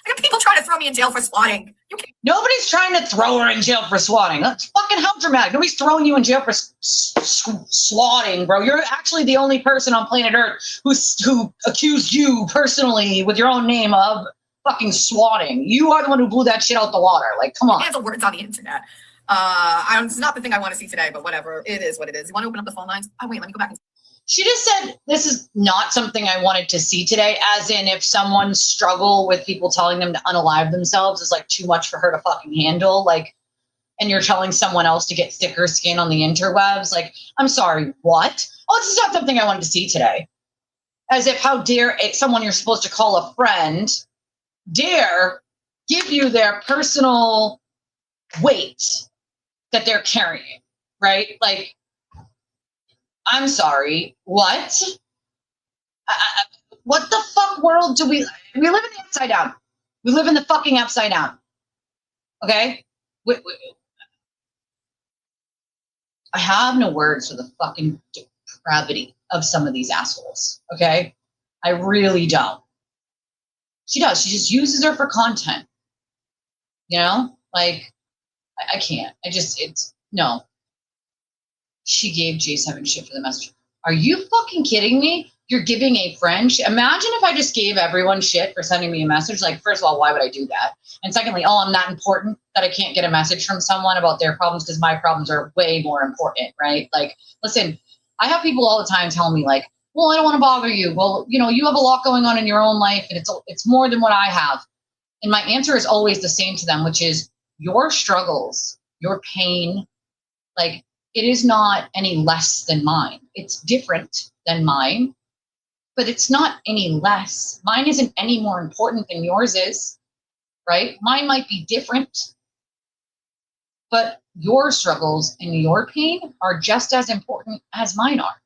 I got people trying to throw me in jail for swatting. Nobody's trying to throw her in jail for swatting. That's fucking how dramatic. Nobody's throwing you in jail for swatting, bro. You're actually the only person on planet Earth who accused you personally with your own name of fucking swatting. You are the one who blew that shit out the water. Like, come on. Handle words on the internet. It's not the thing I want to see today, but whatever. It is what it is. You want to open up the phone lines? Oh, wait, let me go back. She just said, this is not something I wanted to see today, as in if someone's struggle with people telling them to unalive themselves is like too much for her to fucking handle, like, and you're telling someone else to get thicker skin on the interwebs, like, I'm sorry, what? Oh, this is not something I wanted to see today. As if, how dare someone you're supposed to call a friend dare give you their personal weight that they're carrying, right? Like, I'm sorry, what? What the fuck world do we live in the upside down. We live in the fucking upside down. Okay? I have no words for the fucking depravity of some of these assholes. Okay? I really don't. She does. She just uses her for content. You know? Like, I can't. No. She gave J7 shit for the message. Are you fucking kidding me? you're giving a friend imagine if I just gave everyone shit for sending me a message. Like, first of all, why would I do that? And secondly, oh, I'm that important that I can't get a message from someone about their problems because my problems are way more important, right? Like, listen, I have people all the time tell me like, well, I don't want to bother you. Well, you know, you have a lot going on in your own life and it's more than what I have. And my answer is always the same to them, which is your struggles, your pain, like, it is not any less than mine. It's different than mine, but it's not any less. Mine isn't any more important than yours is, right? Mine might be different, but your struggles and your pain are just as important as mine are.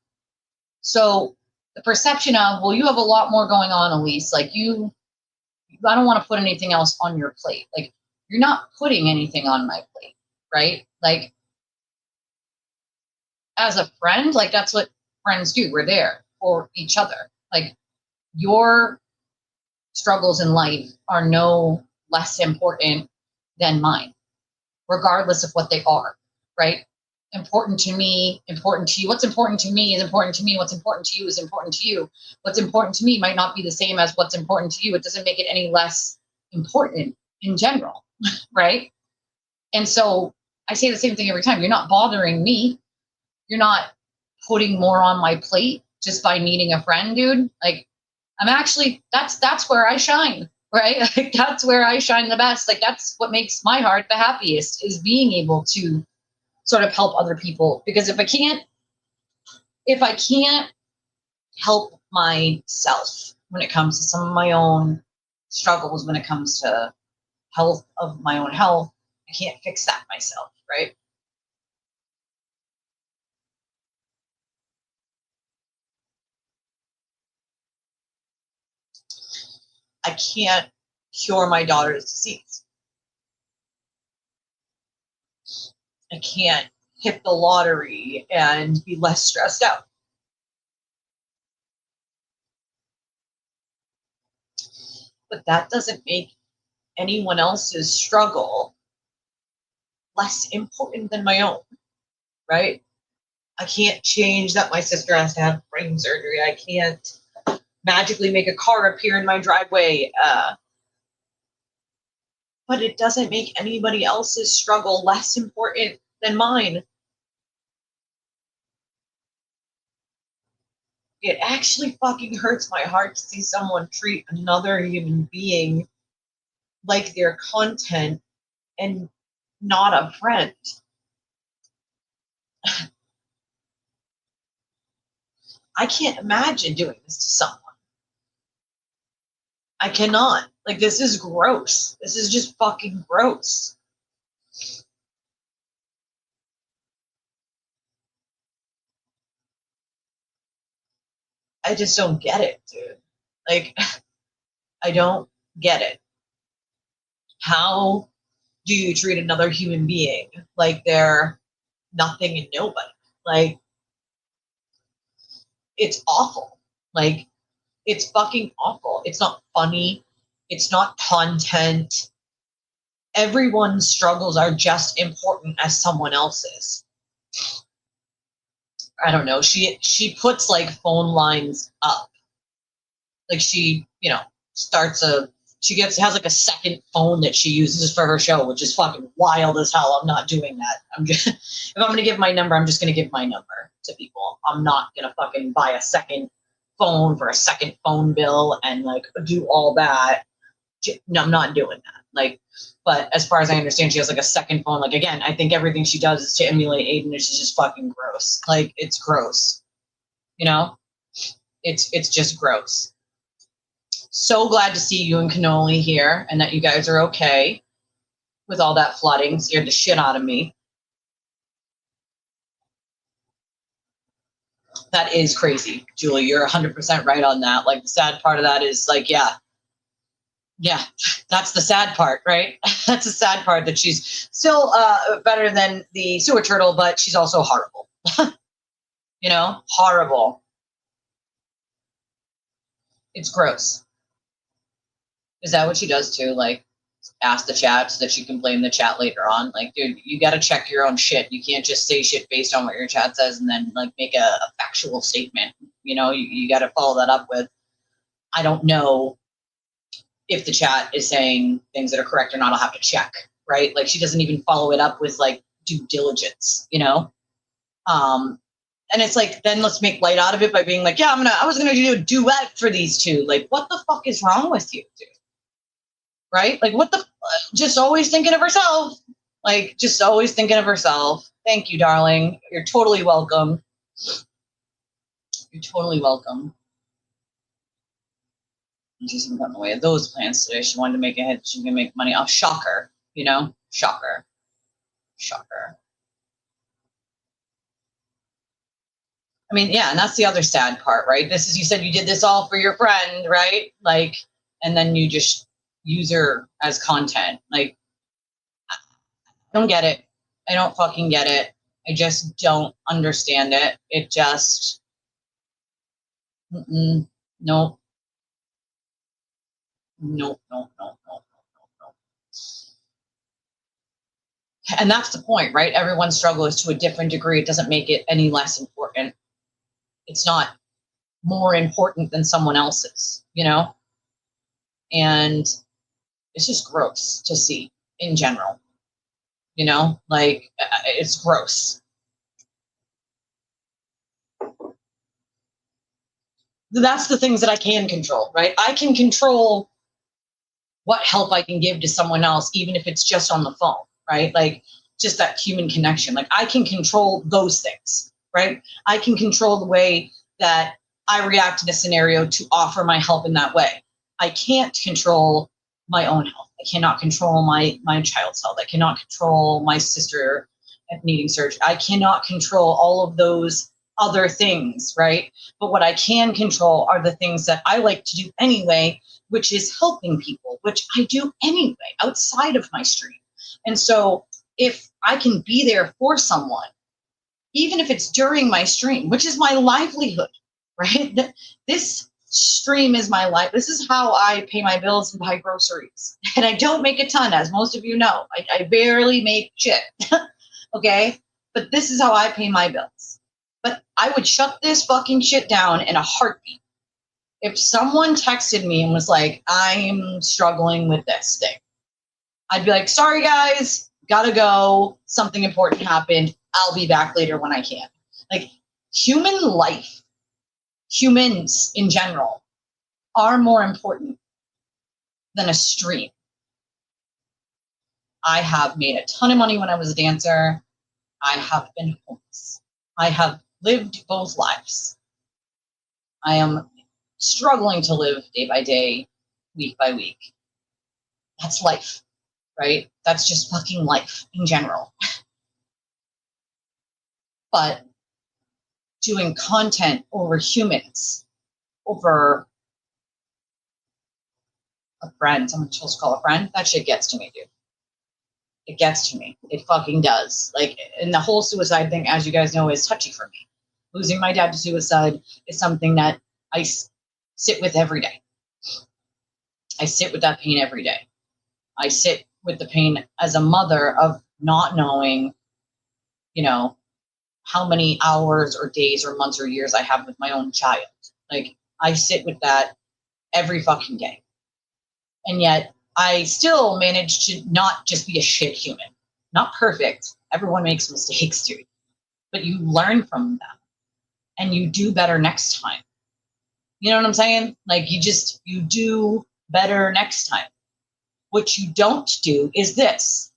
So the perception of, well, you have a lot more going on, Elise, like I don't want to put anything else on your plate. Like, you're not putting anything on my plate, right? Like, as a friend, like, that's what friends do. We're there for each other. Like, your struggles in life are no less important than mine, regardless of what they are, right? Important to me, important to you. What's important to me is important to me. What's important to you is important to you. What's important to me might not be the same as what's important to you. It doesn't make it any less important in general, right? And so I say the same thing every time. You're not bothering me. You're not putting more on my plate just by needing a friend, dude. Like, I'm actually, that's where I shine, right? Like, that's where I shine the best. Like, that's what makes my heart the happiest, is being able to sort of help other people. Because if I can't help myself when it comes to some of my own struggles, when it comes to health of my own health, I can't fix that myself, right? I can't cure my daughter's disease. I can't hit the lottery and be less stressed out. But that doesn't make anyone else's struggle less important than my own, right? I can't change that my sister has to have brain surgery. I can't magically make a car appear in my driveway. But it doesn't make anybody else's struggle less important than mine. It actually fucking hurts my heart to see someone treat another human being like their content and not a friend. I can't imagine doing this to someone. I cannot. Like, this is gross. This is just fucking gross. I just don't get it, dude. Like, I don't get it. How do you treat another human being like they're nothing and nobody? Like, it's awful. Like, it's fucking awful. It's not funny. It's not content. Everyone's struggles are just important as someone else's. I don't know. She puts like phone lines up. Like, she, you know, has like a second phone that she uses for her show, which is fucking wild as hell. I'm not doing that. If I'm gonna give my number, I'm just gonna give my number to people. I'm not gonna fucking buy a second phone for a second phone bill and like do all that. No, I'm not doing that. Like, but as far as I understand, she has like a second phone. Like, again, I think everything she does is to emulate Aiden, which is just fucking gross. Like, it's gross. You know? It's just gross. So glad to see you and Cannoli here and that you guys are okay with all that flooding. Scared the shit out of me. That is crazy, Julie. You're 100% right on that. Like, the sad part of that is like, yeah, that's the sad part, right? That's the sad part, that she's still better than the sewer turtle, but she's also horrible. You know, horrible. It's gross. Is that what she does too? Like, ask the chat so that she can blame the chat later on? Like, dude, you got to check your own shit. You can't just say shit based on what your chat says and then like make a factual statement. You know, you got to follow that up with, I don't know if the chat is saying things that are correct or not. I'll have to check, right? Like she doesn't even follow it up with like due diligence, you know? And it's like, then let's make light out of it by being like, yeah, I was gonna do a duet for these two. Like, what the fuck is wrong with you, dude? Right? Like, just always thinking of herself. Like, just always thinking of herself. Thank you, darling. You're totally welcome. You're totally welcome. She hasn't gotten in the way of those plans today. She wanted to make a hit. She can make money. Oh, shocker. You know? Shocker. Shocker. I mean, yeah, and that's the other sad part, right? This is, you said you did this all for your friend, right? Like, and then you just use her as content. Like, I don't get it. I don't fucking get it. I just don't understand it. It just, nope. Nope, nope, nope, nope, nope, nope. And that's the point, right? Everyone's struggle is to a different degree. It doesn't make it any less important. It's not more important than someone else's, you know? And it's just gross to see in general, you know? Like, it's gross. That's the things that I can control, right? I can control what help I can give to someone else, even if it's just on the phone, right? Like, just that human connection. Like, I can control those things, right? I can control the way that I react in a scenario to offer my help in that way. I can't control my own health. I cannot control my child's health. I cannot control my sister needing surgery. I cannot control all of those other things, right? But what I can control are the things that I like to do anyway, which is helping people, which I do anyway outside of my stream. And so if I can be there for someone, even if it's during my stream, which is my livelihood, right? This stream is my life. This is how I pay my bills and buy groceries. And I don't make a ton, as most of you know. I barely make shit, okay? But this is how I pay my bills. But I would shut this fucking shit down in a heartbeat. If someone texted me and was like, I'm struggling with this thing, I'd be like, sorry guys, gotta go. Something important happened. I'll be back later when I can. Like, human life, humans in general, are more important than a stream. I have made a ton of money when I was a dancer. I have been homeless. I have lived both lives. I am struggling to live day by day, week by week. That's life, right? That's just fucking life in general. But doing content over humans, over a friend, someone supposed to call a friend, that shit gets to me, dude. It gets to me. It fucking does. Like, and the whole suicide thing, as you guys know, is touchy for me. Losing my dad to suicide is something that I sit with every day. I sit with that pain every day. I sit with the pain as a mother of not knowing, you know, how many hours or days or months or years I have with my own child. Like, I sit with that every fucking day. And yet I still manage to not just be a shit human. Not perfect. Everyone makes mistakes, dude. But you learn from them and you do better next time. You know what I'm saying? Like, you do better next time. What you don't do is this.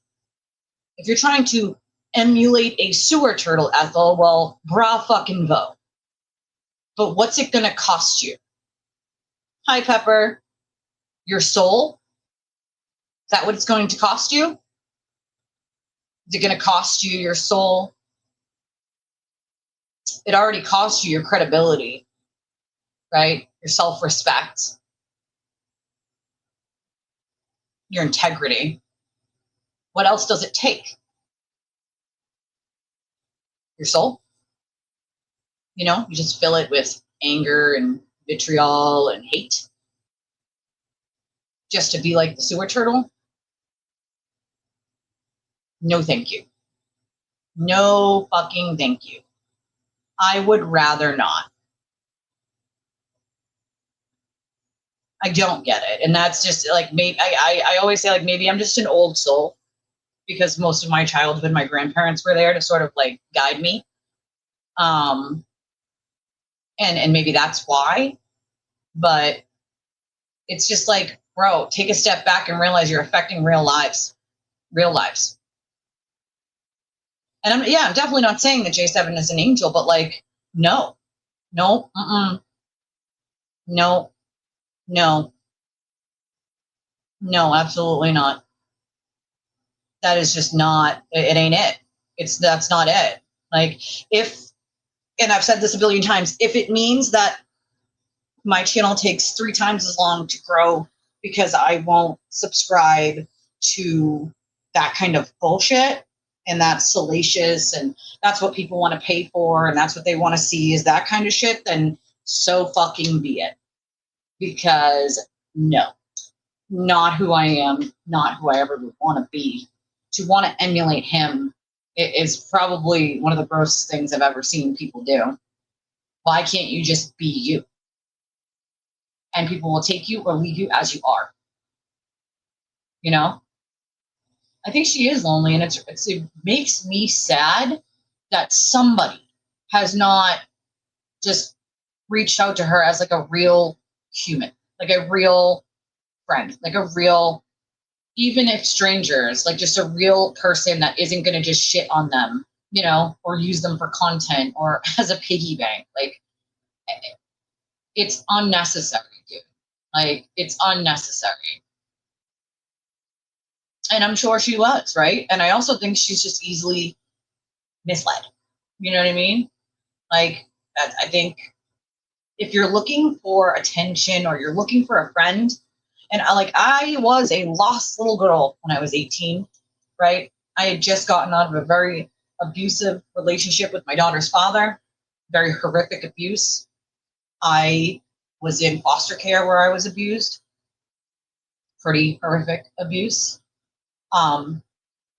If you're trying to emulate a sewer turtle, Ethel, well, bra fucking vo. But what's it gonna cost you? Hi, Pepper. Your soul? Is that what it's going to cost you? Is it gonna cost you your soul? It already cost you your credibility, right? Your self-respect, your integrity. What else does it take? Your soul? You know, you just fill it with anger and vitriol and hate just to be like the sewer turtle? No, thank you. No fucking thank you. I would rather not. I don't get it. And that's just like, maybe I always say like, maybe I'm just an old soul because most of my childhood, my grandparents were there to sort of like guide me. And maybe that's why, but it's just like, bro, take a step back and realize you're affecting real lives. And I'm definitely not saying that J7 is an angel, but like, no, absolutely not. That is just not, it ain't it. That's not it. Like and I've said this a billion times, if it means that my channel takes 3 times as long to grow because I won't subscribe to that kind of bullshit, and that's salacious, and that's what people want to pay for, and that's what they want to see is that kind of shit, then so fucking be it. Because no, not who I am, not who I ever would want to be. To want to emulate him is probably one of the grossest things I've ever seen people do. Why can't you just be you? And people will take you or leave you as you are. You know? I think she is lonely, and it makes me sad that somebody has not just reached out to her as like a real human, like a real friend, like a real, even if strangers, like just a real person that isn't going to just shit on them, you know, or use them for content or as a piggy bank. Like, it's unnecessary, dude. Like, it's unnecessary. And I'm sure she was, right? And I also think she's just easily misled. You know what I mean? Like, I think if you're looking for attention or you're looking for a friend, and I was a lost little girl when I was 18, right? I had just gotten out of a very abusive relationship with my daughter's father, very horrific abuse. I was in foster care where I was abused, pretty horrific abuse. And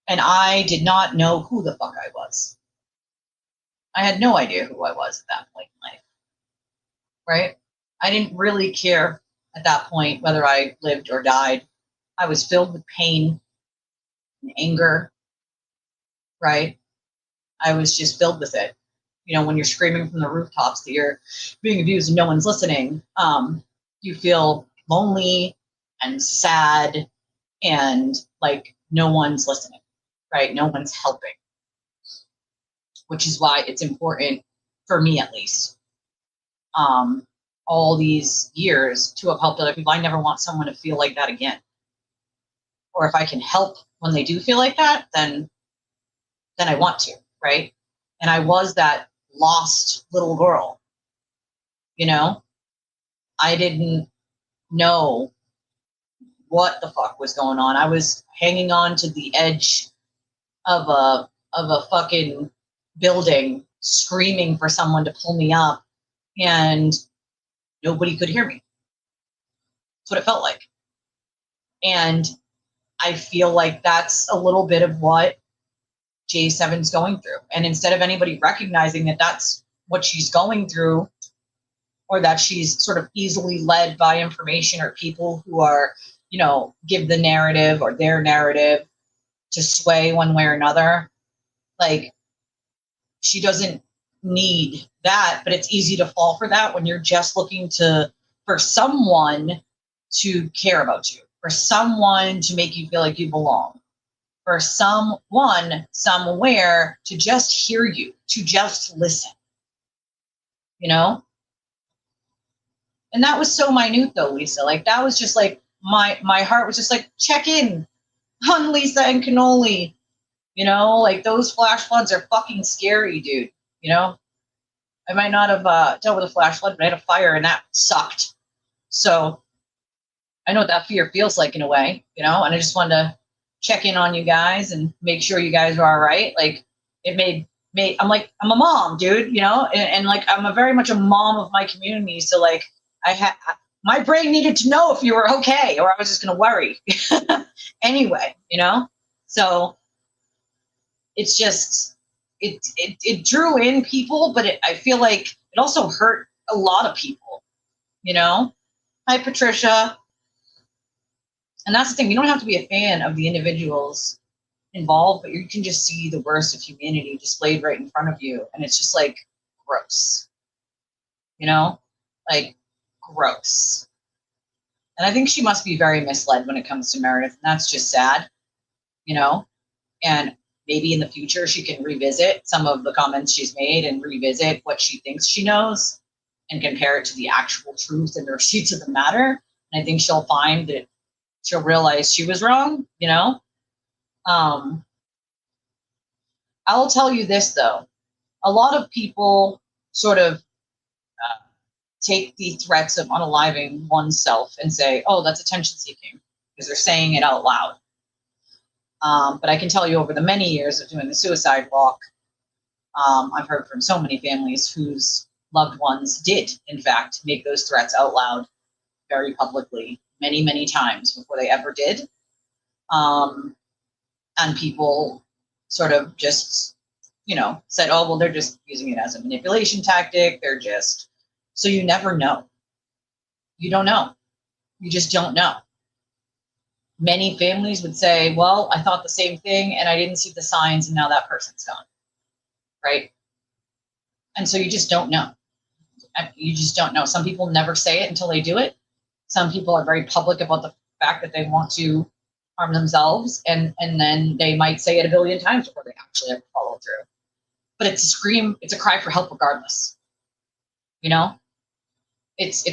I did not know who the fuck I was. I had no idea who I was at that point in life, right? I didn't really care at that point whether I lived or died. I was filled with pain and anger, right? I was just filled with it. You know, when you're screaming from the rooftops that you're being abused and no one's listening, you feel lonely and sad and like no one's listening, right? No one's helping, which is why it's important for me, at least, all these years to have helped other people. I never want someone to feel like that again. Or if I can help when they do feel like that, then I want to, right? And I was that lost little girl, you know? I didn't know what the fuck was going on. I was hanging on to the edge of a fucking building, screaming for someone to pull me up, and nobody could hear me. That's what it felt like. And I feel like that's a little bit of what J7's going through. And instead of anybody recognizing that that's what she's going through, or that she's sort of easily led by information or people who are, you know, give the narrative or their narrative to sway one way or another, like, she doesn't need that, but it's easy to fall for that when you're just looking for someone to care about you, for someone to make you feel like you belong, for someone somewhere to just hear you, to just listen, you know? And that was so minute though, Lisa. Like, that was just like, my heart was just like, check in on Lisa and Cannoli. You know, like, those flash floods are fucking scary, dude. You know, I might not have dealt with a flash flood, but I had a fire and that sucked. So I know what that fear feels like in a way, you know, and I just wanted to check in on you guys and make sure you guys are all right. Like, it made I'm a mom, dude, you know, and like, I'm very much a mom of my community. So like, my brain needed to know if you were okay, or I was just going to worry anyway, you know? So it's just, it drew in people, but I feel like it also hurt a lot of people, you know? Hi, Patricia. And that's the thing. You don't have to be a fan of the individuals involved, but you can just see the worst of humanity displayed right in front of you. And it's just like gross, you know, like gross. And I think she must be very misled when it comes to Meredith. And that's just sad, you know, and maybe in the future she can revisit some of the comments she's made and revisit what she thinks she knows and compare it to the actual truth and the receipts of the matter. And I think she'll find that she'll realize she was wrong, you know. I'll tell you this, though. A lot of people sort of take the threats of unaliving oneself and say, oh, that's attention seeking, because they're saying it out loud. But I can tell you over the many years of doing the suicide walk, I've heard from so many families whose loved ones did, in fact, make those threats out loud very publicly many, many times before they ever did. And people sort of just, you know, said, oh, well, they're just using it as a manipulation tactic. They're just, so you never know. You don't know. You just don't know. Many families would say, well, I thought the same thing and I didn't see the signs and now that person's gone, right? And so you just don't know. You just don't know. Some people never say it until they do it. Some people are very public about the fact that they want to harm themselves, and then they might say it a billion times before they actually ever follow through. But it's a scream, it's a cry for help regardless. You know? It's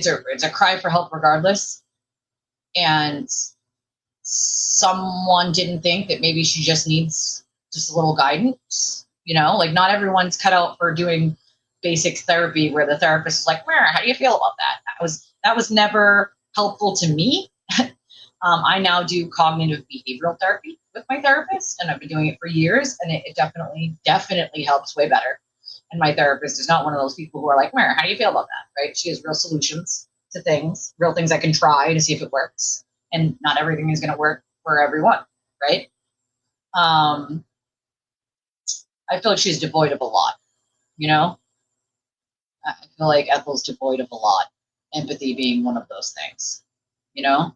a cry for help regardless. And someone didn't think that maybe she just needs just a little guidance, you know, like not everyone's cut out for doing basic therapy where the therapist is like, Mara, how do you feel about that? That was never helpful to me. I now do cognitive behavioral therapy with my therapist, and I've been doing it for years, and it definitely helps way better. And my therapist is not one of those people who are like, Mara, how do you feel about that? Right? She has real solutions to things, real things I can try to see if it works. And not everything is going to work for everyone, right? I feel like she's devoid of a lot, you know? I feel like Ethel's devoid of a lot. Empathy being one of those things, you know?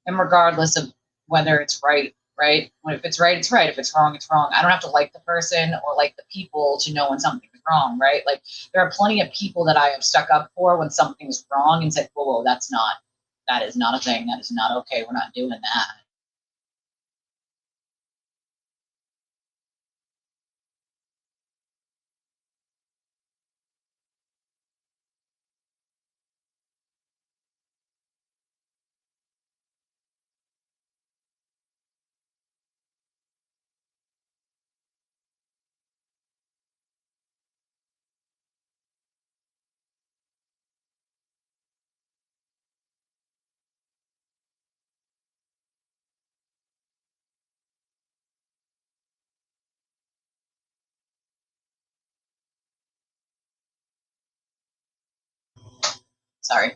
And regardless of whether it's right, right? If it's right, it's right. If it's wrong, it's wrong. I don't have to like the person or like the people to know when something is wrong, right? Like there are plenty of people that I have stuck up for when something's wrong and said, whoa, that is not a thing. That is not okay. We're not doing that. Sorry.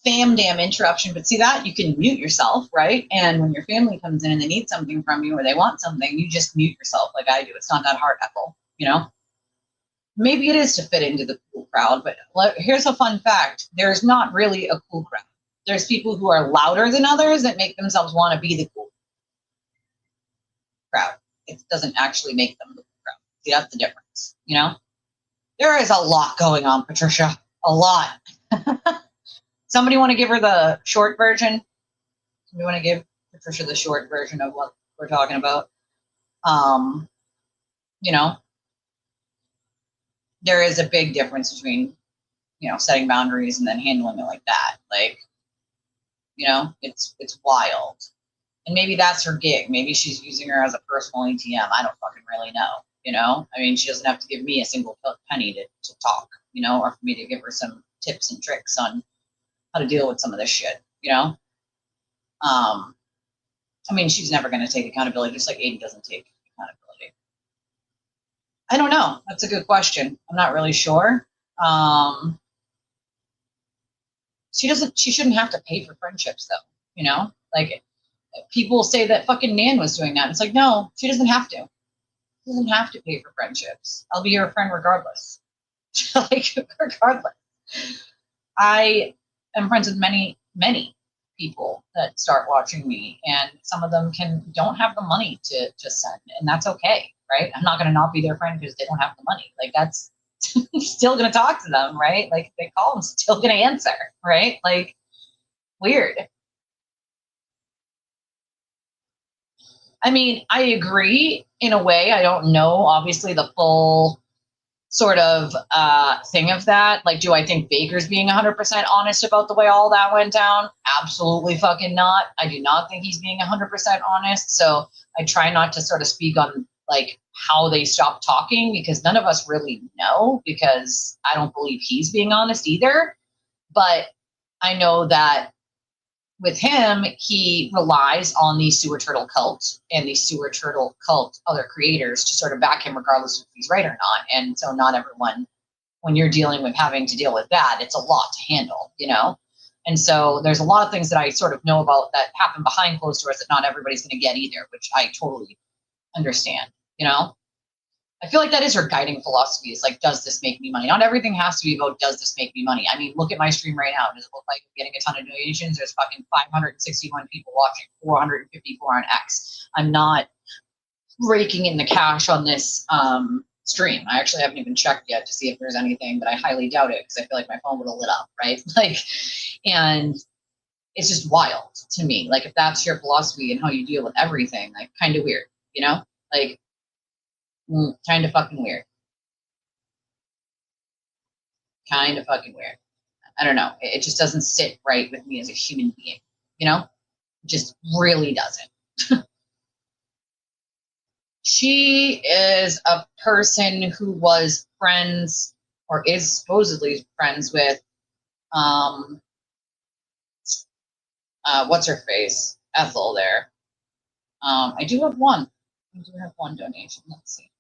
Damn interruption. But see that? You can mute yourself, right? And when your family comes in and they need something from you or they want something, you just mute yourself like I do. It's not that hard, Ethel, you know? Maybe it is to fit into the cool crowd, but here's a fun fact. There's not really a cool crowd. There's people who are louder than others that make themselves want to be the cool crowd. It doesn't actually make them the cool crowd. See, that's the difference, you know? There is a lot going on, Patricia. A lot. Somebody want to give her the short version? We want to give Patricia the short version of what we're talking about. You know, there is a big difference between, you know, setting boundaries and then handling it like that. Like, you know, it's wild. And maybe that's her gig. Maybe she's using her as a personal ATM. I don't fucking really know. You know, I mean, she doesn't have to give me a single penny to talk, you know, or for me to give her some tips and tricks on how to deal with some of this shit, you know? I mean, she's never going to take accountability, just like Aiden doesn't take accountability. I don't know. That's a good question. I'm not really sure. She shouldn't have to pay for friendships though, you know? Like people say that fucking Nan was doing that. It's like, no, she doesn't have to. She doesn't have to pay for friendships. I'll be your friend regardless. Like, regardless. I am friends with many, many people that start watching me, and some of them don't have the money to send, and that's okay, right? I'm not going to not be their friend because they don't have the money. Like, that's still going to talk to them, right? Like, if they call, I'm still going to answer, right? Like, weird. I mean, I agree in a way. I don't know, obviously, the full sort of thing of that. Like, do I think Baker's being 100% honest about the way all that went down? Absolutely fucking not. I do not think he's being 100% honest. So I try not to sort of speak on like how they stopped talking, because none of us really know, because I don't believe he's being honest either. But I know that with him, he relies on the sewer turtle cult and the sewer turtle cult other creators to sort of back him regardless if he's right or not. And so not everyone, when you're dealing with having to deal with that, it's a lot to handle, you know? And so there's a lot of things that I sort of know about that happen behind closed doors that not everybody's going to get either, which I totally understand, you know? I feel like that is her guiding philosophy, is like, does this make me money? Not everything has to be about, does this make me money? I mean, look at my stream right now. Does it look like I'm getting a ton of donations? There's fucking 561 people watching, 454 on X. I'm not raking in the cash on this stream. I actually haven't even checked yet to see if there's anything, but I highly doubt it, because I feel like my phone would have lit up, right? Like, and it's just wild to me. Like, if that's your philosophy and how you deal with everything, like, kind of weird, you know? Like, kind of fucking weird. Kind of fucking weird. I don't know. It just doesn't sit right with me as a human being, you know? It just really doesn't. She is a person who was friends, or is supposedly friends with, what's her face? Ethel there. I do have one. I do have one donation. Let's see.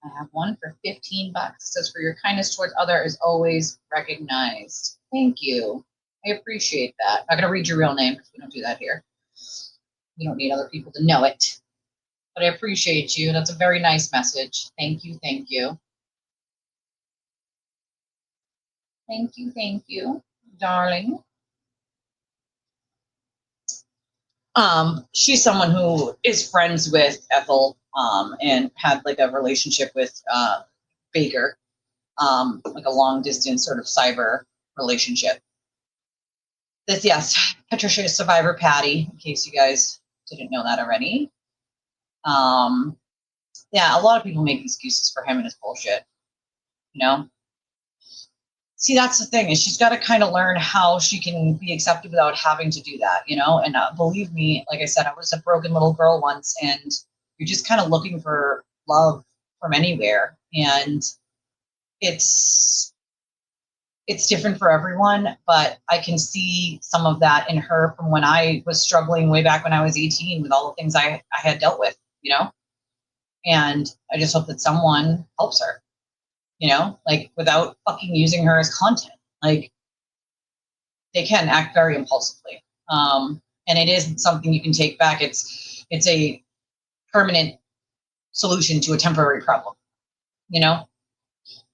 I have one for 15 bucks. It says, for your kindness towards other is always recognized. Thank you. I appreciate that. I'm not going to read your real name, because we don't do that here. We don't need other people to know it. But I appreciate you. That's a very nice message. Thank you. Thank you. Thank you. Thank you, darling. She's someone who is friends with Ethel, and had like a relationship with Baker, like a long distance sort of cyber relationship. This, yes, Patricia survivor Patty, in case you guys didn't know that already. Yeah, a lot of people make excuses for him and his bullshit, you know? See, that's the thing, is she's got to kind of learn how she can be accepted without having to do that, you know? And believe me, like I said, I was a broken little girl once, and you're just kind of looking for love from anywhere. And it's different for everyone, but I can see some of that in her from when I was struggling way back when I was 18 with all the things I had dealt with, you know? And I just hope that someone helps her, you know, like, without fucking using her as content. Like, they can act very impulsively. And it isn't something you can take back. It's a permanent solution to a temporary problem, you know?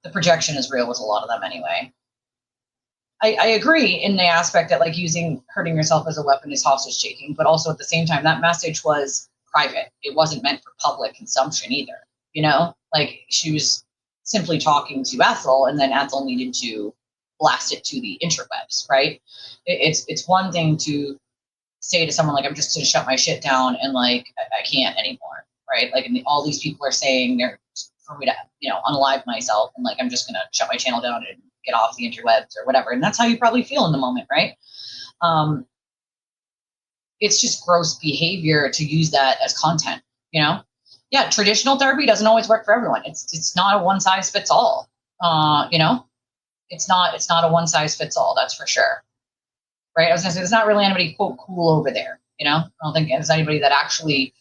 The projection is real with a lot of them anyway. I agree in the aspect that, like, hurting yourself as a weapon is hostage taking, but also at the same time, that message was private. It wasn't meant for public consumption either, you know? Like, she was simply talking to Ethel, and then Ethel needed to blast it to the interwebs, right? It's one thing to say to someone, like, I'm just going to shut my shit down, and, like, I can't anymore, right? Like, and all these people are saying they're for me to, you know, unalive myself, and, like, I'm just going to shut my channel down and get off the interwebs or whatever. And that's how you probably feel in the moment, right? It's just gross behavior to use that as content, you know? Yeah, traditional therapy doesn't always work for everyone. It's not a one size fits all. You know, it's not a one size fits all. That's for sure, right? I was gonna say, there's not really anybody quote cool over there. You know, I don't think there's anybody that actually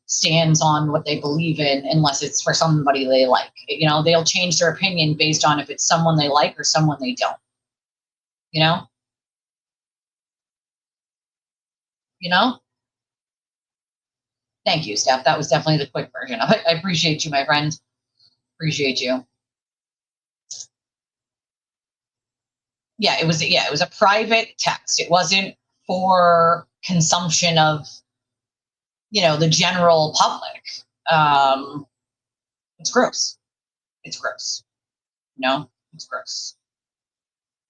stands on what they believe in, unless it's for somebody they like. You know, they'll change their opinion based on if it's someone they like or someone they don't. You know. You know. Thank you, Steph. That was definitely the quick version of it. I appreciate you, my friend. Appreciate you. Yeah, it was a private text. It wasn't for consumption of, the general public. It's gross. It's gross. It's gross.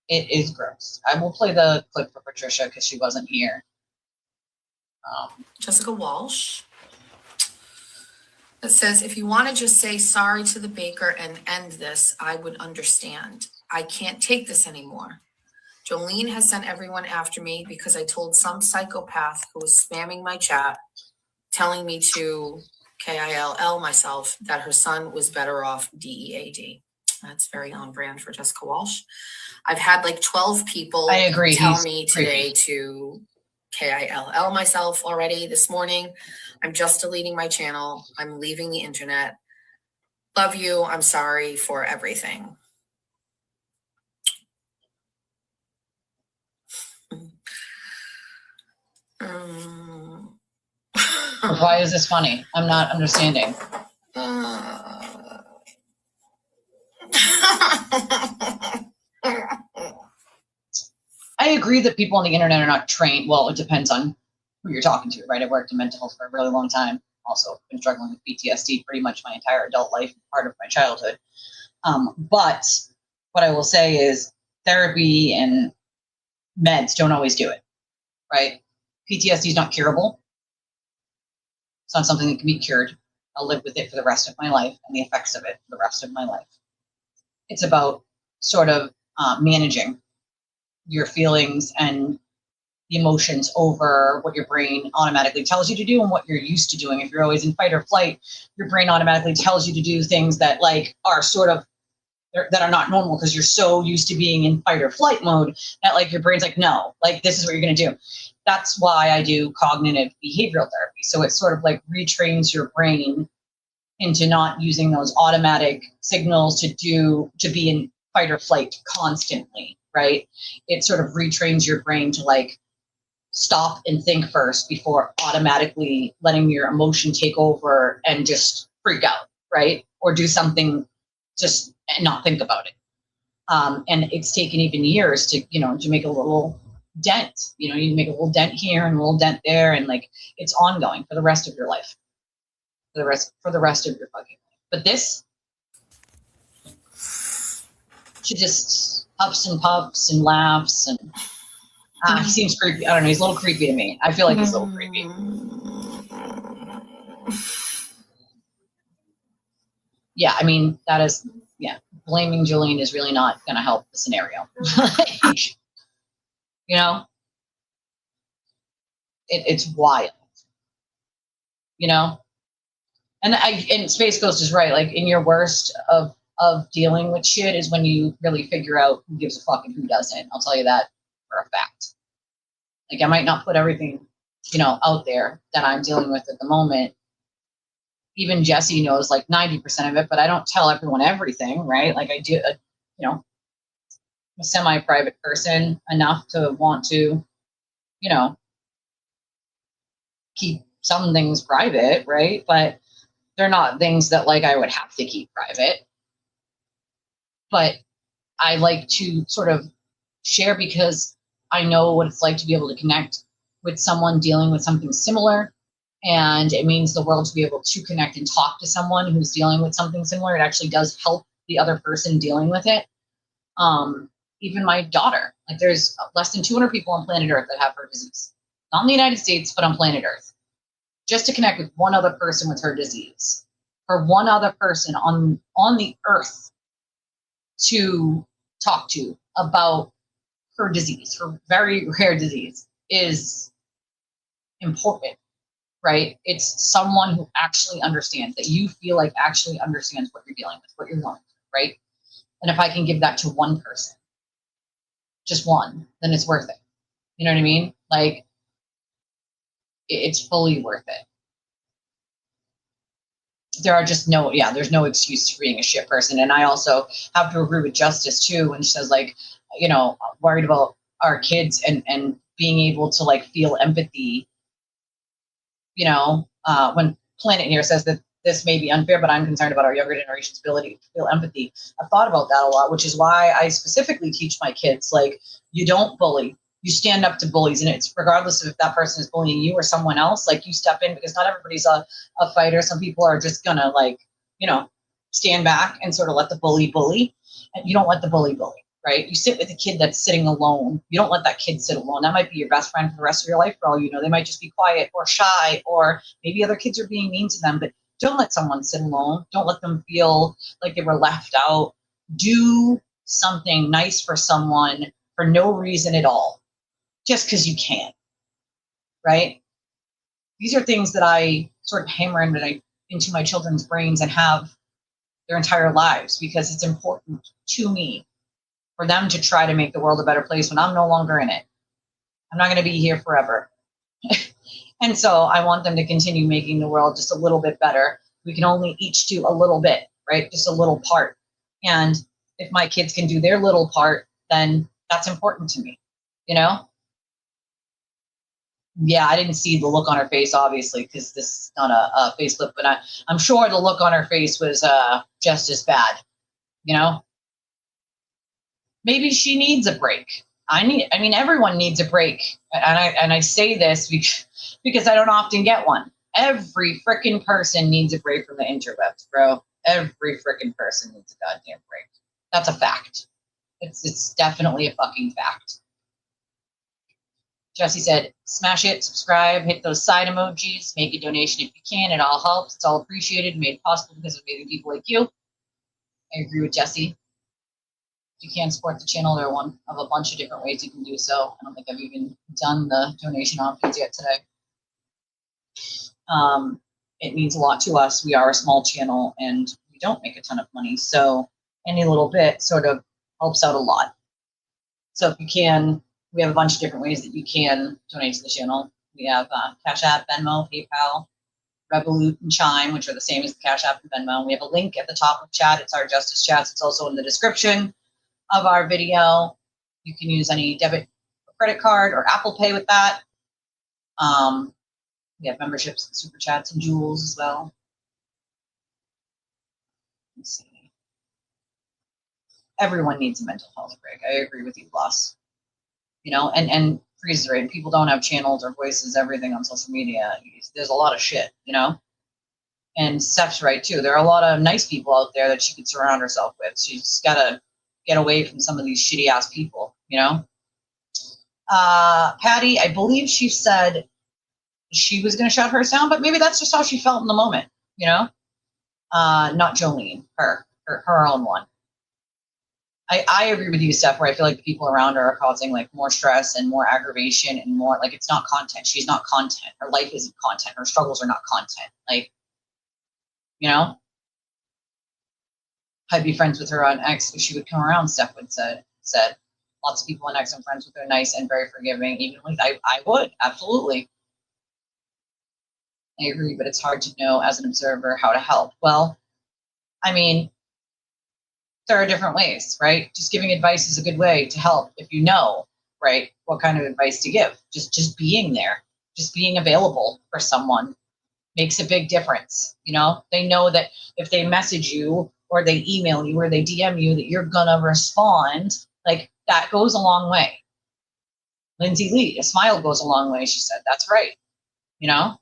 It is gross. I will play the clip for Patricia because she wasn't here. Jessica Walsh. It says, if you want to just say sorry to the baker and end this, I would understand. I can't take this anymore. Jolene has sent everyone after me because I told some psychopath who was spamming my chat, telling me to KILL myself, that her son was better off DEAD. That's very on brand for Jessica Walsh. I've had like 12 people I agree. tell He's me creepy. today to KILL myself already this morning. I'm just deleting my channel. I'm leaving the internet. Love you. I'm sorry for everything. Why is this funny? I'm not understanding. I agree that people on the internet are not trained. Well, it depends on who you're talking to, right? I worked in mental health for a really long time. Also been struggling with PTSD pretty much my entire adult life, part of my childhood. But what I will say is therapy and meds don't always do it, right? PTSD is not curable. It's not something that can be cured. I'll live with it for the rest of my life and the effects of it for the rest of my life. It's about sort of managing your feelings and the emotions over what your brain automatically tells you to do and what you're used to doing. If you're always in fight or flight, your brain automatically tells you to do things that like are sort of that are not normal because you're so used to being in fight or flight mode that like your brain's like, no, like this is what you're going to do. That's why I do cognitive behavioral therapy. So it sort of like retrains your brain into not using those automatic signals to be in fight or flight constantly, right? It sort of retrains your brain to like stop and think first before automatically letting your emotion take over and just freak out, right? Or do something just and not think about it. And it's taken even years to make a little dent. You make a little dent here and a little dent there, and like it's ongoing for the rest of your life. For the rest of your fucking life. But this, she just huffs and puffs and laughs and he seems creepy. I don't know. He's a little creepy to me. I feel like he's a little creepy. Yeah, I mean, that is, yeah, blaming Jolene is really not going to help the scenario. It's wild, and Space Ghost is right. Like in your worst of dealing with shit is when you really figure out who gives a fuck and who doesn't. I'll tell you that for a fact. Like I might not put everything, out there that I'm dealing with at the moment. Even Jesse knows like 90% of it, but I don't tell everyone everything, right? Like I do, I'm a semi-private person enough to want to, keep some things private, right? But they're not things that like I would have to keep private. But I like to sort of share because I know what it's like to be able to connect with someone dealing with something similar. And it means the world to be able to connect and talk to someone who's dealing with something similar. It actually does help the other person dealing with it. Even my daughter, like there's less than 200 people on planet Earth that have her disease. Not in the United States, but on planet Earth. Just to connect with one other person with her disease. For one other person on the earth to talk to about her disease, her very rare disease, is important, right? It's someone who actually understands, that you feel like actually understands what you're dealing with, what you're going through, right? And if I can give that to one person, just one, then it's worth it. You know what I mean? Like, it's fully worth it. There's no excuse for being a shit person. And I also have to agree with Justice too when she says like, worried about our kids and being able to like feel empathy. When Planet here says that this may be unfair, but I'm concerned about our younger generation's ability to feel empathy. I've thought about that a lot, which is why I specifically teach my kids, like, you don't bully. You stand up to bullies, and it's regardless of if that person is bullying you or someone else, like, you step in, because not everybody's a fighter. Some people are just gonna, like, you know, stand back and sort of let the bully, and you don't let the bully, right? You sit with a kid that's sitting alone. You don't let that kid sit alone. That might be your best friend for the rest of your life, for all you know. They might just be quiet or shy, or maybe other kids are being mean to them, but don't let someone sit alone. Don't let them feel like they were left out. Do something nice for someone for no reason at all, just because you can, right? These are things that I sort of hammer into my children's brains and have their entire lives, because it's important to me for them to try to make the world a better place when I'm no longer in it. I'm not going to be here forever. And so I want them to continue making the world just a little bit better. We can only each do a little bit, right? Just a little part. And if my kids can do their little part, then that's important to me, you know? Yeah, I didn't see the look on her face, obviously, because this is not a facelift, but I'm sure the look on her face was just as bad, you know? Maybe she needs a break. I mean, everyone needs a break. And I say this because I don't often get one. Every freaking person needs a break from the interwebs, bro. Every freaking person needs a goddamn break. That's a fact. It's definitely a fucking fact. Jesse said, smash it, subscribe, hit those side emojis, make a donation if you can. It all helps. It's all appreciated, made possible because of amazing people like you. I agree with Jesse. If you can support the channel, there are one of a bunch of different ways you can do so. I don't think I've even done the donation options yet today. It means a lot to us. We are a small channel and we don't make a ton of money. So any little bit sort of helps out a lot. So if you can, we have a bunch of different ways that you can donate to the channel. We have Cash App, Venmo, PayPal, Revolut, and Chime, which are the same as the Cash App and Venmo. We have a link at the top of chat. It's our Justice Chats. It's also in the description of our video. You can use any debit or credit card or Apple Pay with that. We have memberships, super chats, and jewels as well. Let's see. Everyone needs a mental health break. I agree with you, Bloss. You know, and Freeze is right. People don't have channels or voices, everything on social media. There's a lot of shit, you know? And Steph's right, too. There are a lot of nice people out there that she could surround herself with. She's got to get away from some of these shitty-ass people, you know? Patty, I believe she said she was going to shut hers down, but maybe that's just how she felt in the moment, you know? Not Jolene, her own one. I agree with you, Steph, where I feel like the people around her are causing like more stress and more aggravation and more, like, it's not content. She's not content. Her life isn't content. Her struggles are not content. Like, you know, I'd be friends with her on X if she would come around, Steph would said. Lots of people on X I'm friends with are nice and very forgiving. Even like I would, absolutely. I agree, but it's hard to know as an observer how to help. Well, I mean, there are different ways, right? Just giving advice is a good way to help if you know, right, what kind of advice to give. Just being there, just being available for someone makes a big difference. You know, they know that if they message you or they email you or they DM you that you're gonna respond, like, that goes a long way. Lindsay Lee, a smile goes a long way, she said. That's right. You know,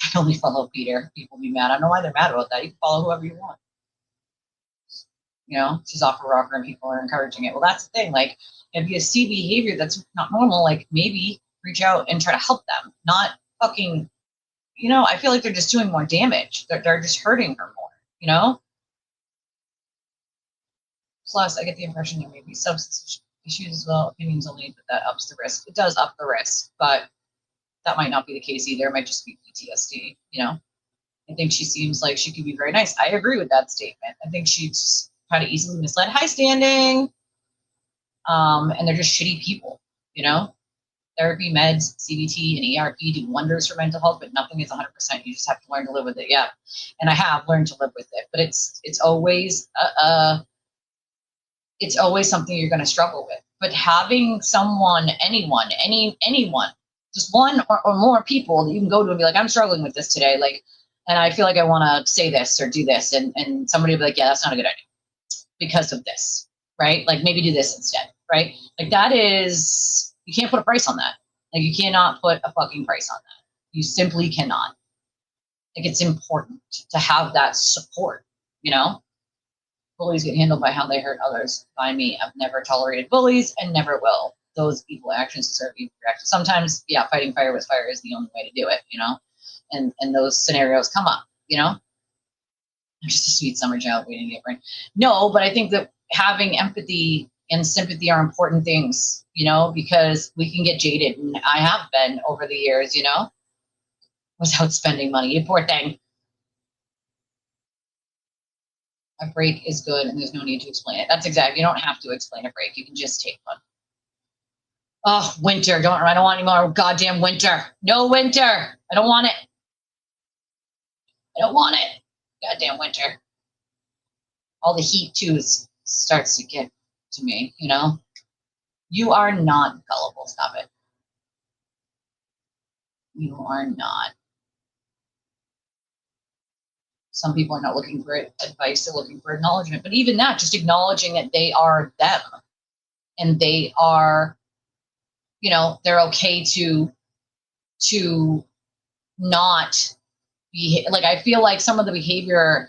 I only follow Peter. People be mad. I don't know why they're mad about that. You can follow whoever you want. You know, she's off her rocker and people are encouraging it. Well, that's the thing. Like, if you see behavior that's not normal, like, maybe reach out and try to help them. Not fucking, you know, I feel like they're just doing more damage. They're just hurting her more, you know? Plus, I get the impression there may be substance issues as well. Opinions only, but that ups the risk. It does up the risk, but that might not be the case either. It might just be PTSD, you know? I think she seems like she could be very nice. I agree with that statement. I think she's kind of easily misled. Hi, Standing. And they're just shitty people, you know? Therapy, meds, CBT, and ERP do wonders for mental health, but nothing is 100%. You just have to learn to live with it. Yeah, and I have learned to live with it, but it's always something you're going to struggle with. But having someone, anyone, just one or more people that you can go to and be like, I'm struggling with this today. Like, and I feel like I want to say this or do this, and somebody will be like, yeah, that's not a good idea because of this, right? Like maybe do this instead, right? Like that is, you can't put a price on that. Like you cannot put a fucking price on that. You simply cannot. Like it's important to have that support, you know? Bullies get handled by how they hurt others. By me, I've never tolerated bullies and never will. Those evil actions deserve evil reactions. Sometimes, yeah, fighting fire with fire is the only way to do it, you know? And those scenarios come up, you know? I'm just a sweet summer child waiting to get brain. No, but I think that having empathy and sympathy are important things, you know, because we can get jaded, and I have been over the years, you know, without spending money. You poor thing. A break is good, and there's no need to explain it. That's exactly. You don't have to explain a break. You can just take one. Oh, winter! I don't want any more goddamn winter. No winter. I don't want it. I don't want it. Goddamn winter. All the heat too starts to get to me. You know. You are not gullible. Stop it. You are not. Some people are not looking for advice, they're looking for acknowledgement. But even that, just acknowledging that they are them and they are, you know, they're okay to not be like, I feel like some of the behavior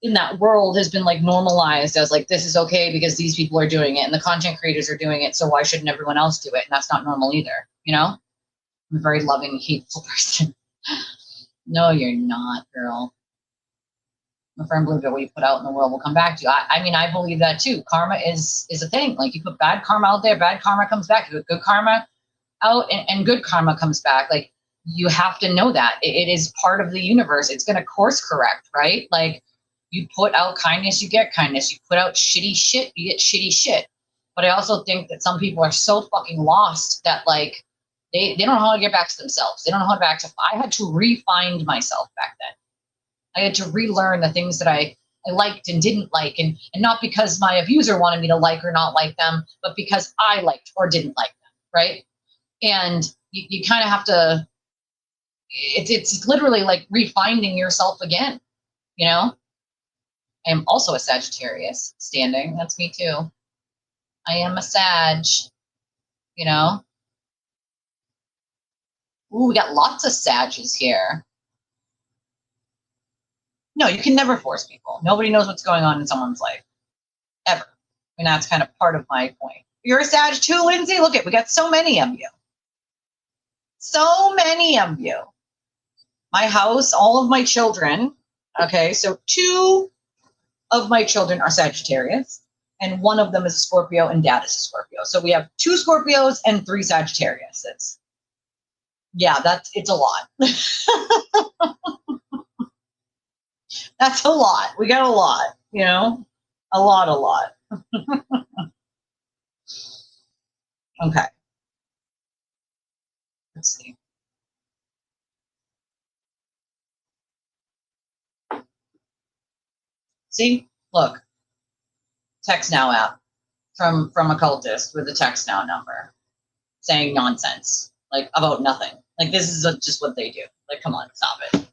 in that world has been like normalized as like, this is okay because these people are doing it and the content creators are doing it. So why shouldn't everyone else do it? And that's not normal either. You know, I'm a very loving, hateful person. No, you're not, girl. I'm a firm believer that what you put out in the world will come back to you. I mean, I believe that too. Karma is a thing. Like you put bad karma out there, bad karma comes back. You put good karma out and good karma comes back. Like you have to know that. It is part of the universe. It's going to course correct, right? Like you put out kindness, you get kindness. You put out shitty shit, you get shitty shit. But I also think that some people are so fucking lost that like they don't know how to get back to themselves. They don't know how to back to. I had to re-find myself back then. I had to relearn the things that I liked and didn't like, and not because my abuser wanted me to like or not like them, but because I liked or didn't like them, right? And you kind of have to, it's literally like refinding yourself again, you know? I am also a Sagittarius standing. That's me too. I am a Sag, you know? Ooh, we got lots of Sages here. No, you can never force people. Nobody knows what's going on in someone's life, ever. And that's kind of part of my point. You're a Sag too, Lindsay? Look we got so many of you. So many of you. My house, all of my children, okay, so 2 of my children are Sagittarius, and 1 of them is a Scorpio, and Dad is a Scorpio. So we have 2 Scorpios and 3 Sagittariuses. Yeah, it's a lot. That's a lot. We got a lot, you know? A lot. Okay. Let's see. See? Look. Text Now app from a cultist with a Text Now number saying nonsense, like about nothing. Like this is just what they do. Like, come on, stop it.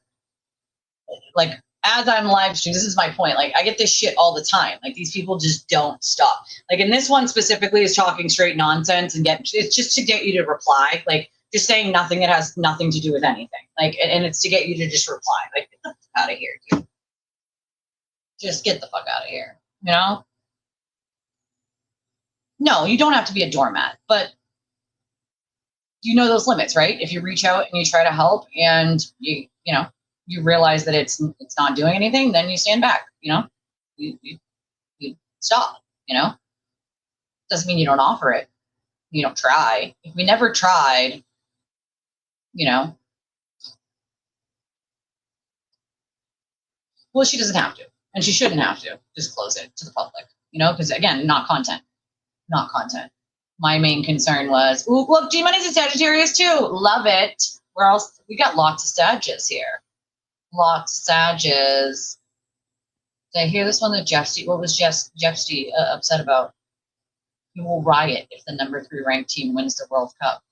Like, as I'm live streaming, this is my point. Like, I get this shit all the time. Like, these people just don't stop. Like, and this one specifically is talking straight nonsense and it's just to get you to reply. Like, just saying nothing that has nothing to do with anything. Like, and it's to get you to just reply. Like, get the fuck out of here, dude. Just get the fuck out of here. You know? No, you don't have to be a doormat, but you know those limits, right? If you reach out and you try to help and you know, you realize that it's not doing anything, then you stand back, you know, you stop, you know, doesn't mean you don't offer it. You don't try. If we never tried, you know, well, she doesn't have to, and she shouldn't have to disclose it to the public, you know, because again, not content. My main concern was, ooh, look, G-Money's a Sagittarius too. Love it. Where else? We got lots of Sages here. Lots of Sages. Did I hear this one that what was Jeff D upset about? He will riot if the number 3 ranked team wins the World Cup.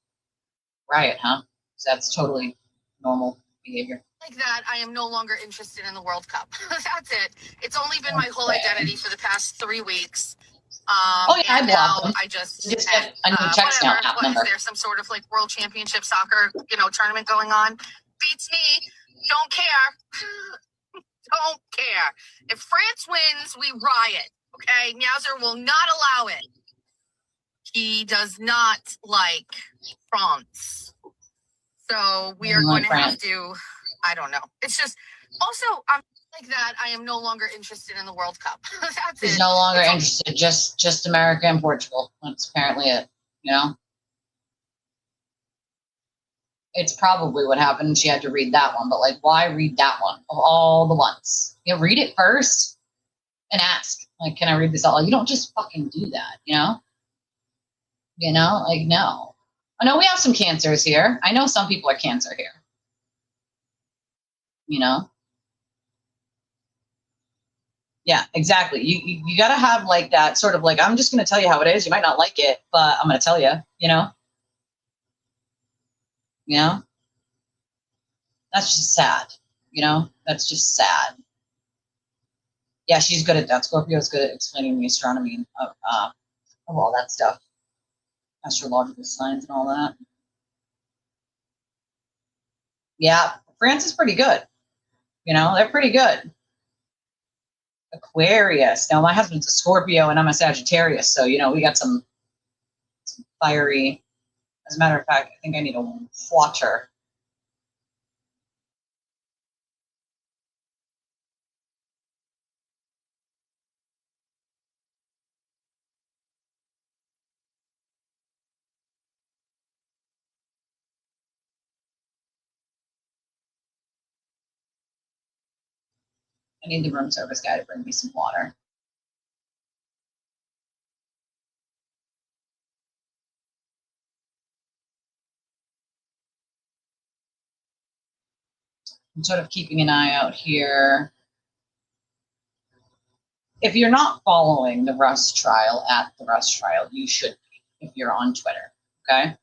Riot, huh? So that's totally normal. behavior. Like that, I am no longer interested in the World Cup. That's it. It's only been my whole identity for the past 3 weeks. Oh yeah, I and blocked now them. I just Just get a new text now whatever. app What, number. is there some sort of like World Championship soccer, tournament going on? Beats me. Don't care. Don't care. If France wins, we riot. Okay, Nyauser will not allow it. He does not like France. So we are going to have to, I don't know. It's just, also, I'm like that. I am no longer interested in the World Cup. That's He's it. no longer interested. Just America and Portugal. That's apparently it. It's probably what happened. She had to read that one, but like, why read that one of all the ones? Read it first and ask. Like, can I read this all? You don't just fucking do that. Like, no. I know we have some cancers here. I know some people are cancer here. Yeah, exactly. You got to have like that sort of like, I'm just going to tell you how it is. You might not like it, but I'm going to tell you, that's just sad. That's just sad. Yeah, she's good at that. Scorpio's good at explaining the astronomy of all that stuff. Astrological signs and all that. Yeah, France is pretty good. They're pretty good. Aquarius. Now, my husband's a Scorpio and I'm a Sagittarius, so, we got some fiery. As a matter of fact, I think I need a water. I need the room service guy to bring me some water. I'm sort of keeping an eye out here. If you're not following the Russ trial at the Russ trial, you should be if you're on Twitter, okay?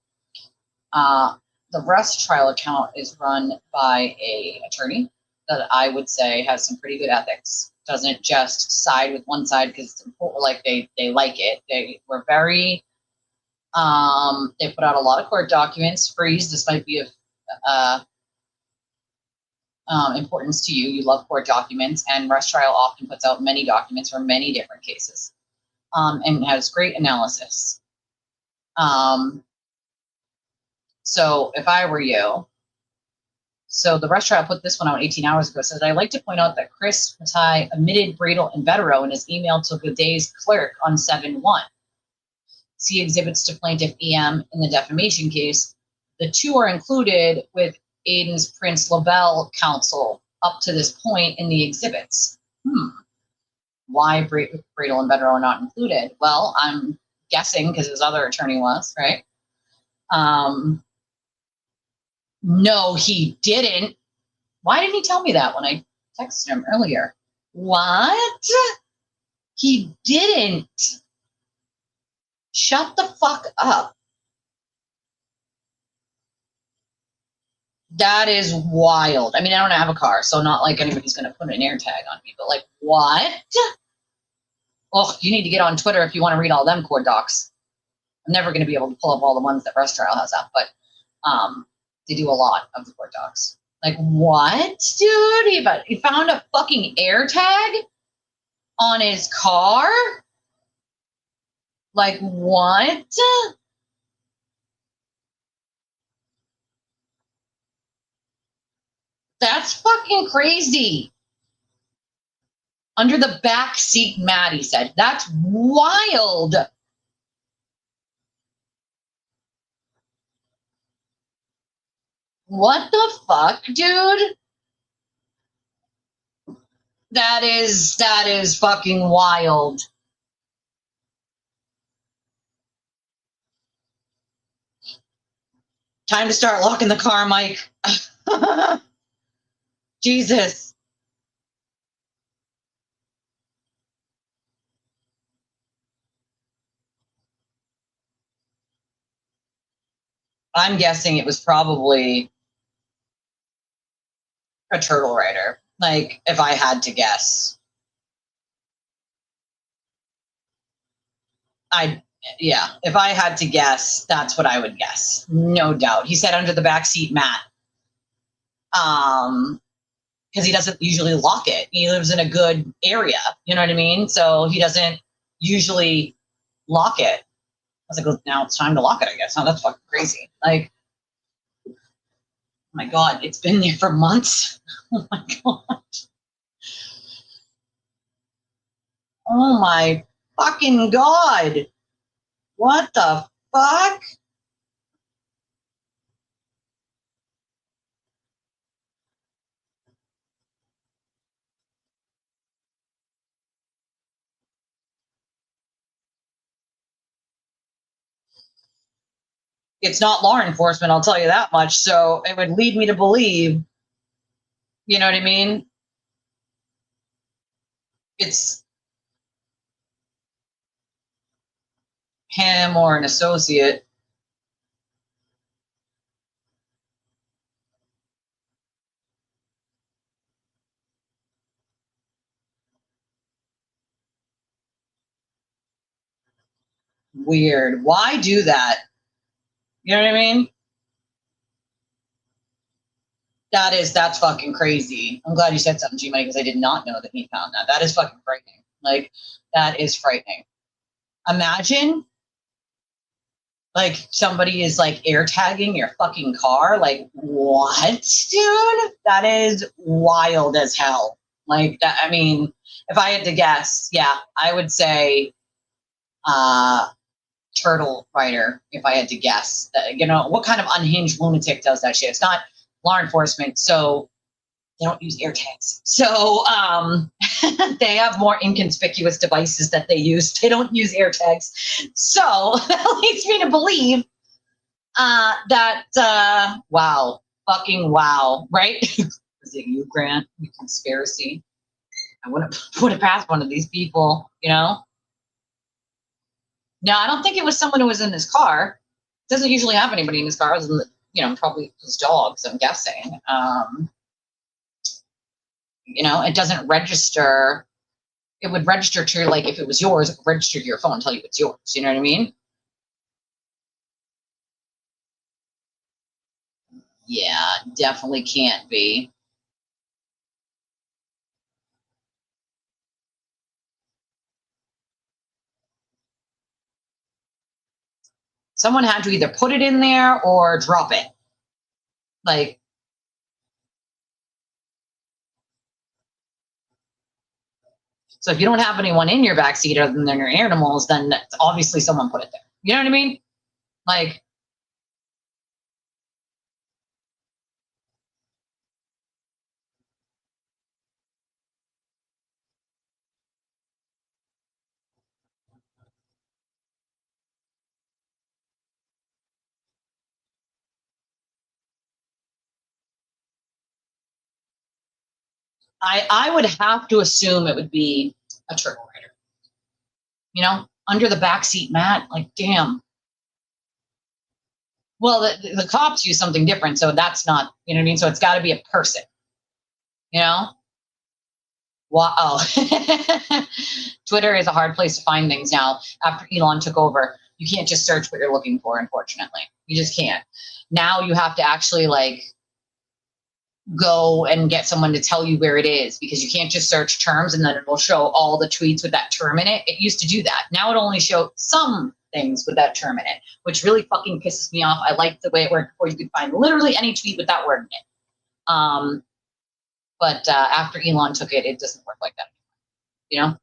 The Russ trial account is run by a attorney that I would say has some pretty good ethics. Doesn't just side with one side because like they like it. They were very they put out a lot of court documents. Freeze, this might be of importance to you. You love court documents, and Russ Trial often puts out many documents for many different cases, and has great analysis. So if I were you, so the Russ Trial put this one out 18 hours ago, says, I'd like to point out that Chris Matai omitted Bradel and Vetero in his email to Godet's clerk on 7/1. See exhibits to plaintiff EM in the defamation case. The two are included with Aiden's Prince LaBelle counsel up to this point in the exhibits. Why Bradel and Vetero are not included? Well, I'm guessing because his other attorney was, right? No, he didn't. Why didn't he tell me that when I texted him earlier? What? He didn't. Shut the fuck up. That is wild. I mean, I don't have a car, so not like anybody's going to put an air tag on me, but like, what? Oh, you need to get on Twitter if you want to read all them court docs. I'm never going to be able to pull up all the ones that Russ Trial has up, but they do a lot of the court docs. Like, what, dude? He found a fucking air tag on his car? Like, what? That's fucking crazy. Under the back seat, Maddie said. That's wild. What the fuck, dude? That is fucking wild. Time to start locking the car, Mike. Jesus. I'm guessing it was probably a turtle rider. Like, if I had to guess. If I had to guess, that's what I would guess. No doubt. He said under the backseat mat. Because he doesn't usually lock it. He lives in a good area. You know what I mean? So he doesn't usually lock it. I was like, well, now it's time to lock it, I guess. Oh, that's fucking crazy. Like, oh my God, it's been there for months. Oh my God. Oh my fucking God. What the fuck? It's not law enforcement, I'll tell you that much. So it would lead me to believe, you know what I mean? It's him or an associate. Weird. Why do that? You know what I mean? That's fucking crazy. I'm glad you said something, G-Money, because I did not know that he found that. That is fucking frightening. Like, that is frightening. Imagine, like, somebody is, like, air tagging your fucking car. Like, what, dude? That is wild as hell. Like, that, I mean, if I had to guess, yeah, I would say turtle rider, if I had to guess. You know, what kind of unhinged lunatic does that shit? It's not law enforcement, so they don't use air tags. So they have more inconspicuous devices that they use. They don't use air tags. So that leads me to believe that, wow, fucking wow, right? Is it you, Grant? You conspiracy? I wouldn't put it past one of these people, you know? No, I don't think it was someone who was in his car. Doesn't usually have anybody in his car other than, you know, probably his dogs, I'm guessing. You know, it doesn't register. It would register to, like, if it was yours, it would register to your phone and tell you it's yours. You know what I mean? Yeah, definitely can't be. Someone had to either put it in there or drop it. Like, so if you don't have anyone in your backseat other than your animals, then obviously someone put it there. You know what I mean? Like, I would have to assume it would be a turtle rider. You know, under the backseat mat, like, damn. Well, the cops use something different, so that's not, you know what I mean? So it's got to be a person, you know? Wow. Twitter is a hard place to find things now. After Elon took over, you can't just search what you're looking for, unfortunately. You just can't. Now you have to actually, like, go and get someone to tell you where it is, because you can't just search terms and then it will show all the tweets with that term in it. It used to do that. Now it only shows some things with that term in it, which really fucking pisses me off. I like the way it worked before. You could find literally any tweet with that word in it. But after Elon took it, it doesn't work like that. You know,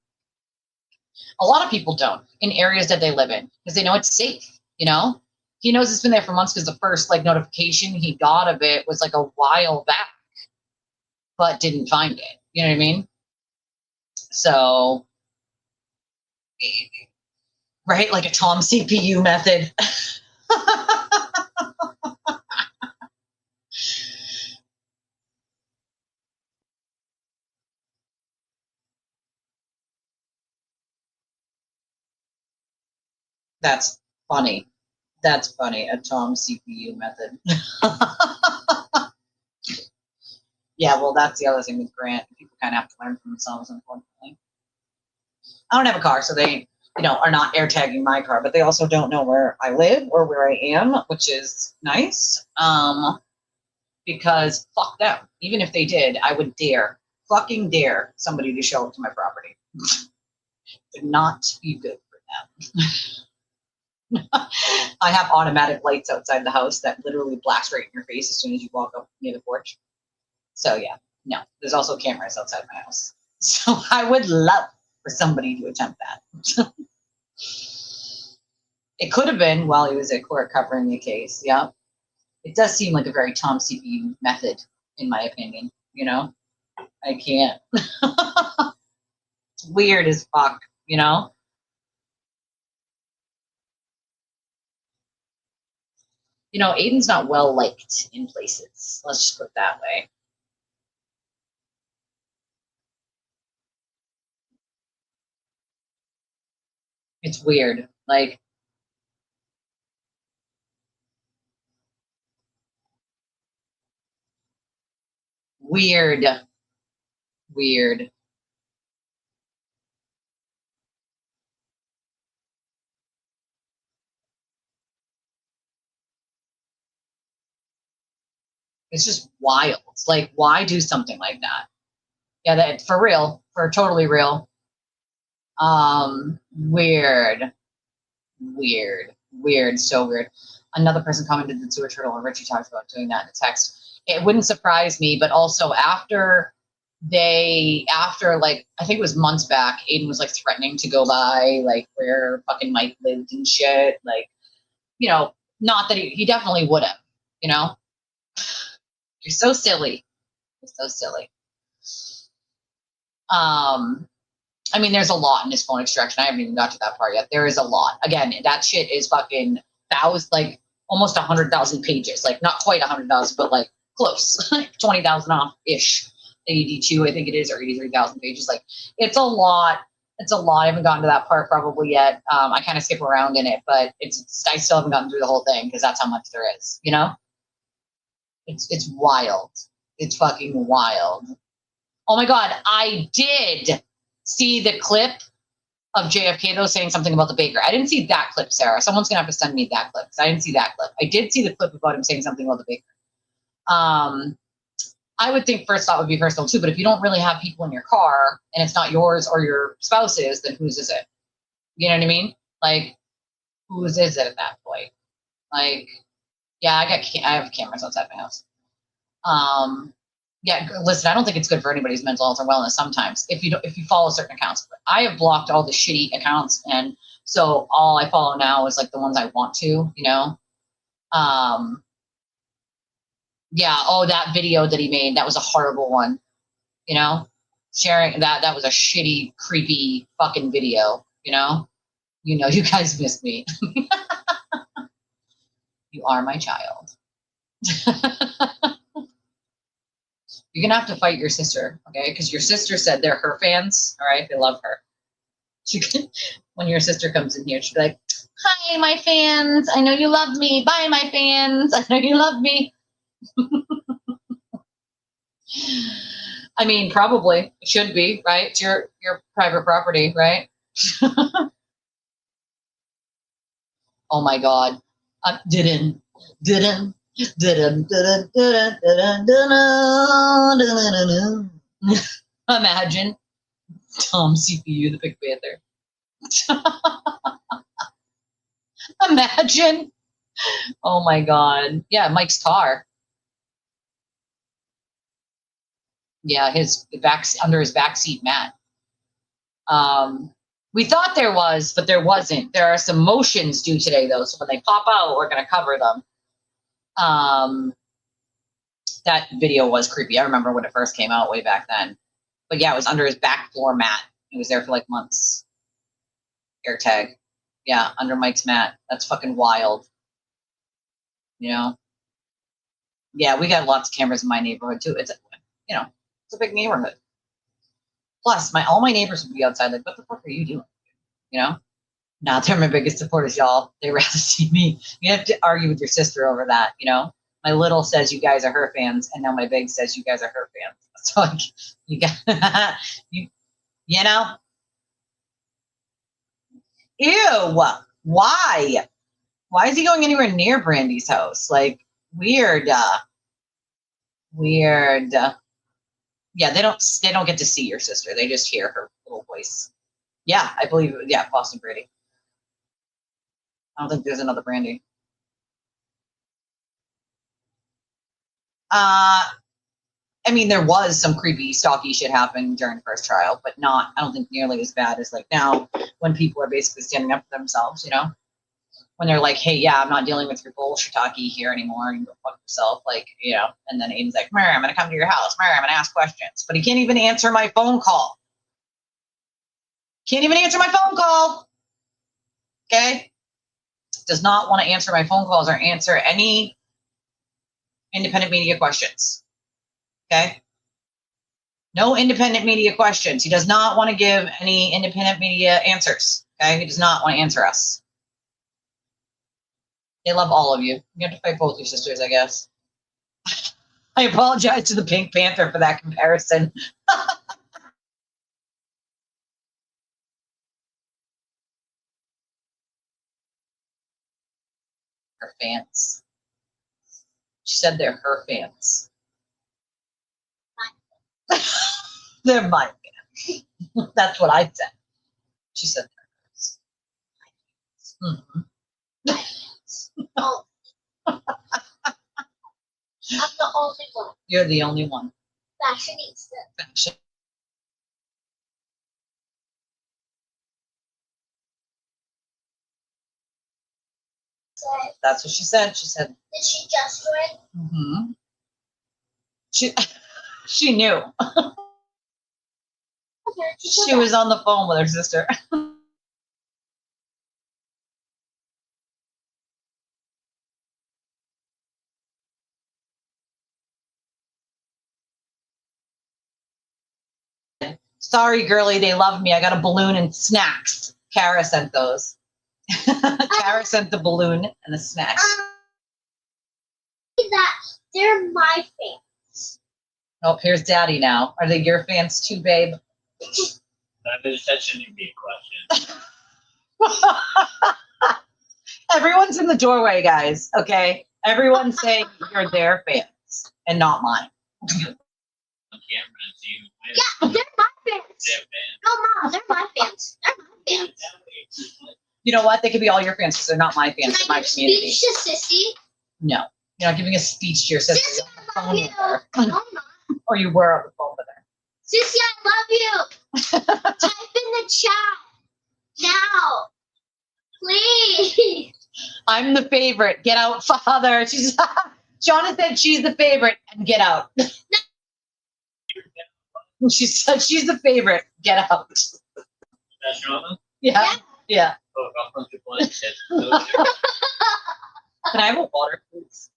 a lot of people don't in areas that they live in because they know it's safe. You know, he knows it's been there for months because the first, like, notification he got of it was like a while back, but didn't find it. You know what I mean? So, right, like a Tom CPU method. That's funny. That's funny. A Tom CPU method. Yeah, well, that's the other thing with Grant. People kind of have to learn from themselves, unfortunately. I don't have a car, so they, are not air tagging my car, but they also don't know where I live or where I am, which is nice. Because fuck them. Even if they did, I would fucking dare somebody to show up to my property. Would not be good for them. I have automatic lights outside the house that literally blast right in your face as soon as you walk up near the porch. So yeah, no. There's also cameras outside my house. So I would love for somebody to attempt that. It could have been while he was at court covering the case. Yeah. It does seem like a very Tom CPU method, in my opinion. I can't. It's weird as fuck, Aiden's not well liked in places. Let's just put it that way. It's weird. Like, weird. Weird. It's just wild. Like, why do something like that? Yeah, that for real, for totally real. Weird. So weird. Another person commented that Sewer Turtle and Richie talked about doing that in a text. It wouldn't surprise me, but also after like, I think it was months back, Aiden was like threatening to go by like where fucking Mike lived and shit. Like, not that he definitely would have, You're so silly. You're so silly. I mean, there's a lot in his phone extraction. I haven't even got to that part yet. There is a lot. Again, that shit is fucking like almost 100,000 pages. Like not quite 100,000, but like close, 20,000 off ish. 82, I think it is, or 83,000 pages. Like it's a lot. It's a lot. I haven't gotten to that part probably yet. I kind of skip around in it, but I still haven't gotten through the whole thing because that's how much there is. It's wild. It's fucking wild. Oh my God, I did see the clip of JFK though saying something about the baker. I didn't see that clip, Sarah. Someone's gonna have to send me that clip because I didn't see that clip. I did see the clip about him saying something about the baker. I would think first thought would be personal too, but if you don't really have people in your car and it's not yours or your spouse's, then whose is it? You know what I mean? Like, whose is it at that point? Like, yeah, I have cameras outside my house. Yeah, listen, I don't think it's good for anybody's mental health or wellness sometimes if you follow certain accounts. But I have blocked all the shitty accounts, and so all I follow now is like the ones I want to, Yeah, oh, that video that he made, that was a horrible one, sharing that was a shitty, creepy fucking video, you guys missed me. You are my child. You're going to have to fight your sister, okay? Because your sister said they're her fans, all right? They love her. When your sister comes in here, she'll be like, hi, my fans. I know you love me. Bye, my fans. I know you love me. I mean, probably. It should be, right? It's your private property, right? Oh, my God. Imagine Tom CPU, the Big Panther. Imagine. Oh my God. Yeah, Mike's car. Yeah, under his backseat mat. We thought there was, but there wasn't. There are some motions due today, though. So when they pop out, we're going to cover them. That video was creepy. I remember when it first came out way back then. But yeah, it was under his back floor mat. It was there for like months. AirTag. Yeah, under Mike's mat. That's fucking wild. Yeah, we got lots of cameras in my neighborhood too. It's it's a big neighborhood. Plus, all my neighbors would be outside like, what the fuck are you doing? Now they're my biggest supporters, y'all. They rather see me. You have to argue with your sister over that, My little says you guys are her fans, and now my big says you guys are her fans. So like, you got, you know? Ew, why? Why is he going anywhere near Brandy's house? Like, weird. Weird. Yeah, they don't get to see your sister. They just hear her little voice. Yeah, I believe, yeah, Boston Brady. I don't think there's another Brandy. I mean, there was some creepy, stalky shit happen during the first trial, but not, I don't think nearly as bad as like now when people are basically standing up for themselves, you know? When they're like, hey, yeah, I'm not dealing with your bullshit-talky here anymore. You go fuck yourself, like, you know, and then Aiden's like, I'm going to come to your house. I'm going to ask questions. But he can't even answer my phone call. Can't even answer my phone call. Okay? Does not want to answer my phone calls or answer any independent media questions. Okay? No independent media questions. He does not want to give any independent media answers. Okay? He does not want to answer us. They love all of you. You have to fight both your sisters, I guess. I apologize to the Pink Panther for that comparison. Her fans. She said they're her fans. They're my fans. That's what I said. She said they're hers. Mm-hmm. Oh. I'm the only one. You're the only one. Fashionista. Fashion. That's what she said. She said. Did she just join? Mm-hmm. She knew. She was on the phone with her sister. Sorry, girly, they love me. I got a balloon and snacks. Kara sent those. Kara sent the balloon and the snacks. That they're my fans. Oh, here's Daddy now. Are they your fans too, babe? That shouldn't be a question. Everyone's in the doorway, guys. Okay, everyone's saying you're their fans and not mine. On camera and see Yeah, they're my fans. No, Mom, they're my fans. They're my fans. You know what? They could be all your fans because they're not my fans. They're Can I my give a community. speech to Sissy? No, you're not giving a speech to your sister. Sissy, I love you. No, I'm not. Or you were on the phone with her. Sissy, I love you. Type in the chat now. Please. I'm the favorite. Get out, father. She's Shauna said she's the favorite and get out. She said she's the favorite. Get out. That's Shauna? Yeah. Yeah. Oh, I'll punch your blood. Can I have a water, please?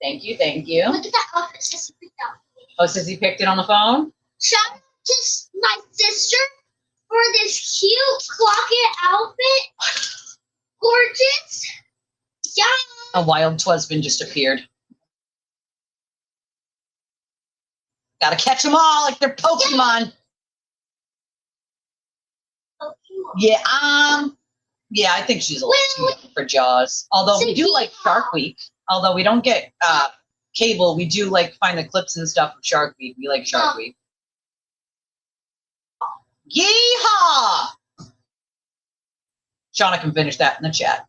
Thank you, thank you. Look at that outfit Sissy picked out. Oh, Sissy picked it on the phone? Shout out to my sister for this cute clocket outfit. Gorgeous. Yeah. A wild husband just appeared. Gotta catch them all like they're Pokemon. Pokemon. Yeah, I think she's a little too young for Jaws. Although we do like Shark Week. Although we don't get cable, we do like find the clips and stuff of Shark Week. We like Shark Week. Yeehaw! Shauna can finish that in the chat.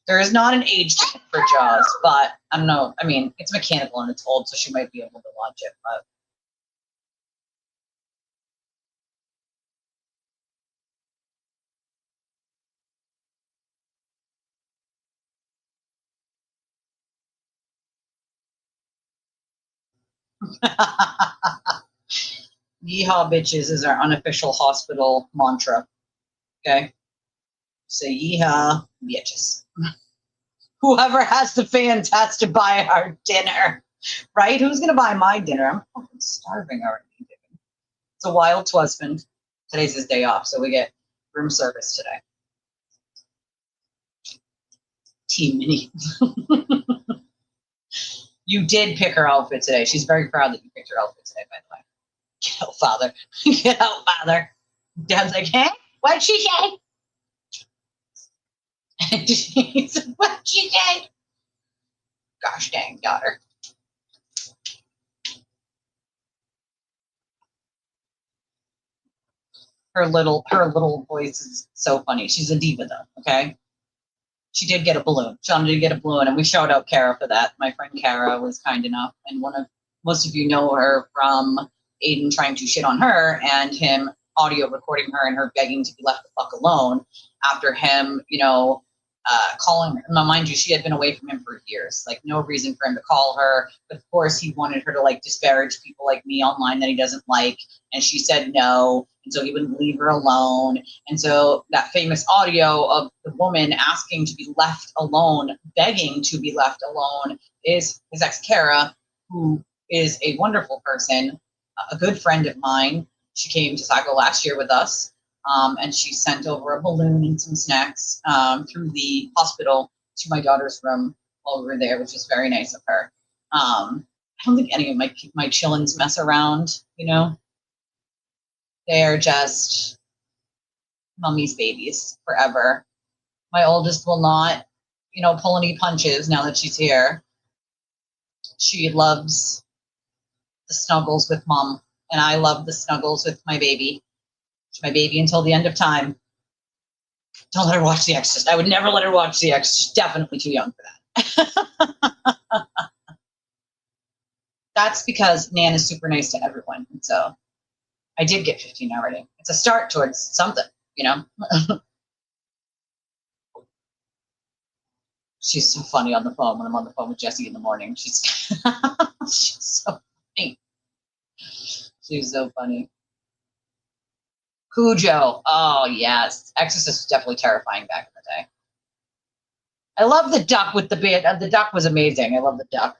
There is not an age limit for Jaws, but I don't know. I mean, it's mechanical and it's old, so she might be able to watch it. But yeehaw, bitches is our unofficial hospital mantra. Okay? Say yeehaw, bitches. Whoever has the fans has to buy our dinner, right? Who's gonna buy my dinner? I'm fucking starving already. It's a wild husband. Today's his day off, so we get room service today. Team Mini. You did pick her outfit today. She's very proud that you picked her outfit today, by the way. Get out, father. Get out, father. Dad's like, hey, what'd she say? And she's like, what'd she say? Gosh dang, daughter. Her little voice is so funny. She's a diva though, okay? She did get a balloon. Shauna did get a balloon, and we shout out Kara for that. My friend Kara was kind enough, and most of you know her from Aiden trying to shit on her and him audio recording her and her begging to be left the fuck alone after him, calling her. Now, mind you, she had been away from him for years, like no reason for him to call her. But of course, he wanted her to like disparage people like me online that he doesn't like, and she said no, and so he wouldn't leave her alone. And so that famous audio of the woman asking to be left alone, begging to be left alone, is his ex Kara, who is a wonderful person, a good friend of mine. She came to Saga last year with us. And she sent over a balloon and some snacks through the hospital to my daughter's room while we were there, which was very nice of her. I don't think any of my chillins mess around, They're just mummy's babies forever. My oldest will not, pull any punches now that she's here. She loves the snuggles with mom, and I love the snuggles with my baby. My baby until the end of time. Don't let her watch The Exorcist. I would never let her watch The Exorcist. She's definitely too young for that. That's because Nan is super nice to everyone. And so I did get 15 already. It's a start towards something, She's so funny on the phone when I'm on the phone with Jessie in the morning. She's so funny. She's so funny. Cujo. Oh, yes. Exorcist was definitely terrifying back in the day. I love the duck with the beard. The duck was amazing. I love the duck.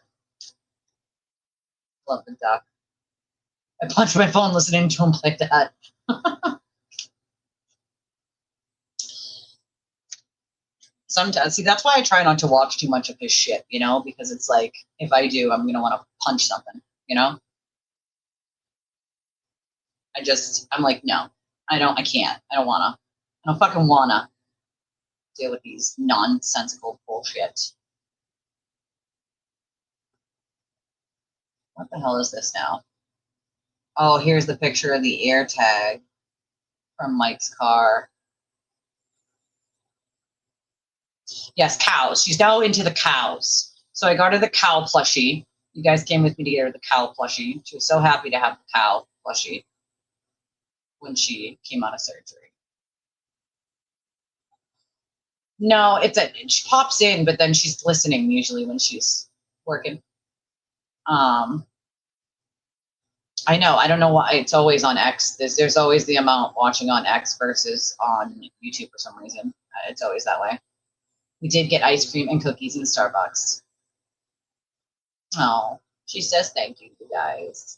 Love the duck. I punched my phone listening to him play that. Sometimes, see, that's why I try not to watch too much of his shit, because it's like, if I do, I'm going to want to punch something, I'm like, no. I can't. I don't wanna. I don't fucking wanna deal with these nonsensical bullshit. What the hell is this now? Oh, here's the picture of the air tag from Mike's car. Yes, cows. She's now into the cows. So I got her the cow plushie. You guys came with me to get her the cow plushie. She was so happy to have the cow plushie when she came out of surgery. No, she pops in, but then she's listening usually when she's working. I know. I don't know why it's always on X. There's always the amount watching on X versus on YouTube for some reason. It's always that way. We did get ice cream and cookies in Starbucks. Oh, she says thank you, you guys.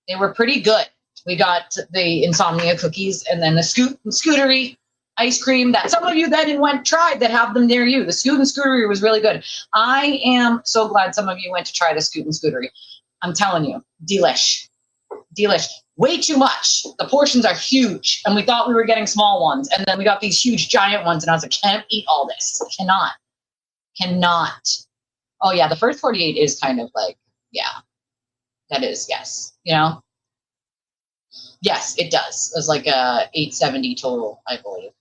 They were pretty good. We got the insomnia cookies and then the Scootery ice cream that some of you then tried that have them near you. The Scoot and Scootery was really good. I am so glad some of you went to try the Scoot and Scootery. I'm telling you, delish. Delish. Way too much. The portions are huge, and we thought we were getting small ones, and then we got these huge giant ones, and I was like, can't eat all this. Cannot. Oh yeah, the first 48 is kind of like, yeah, that is, yes. Yes, it does. It was like a 870 total, I believe.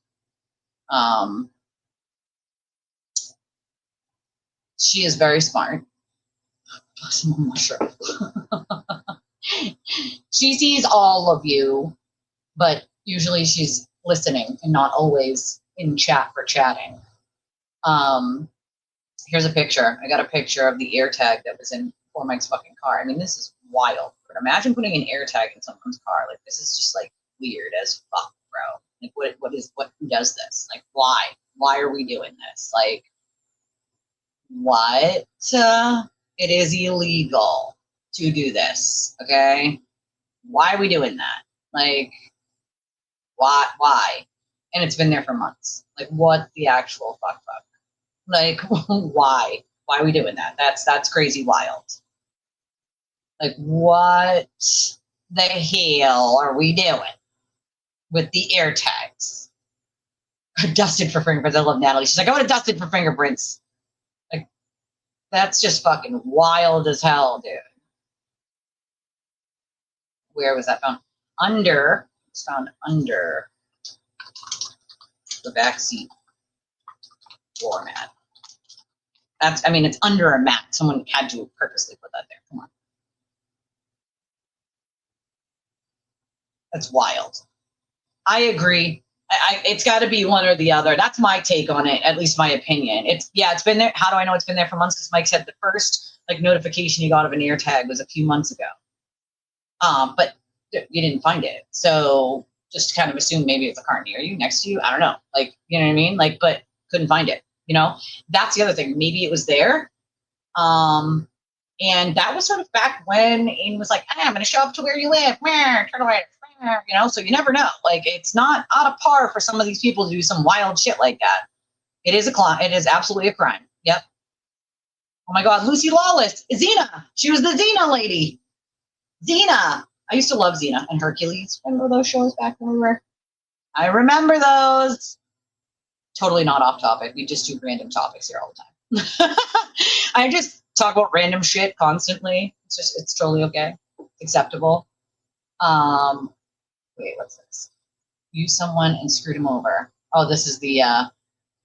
She is very smart. Mushroom. She sees all of you, but usually she's listening and not always in chat for chatting. Here's a picture. I got a picture of the air tag that was in poor Mike's fucking car. I mean, this is wild. But imagine putting an air tag in someone's car. Like, this is just like weird as fuck, bro. Like, who does this? Like, why? Why are we doing this? Like, what? It is illegal to do this, okay? Why are we doing that? Like, why? And it's been there for months. Like, what the actual fuck? Like, why? Why are we doing that? That's crazy wild. Like, what the hell are we doing with the air tags? Dusted for fingerprints. I love Natalie. She's like, I would have dusted for fingerprints. Like, that's just fucking wild as hell, dude. Where was that found? It's found under the backseat floor mat. It's under a mat. Someone had to purposely put that there. Come on. That's wild. I agree. It's got to be one or the other. That's my take on it, at least my opinion. It's been there. How do I know it's been there for months? Because Mike said the first notification he got of an air tag was a few months ago. But you didn't find it. So just kind of assume maybe it's a car near you, next to you. I don't know. Like, you know what I mean? Like, but couldn't find it. You know, that's the other thing. Maybe it was there. And that was sort of back when Aiden was like, I'm going to show up to where you live. Turn away. You know, so you never know. Like, it's not out of par for some of these people to do some wild shit like that. It is it is absolutely a crime. Yep. Oh my God, Lucy Lawless, Xena. She was the Xena lady. Xena. I used to love Xena and Hercules. Remember those shows back when we were? I remember those. Totally not off topic. We just do random topics here all the time. I just talk about random shit constantly. It's totally okay. It's acceptable. Wait, what's this? Use someone and screwed him over. Oh, this is the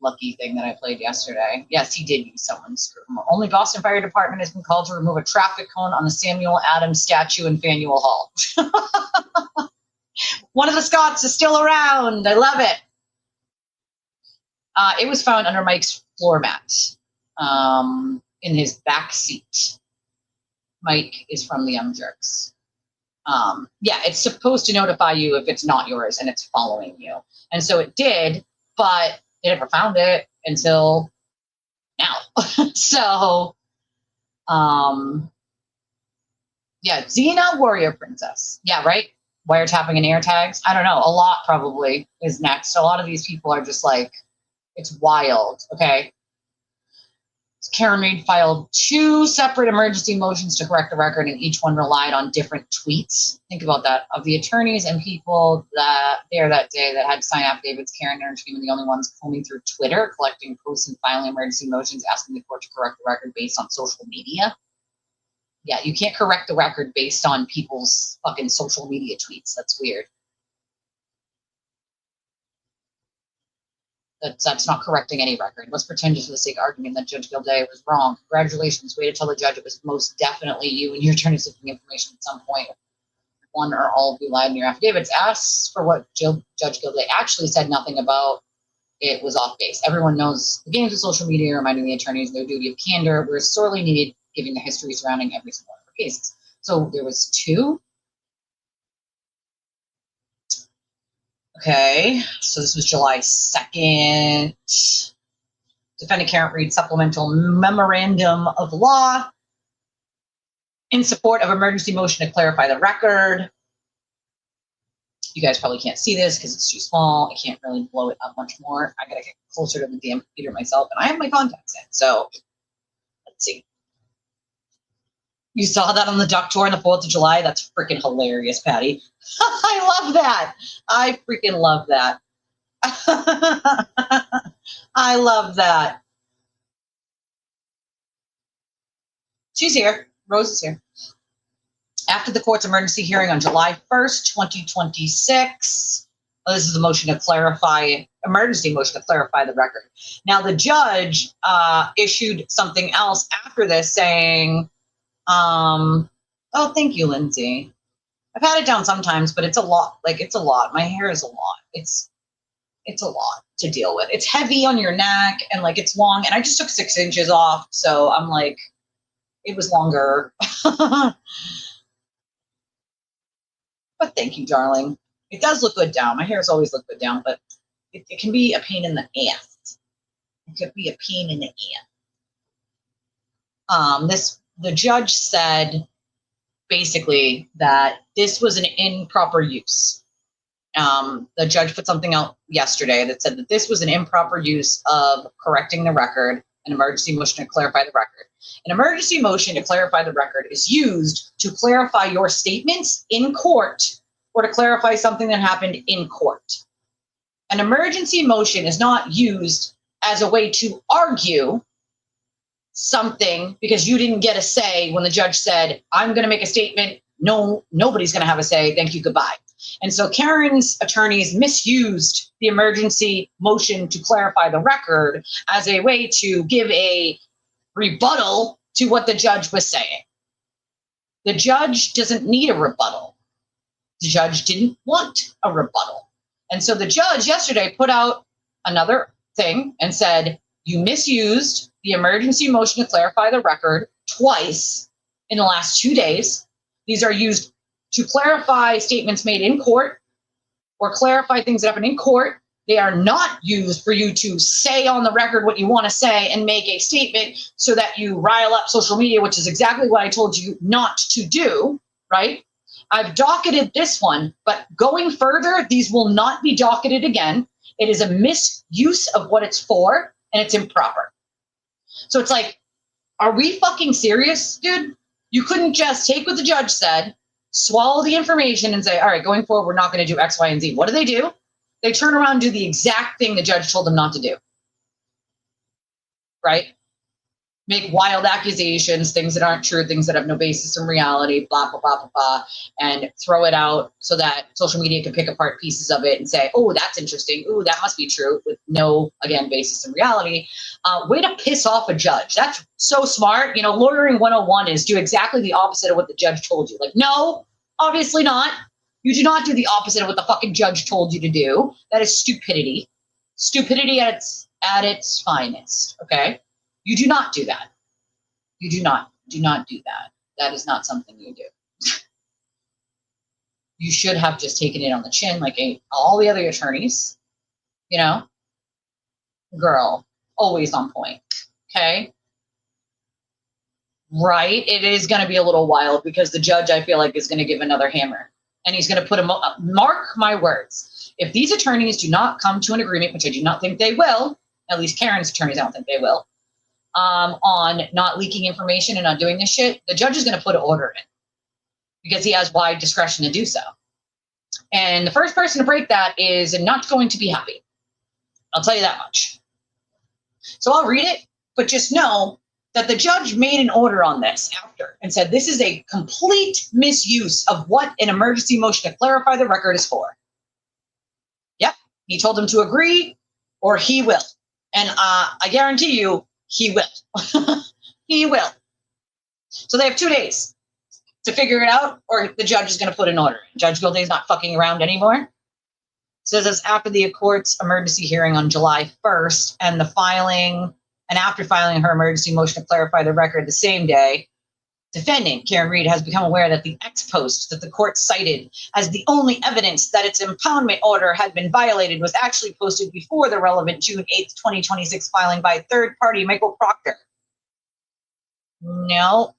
lucky thing that I played yesterday. Yes, he did use someone to screw him over. Only Boston Fire Department has been called to remove a traffic cone on the Samuel Adams statue in Faneuil Hall. One of the Scots is still around. I love it. It was found under Mike's floor mat in his back seat. Mike is from the Young Jerks. It's supposed to notify you if it's not yours and it's following you. And so it did, but they never found it until now. So, Xena Warrior Princess. Yeah, right? Wiretapping and air tags. I don't know. A lot probably is next. A lot of these people are just like, it's wild. Okay. Karen Reid filed 2 separate emergency motions to correct the record, and each one relied on different tweets. Think about that. Of the attorneys and people that there that day that had to sign affidavits, Karen and her team were the only ones combing through Twitter, collecting posts and filing emergency motions, asking the court to correct the record based on social media. Yeah, you can't correct the record based on people's fucking social media tweets. That's weird. That's not correcting any record. Let's pretend just for the sake of argument that Judge Gilday was wrong. Congratulations. Way to tell the judge it was most definitely you and your attorney seeking information at some point. One or all of you lied in your affidavits. Ask for what Judge Gilday actually said nothing about. It was off base. Everyone knows the games of social media, reminding the attorneys their duty of candor were sorely needed, given the history surrounding every single one of our cases. So there was 2. Okay, so this was July 2nd. Defendant Karen Reid supplemental memorandum of law in support of emergency motion to clarify the record. You guys probably can't see this because it's too small. I can't really blow it up much more. I gotta get closer to the damn computer myself, and I have my contacts in, so let's see. You saw that on the duck tour on the 4th of July? That's freaking hilarious, Patty. I love that. I freaking love that. I love that. She's here. Rose is here. After the court's emergency hearing on July 1st, 2026, this is a motion to clarify, emergency motion to clarify the record. Now, the judge issued something else after this saying, oh, thank you, Lindsay. I've had it down sometimes, but it's a lot. Like, it's a lot. My hair is a lot. It's a lot to deal with. It's heavy on your neck and like it's long. And I just took 6 inches off. So I'm like, it was longer. But thank you, darling. It does look good down. My hair has always looked good down, but it can be a pain in the ass. It could be a pain in the ass. the judge said basically that this was an improper use. The judge put something out yesterday that said that this was an improper use of correcting the record, an emergency motion to clarify the record. An emergency motion to clarify the record is used to clarify your statements in court or to clarify something that happened in court. An emergency motion is not used as a way to argue something because you didn't get a say when the judge said, I'm going to make a statement. No, nobody's going to have a say. Thank you. Goodbye. And so Karen's attorneys misused the emergency motion to clarify the record as a way to give a rebuttal to what the judge was saying. The judge doesn't need a rebuttal. The judge didn't want a rebuttal. And so the judge yesterday put out another thing and said, you misused the emergency motion to clarify the record twice in the last 2 days. These are used to clarify statements made in court or clarify things that happen in court. They are not used for you to say on the record what you want to say and make a statement so that you rile up social media, which is exactly what I told you not to do, right? I've docketed this one, but going further, these will not be docketed again. It is a misuse of what it's for, and it's improper. So it's like, are we fucking serious, dude? You couldn't just take what the judge said, swallow the information and say, all right, going forward, we're not going to do X, Y, and Z. What do? They turn around and do the exact thing the judge told them not to do. Right? Make wild accusations, things that aren't true, things that have no basis in reality, blah, blah, blah, blah, blah, and throw it out so that social media can pick apart pieces of it and say, oh, that's interesting. Oh, that must be true, with no, again, basis in reality. Way to piss off a judge. That's so smart. You know, lawyering 101 is do exactly the opposite of what the judge told you. Like, no, obviously not. You do not do the opposite of what the fucking judge told you to do. That is stupidity. Stupidity at its finest, okay? You do not do that. You do not do that. That is not something you do. You should have just taken it on the chin like all the other attorneys, you know? Girl, always on point, okay? Right? It is going to be a little wild because the judge, I feel like, is going to give another hammer. And he's going to put mark my words. If these attorneys do not come to an agreement, which I do not think they will, at least Karen's attorneys, I don't think they will, on not leaking information and not doing this shit, the judge is going to put an order in because he has wide discretion to do so. And the first person to break that is not going to be happy. I'll tell you that much. So I'll read it, but just know that the judge made an order on this after and said this is a complete misuse of what an emergency motion to clarify the record is for. Yep, he told them to agree or he will. And I guarantee you, he will. He will. So they have 2 days to figure it out, or the judge is going to put an order in. Judge Gilday is not fucking around anymore. Says this after the court's emergency hearing on July 1st and after filing her emergency motion to clarify the record the same day, defendant Karen Reed has become aware that the ex post that the court cited as the only evidence that its impoundment order had been violated was actually posted before the relevant June 8th, 2026 filing by third party Michael Proctor. No.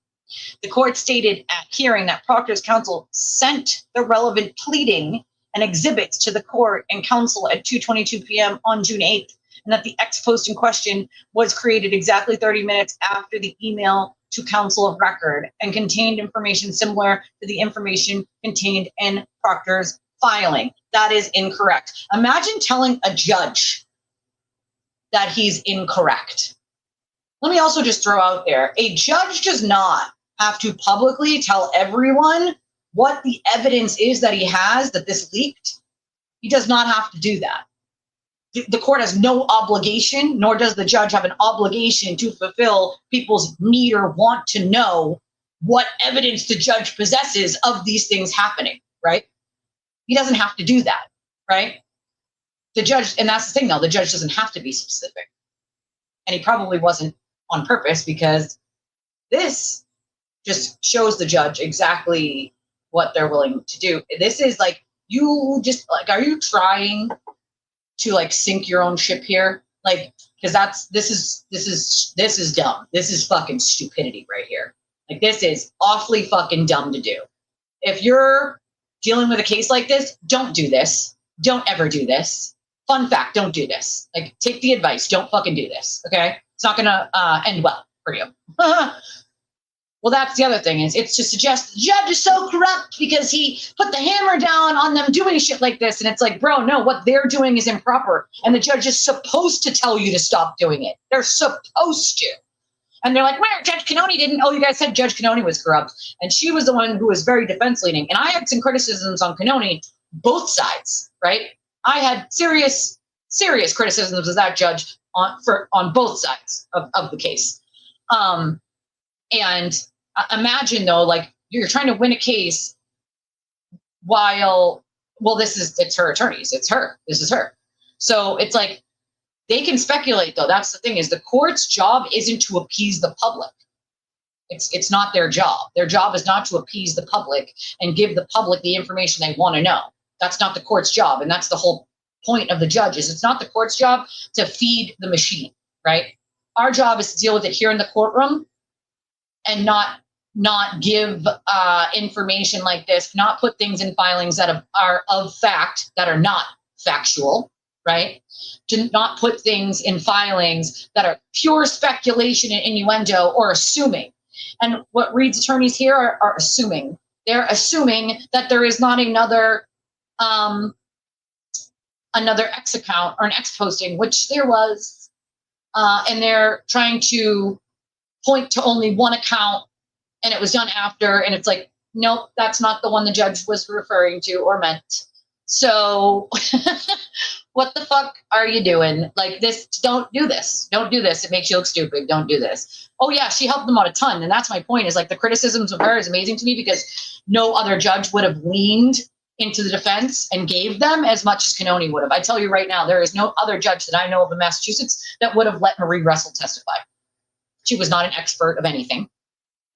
The court stated at hearing that Proctor's counsel sent the relevant pleading and exhibits to the court and counsel at 2:22 p.m. on June 8th, and that the ex post in question was created exactly 30 minutes after the email to counsel of record and contained information similar to the information contained in Proctor's filing. That is incorrect. Imagine telling a judge that he's incorrect. Let me also just throw out there, a judge does not have to publicly tell everyone what the evidence is that he has that this leaked. He does not have to do that. The court has no obligation, nor does the judge have an obligation to fulfill people's need or want to know what evidence the judge possesses of these things happening, right? He doesn't have to do that, right? The judge, and that's the thing though, the judge doesn't have to be specific. And he probably wasn't on purpose because this just shows the judge exactly what they're willing to do. This is like, are you trying to like sink your own ship here? Like, Because this is dumb. This is fucking stupidity right here. Like, this is awfully fucking dumb to do. If you're dealing with a case like this, don't do this. Don't ever do this. Fun fact, don't do this. Like, take the advice. Don't fucking do this, okay? It's not going to end well for you. Well, that's the other thing, is it's to suggest the judge is so corrupt because he put the hammer down on them doing shit like this. And it's like, bro, no, what they're doing is improper. And the judge is supposed to tell you to stop doing it. They're supposed to. And they're like, where? Judge Cannoni didn't. Oh, you guys said Judge Cannoni was corrupt. And she was the one who was very defense-leaning. And I had some criticisms on Cannoni, both sides, right? I had serious criticisms of that judge on both sides of the case. And imagine, though, like, you're trying to win a case while, well, it's her attorneys. It's her. This is her. So it's like, they can speculate, though. That's the thing, is the court's job isn't to appease the public. It's not their job. Their job is not to appease the public and give the public the information they want to know. That's not the court's job. And that's the whole point of the judges. It's not the court's job to feed the machine, right? Our job is to deal with it here in the courtroom and not give information like this, not put things in filings that are of fact, that are not factual, right? To not put things in filings that are pure speculation and innuendo or assuming. And what Reed's attorneys here are assuming. They're assuming that there is not another X account or an X posting, which there was, and they're trying to point to only one account, and it was done after, and it's like, nope, that's not the one the judge was referring to or meant. So what the fuck are you doing? Like, this, don't do this. Don't do this. It makes you look stupid. Don't do this. Oh yeah, she helped them out a ton. And that's my point, is like, the criticisms of her is amazing to me because no other judge would have leaned into the defense and gave them as much as Cannoni would have. I tell you right now, there is no other judge that I know of in Massachusetts that would have let Marie Russell testify. She was not an expert of anything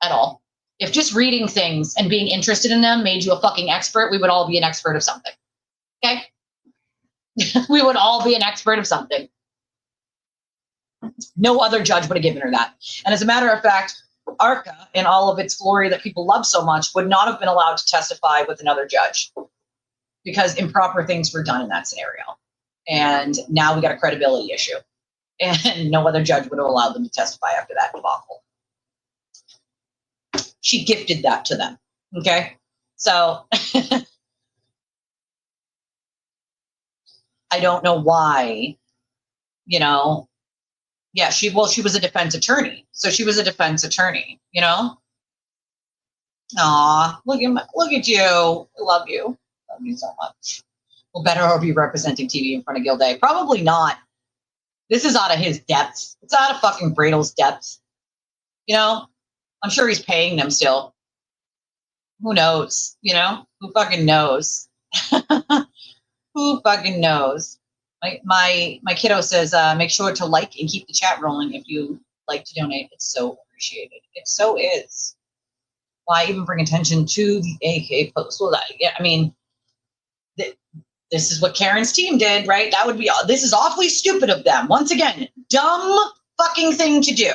at all. If just reading things and being interested in them made you a fucking expert, we would all be an expert of something. Okay? We would all be an expert of something. No other judge would have given her that. And as a matter of fact, ARCA, in all of its glory that people love so much, would not have been allowed to testify with another judge because improper things were done in that scenario. And now we got a credibility issue. And no other judge would have allowed them to testify after that debacle. She gifted that to them. Okay? So I don't know why, you know. Yeah, she was a defense attorney. So she was a defense attorney, you know? Aw, look at you. I love you. Love you so much. Well, better or be representing TV in front of Gilday. Probably not. This is out of his depths. It's out of fucking Bradle's depths. You know? I'm sure he's paying them still. Who knows? You know? Who fucking knows? Who fucking knows? My kiddo says, make sure to like and keep the chat rolling if you like to donate. It's so appreciated. It so is. Why even bring attention to the AK post? Well, I mean, this is what Karen's team did, right? That would be, this is awfully stupid of them. Once again, dumb fucking thing to do.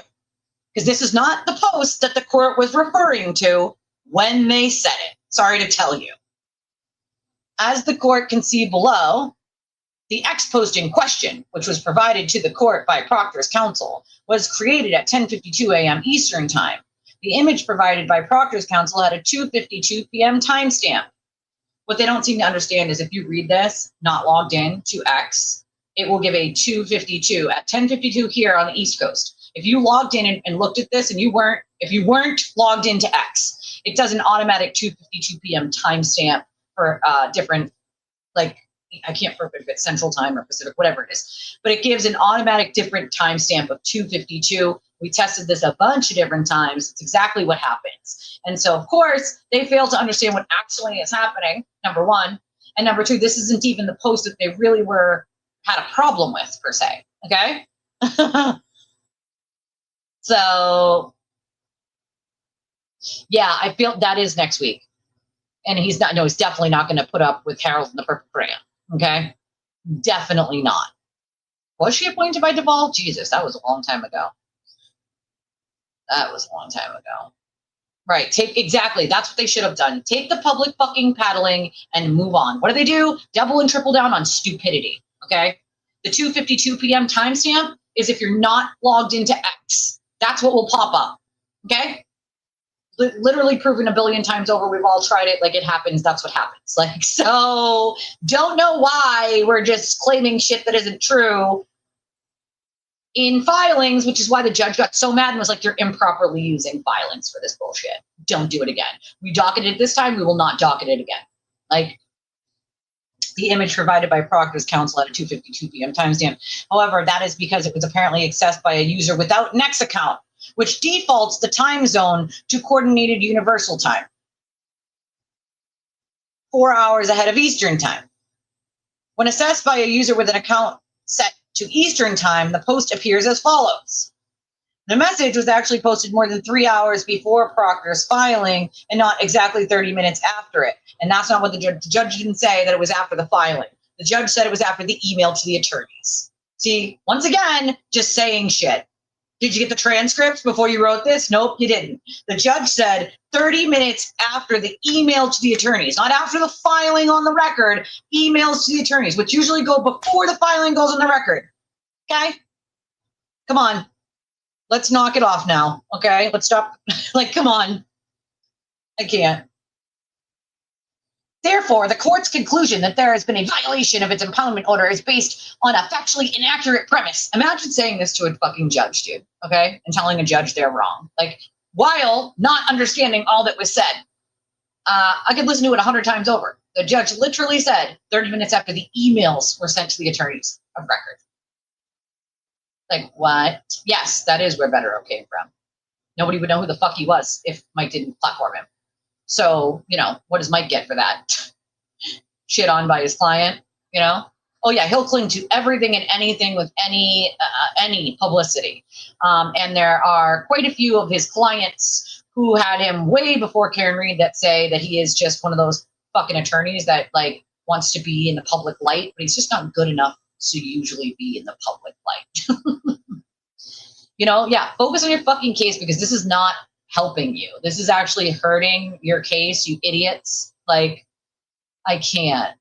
Because this is not the post that the court was referring to when they said it. Sorry to tell you. As the court can see below, the X post in question, which was provided to the court by Proctor's counsel, was created at 10:52 a.m. Eastern Time. The image provided by Proctor's counsel had a 2:52 p.m. timestamp. What they don't seem to understand is if you read this, not logged in to X, it will give a 2:52 at 10:52 here on the East Coast. If you logged in and looked at this and if you weren't logged into X, it does an automatic 2:52 p.m. timestamp for different, like, I can't remember if it's Central Time or Pacific, whatever it is, but it gives an automatic different timestamp of 2:52. We tested this a bunch of different times. It's exactly what happens. And so, of course, they fail to understand what actually is happening, number one. And number two, this isn't even the post that they really had a problem with, per se. Okay? So, yeah, I feel that is next week. And he's definitely not going to put up with Harold and the Purple Crayon. Okay? Definitely not. Was she appointed by Duvall? Jesus, that was a long time ago. That was a long time ago. Right, exactly. That's what they should have done. Take the public fucking paddling and move on. What do? Double and triple down on stupidity, okay? The 2:52 p.m. timestamp is if you're not logged into X. That's what will pop up, okay? Literally proven a billion times over. We've all tried it. Like, it happens. That's what happens. Like, so don't know why we're just claiming shit that isn't true in filings, which is why the judge got so mad and was like, you're improperly using filings for this bullshit. Don't do it again. We docketed it this time. We will not docket it again. Like, the image provided by Proctor's counsel at a 2:52 p.m. timestamp. However, that is because it was apparently accessed by a user without an X account, which defaults the time zone to coordinated universal time, 4 hours ahead of Eastern time. When assessed by a user with an account set to Eastern time, the post appears as follows. The message was actually posted more than 3 hours before Proctor's filing and not exactly 30 minutes after it. And that's not what the judge didn't say, that it was after the filing. The judge said it was after the email to the attorneys. See, once again, just saying shit. Did you get the transcript before you wrote this? Nope, you didn't. The judge said 30 minutes after the email to the attorneys, not after the filing on the record, emails to the attorneys, which usually go before the filing goes on the record. Okay? Come on. Let's knock it off now. Okay? Let's stop. Like, come on. I can't. Therefore, the court's conclusion that there has been a violation of its impoundment order is based on a factually inaccurate premise. Imagine saying this to a fucking judge, dude, okay? And telling a judge they're wrong. Like, while not understanding all that was said. I could listen to it 100 times over. The judge literally said 30 minutes after the emails were sent to the attorneys of record. Like, what? Yes, that is where Bettero came from. Nobody would know who the fuck he was if Mike didn't platform him. So, you know, what does Mike get for that? Shit on by his client, you know? Oh yeah, he'll cling to everything and anything with any publicity. And there are quite a few of his clients who had him way before Karen Reed that say that he is just one of those fucking attorneys that like wants to be in the public light, but he's just not good enough to usually be in the public light. You know, yeah, focus on your fucking case because this is not helping you. This is actually hurting your case, you idiots. Like, I can't.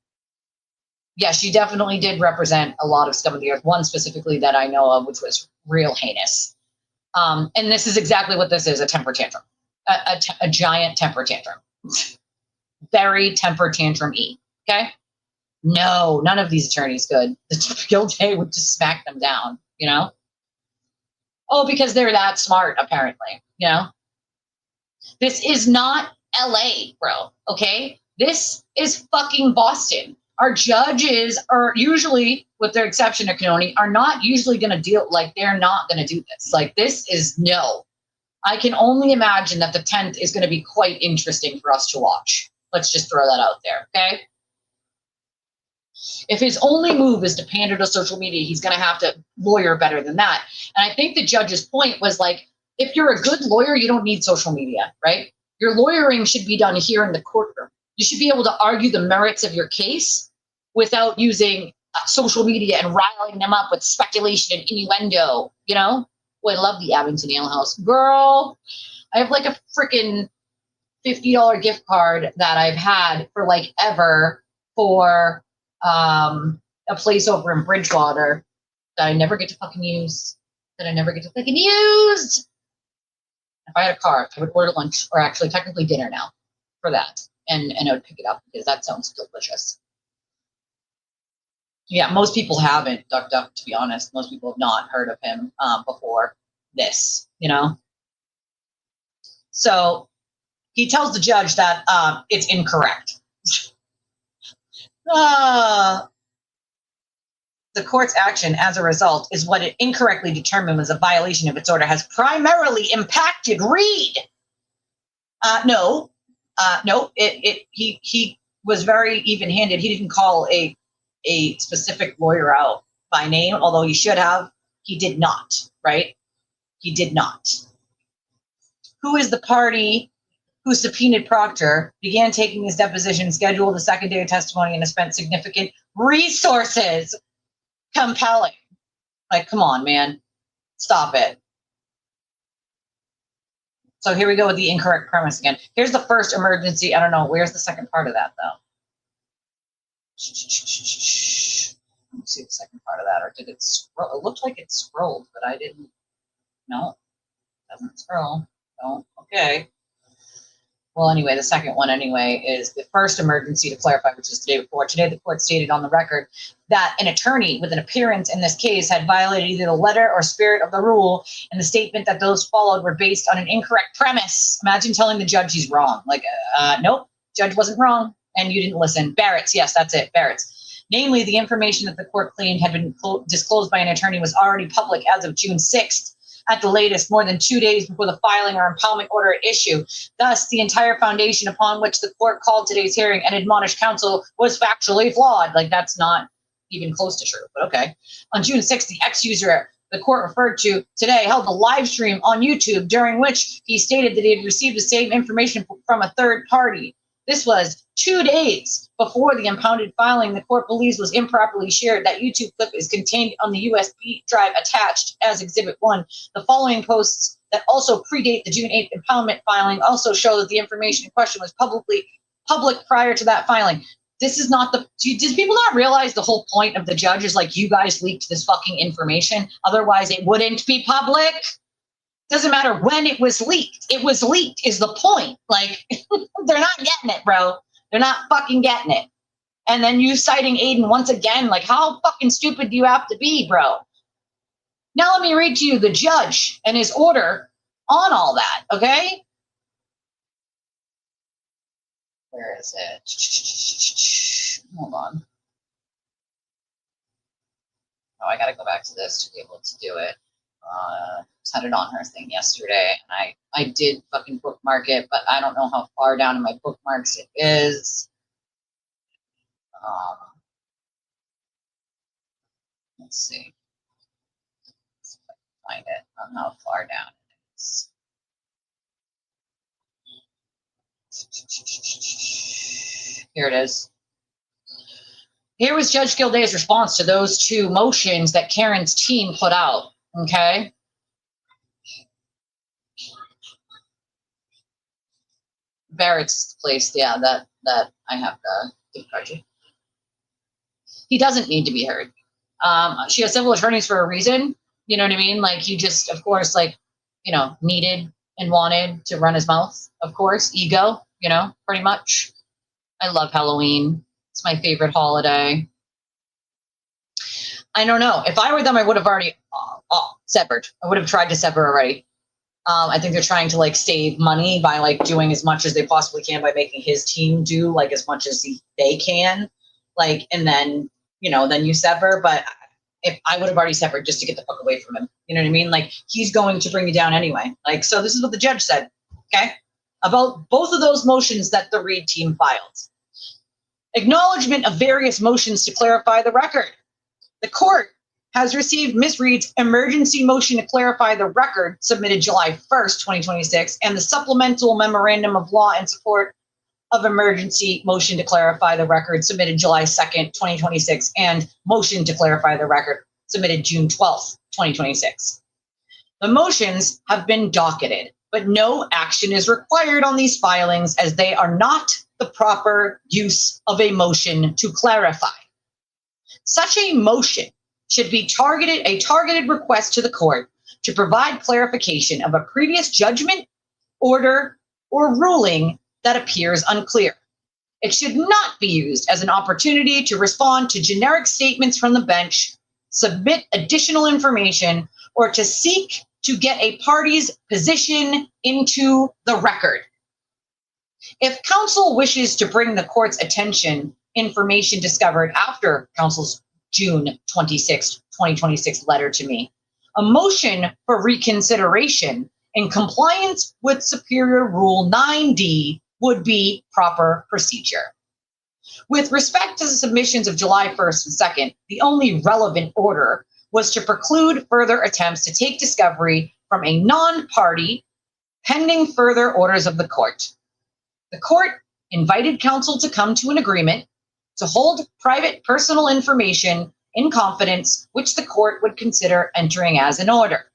Yeah, she definitely did represent a lot of scum of the earth. One specifically that I know of, which was real heinous. And this is exactly what this is, a temper tantrum. A giant temper tantrum. Very temper tantrum-y, okay? No, none of these attorneys could. The Gilday would just smack them down, you know? Oh, because they're that smart, apparently, you know? This is not LA, bro, okay? This is fucking Boston. Our judges are usually, with their exception of Canoni, are not usually going to deal, like, they're not going to do this. Like, this is no. I can only imagine that the 10th is going to be quite interesting for us to watch. Let's just throw that out there, okay? If his only move is to pander to social media, he's going to have to lawyer better than that. And I think the judge's point was like, if you're a good lawyer, you don't need social media, right? Your lawyering should be done here in the courtroom. You should be able to argue the merits of your case without using social media and riling them up with speculation and innuendo, you know? Oh, I love the Abington Ale House. Girl, I have like a freaking $50 gift card that I've had for like ever for a place over in Bridgewater that I never get to fucking use. If I had a car, I would order lunch, or actually technically dinner now, for that. And I would pick it up because that sounds delicious. Yeah, most people haven't, Duck Duck, to be honest. Most people have not heard of him before this, you know? So he tells the judge that it's incorrect. The court's action as a result is what it incorrectly determined was a violation of its order has primarily impacted Reed. No, he was very even-handed. He didn't call a specific lawyer out by name, although he should have. He did not, right? He did not. Who is the party who subpoenaed Proctor, began taking his deposition, scheduled the second day of testimony, and has spent significant resources compelling Like, come on, man. Stop it. So here we go with the incorrect premise again. Here's the first emergency. I don't know. Where's the second part of that, though? Let's see the second part of that. Or did it scroll? It looked like it scrolled, but I didn't. No, it doesn't scroll. Oh, okay. Well, anyway, the second one, anyway, is the first emergency to clarify, which is today before. Today, the court stated on the record that an attorney with an appearance in this case had violated either the letter or spirit of the rule, and the statement that those followed were based on an incorrect premise. Imagine telling the judge he's wrong. Like, nope, judge wasn't wrong, and you didn't listen. Barrett's, yes, that's it, Barrett's. Namely, the information that the court claimed had been disclosed by an attorney was already public as of June 6th. At the latest, more than 2 days before the filing or impoundment order at issue. Thus, the entire foundation upon which the court called today's hearing and admonished counsel was factually flawed. Like, that's not even close to true, but okay. On June 6th, the ex-user the court referred to today held a live stream on YouTube during which he stated that he had received the same information from a third party. This was 2 days before the impounded filing the court believes was improperly shared. That YouTube clip is contained on the USB drive attached as Exhibit 1. The following posts that also predate the June 8th impoundment filing also show that the information in question was public prior to that filing. This is not did people not realize the whole point of the judge is like, you guys leaked this fucking information, otherwise it wouldn't be public? Doesn't matter when it was leaked. It was leaked is the point. Like, they're not getting it, bro. They're not fucking getting it. And then you citing Aiden once again, like, how fucking stupid do you have to be, bro? Now let me read to you the judge and his order on all that, okay? Where is it? Hold on. Oh, I gotta go back to this to be able to do it. Had it on her thing yesterday, and I did fucking bookmark it, but I don't know how far down in my bookmarks it is. Let's see. Let's see if I can find it on how far down it is. Here it is. Here was Judge Gilday's response to those two motions that Karen's team put out, okay? Barrett's place, yeah, that I have to give card to. He doesn't need to be heard. She has civil attorneys for a reason. You know what I mean? Like, he just, of course, like, you know, needed and wanted to run his mouth. Of course, ego, you know, pretty much. I love Halloween. It's my favorite holiday. I don't know. If I were them, I would have already severed. I would have tried to sever already. I think they're trying to like save money by like doing as much as they possibly can by making his team do like as much as they can, like, and then, you know, then you sever. But if I would have already severed just to get the fuck away from him, you know what I mean? Like, he's going to bring you down anyway. Like, so this is what the judge said, okay, about both of those motions that the Reed team filed. Acknowledgement of various motions to clarify the record. The court has received Ms. Reed's emergency motion to clarify the record submitted July 1st, 2026, and the supplemental memorandum of law in support of emergency motion to clarify the record submitted July 2nd, 2026, and motion to clarify the record submitted June 12th, 2026. The motions have been docketed, but no action is required on these filings as they are not the proper use of a motion to clarify. Such a motion should be a targeted request to the court to provide clarification of a previous judgment, order, or ruling that appears unclear. It should not be used as an opportunity to respond to generic statements from the bench, submit additional information, or to seek to get a party's position into the record. If counsel wishes to bring the court's attention information discovered after counsel's June 26, 2026 letter to me, a motion for reconsideration in compliance with Superior Rule 9D would be proper procedure. With respect to the submissions of July 1st and 2nd, the only relevant order was to preclude further attempts to take discovery from a non-party pending further orders of the court. The court invited counsel to come to an agreement to hold private personal information in confidence, which the court would consider entering as an order.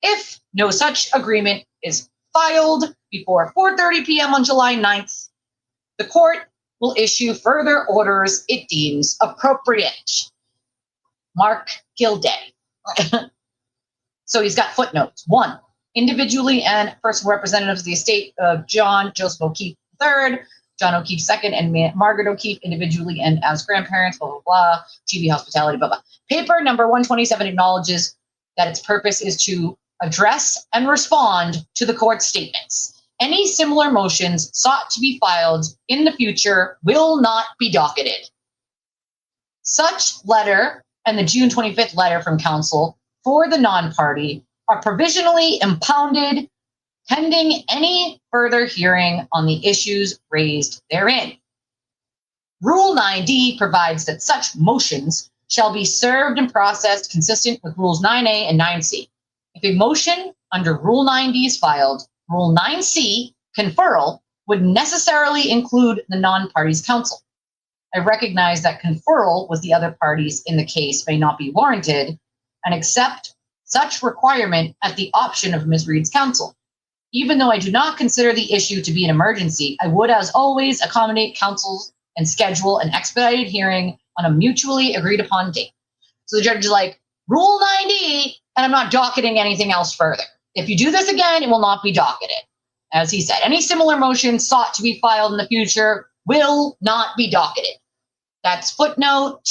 If no such agreement is filed before 4:30 p.m. on July 9th, the court will issue further orders it deems appropriate. Mark Gilday. So he's got footnotes. 1, individually and personal representatives of the estate of John Joseph O'Keefe III, John O'Keefe II, and Margaret O'Keefe, individually and as grandparents, blah, blah, blah, GB Hospitality, blah, blah. Paper number 127 acknowledges that its purpose is to address and respond to the court's statements. Any similar motions sought to be filed in the future will not be docketed. Such letter and the June 25th letter from counsel for the non-party are provisionally impounded pending any further hearing on the issues raised therein. Rule 9D provides that such motions shall be served and processed consistent with Rules 9A and 9C. If a motion under Rule 9D is filed, Rule 9C, conferral, would necessarily include the non-party's counsel. I recognize that conferral with the other parties in the case may not be warranted and accept such requirement at the option of Ms. Reed's counsel. Even though I do not consider the issue to be an emergency, I would, as always, accommodate counsel and schedule an expedited hearing on a mutually agreed upon date. So the judge is like, Rule 9D, and I'm not docketing anything else further. If you do this again, it will not be docketed. As he said, any similar motion sought to be filed in the future will not be docketed. That's footnote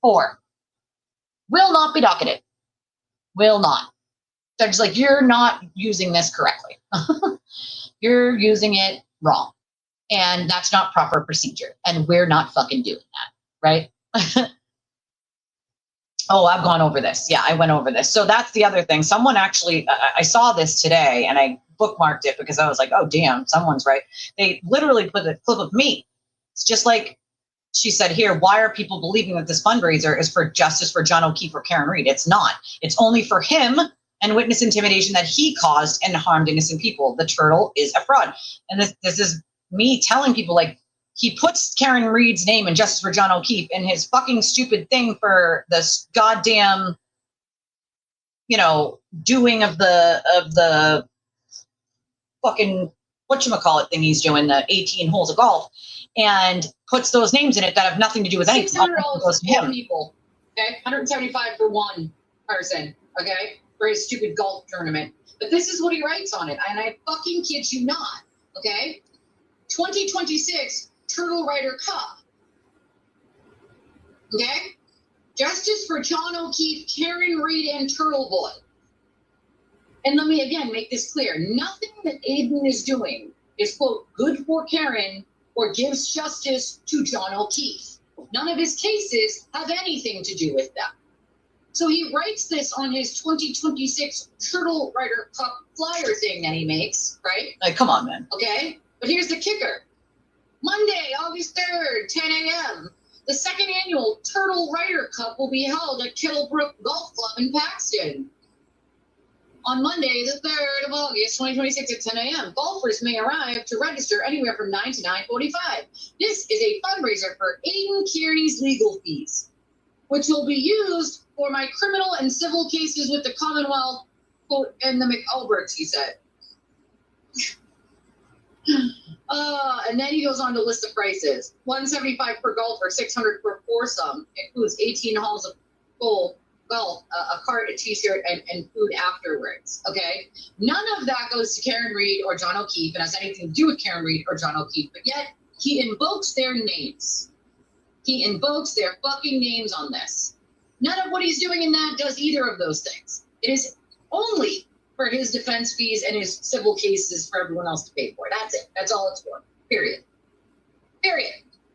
4. Will not be docketed. Will not. Judge is like, you're not using this correctly. You're using it wrong. And that's not proper procedure. And we're not fucking doing that, right? Oh, I've gone over this. Yeah, I went over this. So that's the other thing. Someone actually, I saw this today and I bookmarked it because I was like, oh, damn, someone's right. They literally put a clip of me. It's just like she said here, why are people believing that this fundraiser is for justice for John O'Keefe or Karen Reed? It's not. It's only for him and witness intimidation that he caused and harmed innocent people. The turtle is a fraud. And this is me telling people, like, he puts Karen Reed's name in Justice for John O'Keefe in his fucking stupid thing for this goddamn, you know, doing of the fucking whatchamacallit thing he's doing, the 18 holes of golf, and puts those names in it that have nothing to do with anything. $600 for 4 people. Okay, 175 for one person. Okay, for his stupid golf tournament. But this is what he writes on it, and I fucking kid you not. Okay, 2026 Turtle Rider Cup. Okay, justice for John O'Keefe, Karen Reed, and Turtleboy. And let me again make this clear. Nothing that Aiden is doing is, quote, good for Karen or gives justice to John O'Keefe. None of his cases have anything to do with that. So he writes this on his 2026 Turtle Rider Cup flyer thing that he makes, right? Like, come on, man. Okay, but here's the kicker. Monday, August 3rd, 10 a.m., the second annual Turtle Rider Cup will be held at Kettlebrook Golf Club in Paxton. On Monday, the 3rd of August, 2026 at 10 a.m., golfers may arrive to register anywhere from 9 to 9:45. This is a fundraiser for Aiden Kearney's legal fees, which will be used for my criminal and civil cases with the Commonwealth, quote, and the McAlberts, he said. And then he goes on to list the prices. $175 per golfer, $600 per foursome. Includes 18 holes of golf, a cart, a t-shirt, and food afterwards. Okay? None of that goes to Karen Reed or John O'Keefe and has anything to do with Karen Reed or John O'Keefe, but yet he invokes their names. He invokes their fucking names on this. None of what he's doing in that does either of those things. It is only for his defense fees and his civil cases for everyone else to pay for. That's it. That's all it's for. Period. Period.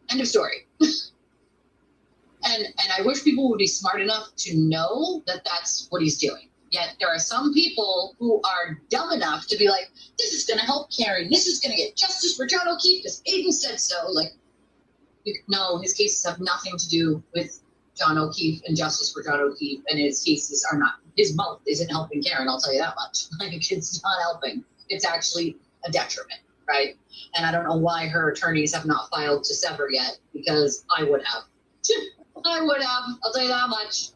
End of story. And I wish people would be smart enough to know that that's what he's doing. Yet there are some people who are dumb enough to be like, this is going to help Karen. This is going to get justice for John O'Keefe because Aiden said so. Like, no, his cases have nothing to do with John O'Keefe and justice for John O'Keefe, and his cases are not, his mouth isn't helping Karen, I'll tell you that much. Like, it's not helping. It's actually a detriment, right? And I don't know why her attorneys have not filed to sever yet, because I would have. I would have. I'll tell you that much.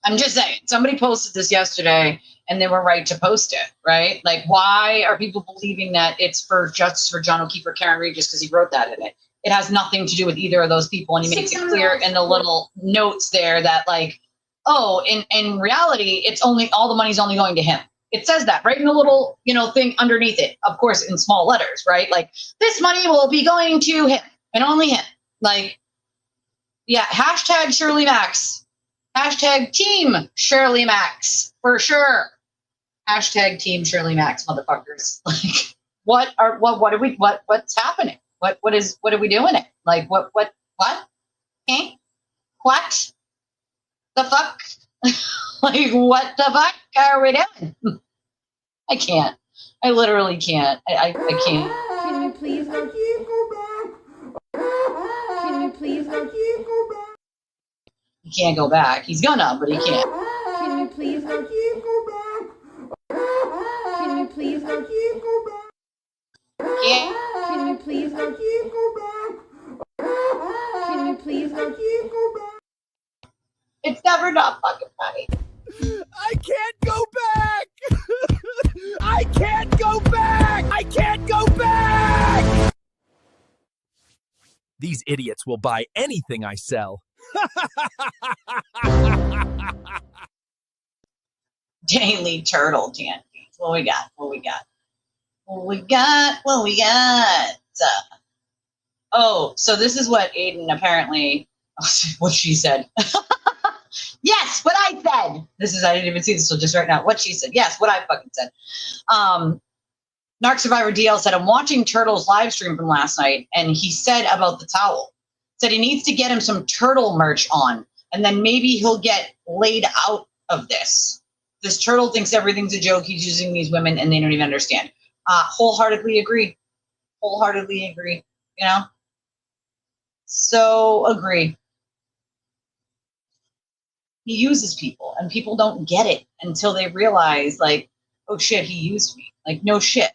I'm just saying. Somebody posted this yesterday, and they were right to post it, right? Like, why are people believing that it's for justice for John O'Keefe or Karen Reed just because he wrote that in it? It has nothing to do with either of those people, and he makes it clear in the little notes there that, like, oh, in reality, it's only all the money's only going to him. It says that right in the little, thing underneath it, of course, in small letters, right? Like, this money will be going to him and only him. Like, yeah, hashtag Shirley Max. Hashtag Team Shirley Max, for sure. Hashtag Team Shirley Max, motherfuckers. Like, what's happening? What are we doing it? Like, what? Okay? What? The fuck? Like, what the fuck are we doing? I can't. I literally can't. I can't. Can you please go back? Can you please go back? He can't go back. He's gonna, but he can't. Can you please go back? Can you please go back? Yeah. Can you please go back? Can you please go back? It's never not fucking funny. I can't go back! I can't go back! I can't go back! These idiots will buy anything I sell. Daily Turtle Dandies. What we got? Oh, so this is what Aiden apparently, what she said. Yes, what I said. I didn't even see this till just right now. What she said. Yes, what I fucking said. Narc Survivor DL said, I'm watching Turtle's live stream from last night, and he said about the towel. Said he needs to get him some turtle merch on, and then maybe he'll get laid out of this. This turtle thinks everything's a joke. He's using these women, and they don't even understand. Wholeheartedly agree. So agree. He uses people, and people don't get it until they realize, like, oh shit, he used me. Like, no shit.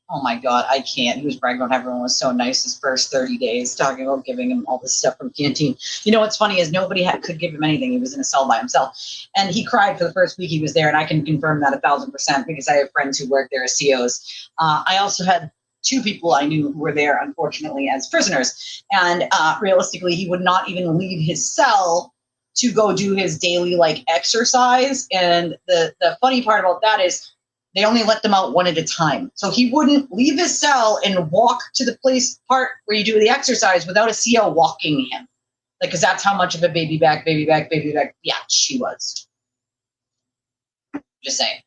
Oh my God, I can't. He was bragging about everyone was so nice his first 30 days, talking about giving him all this stuff from Canteen. You know what's funny is nobody could give him anything. He was in a cell by himself. And he cried for the first week he was there, and I can confirm that 1,000% because I have friends who work there as COs. I also had 2 people I knew who were there, unfortunately, as prisoners. And realistically, he would not even leave his cell to go do his daily, like, exercise. And the funny part about that is they only let them out one at a time. So he wouldn't leave his cell and walk to the part where you do the exercise without a CO walking him. Like, because that's how much of a baby back. Yeah, she was. Just saying.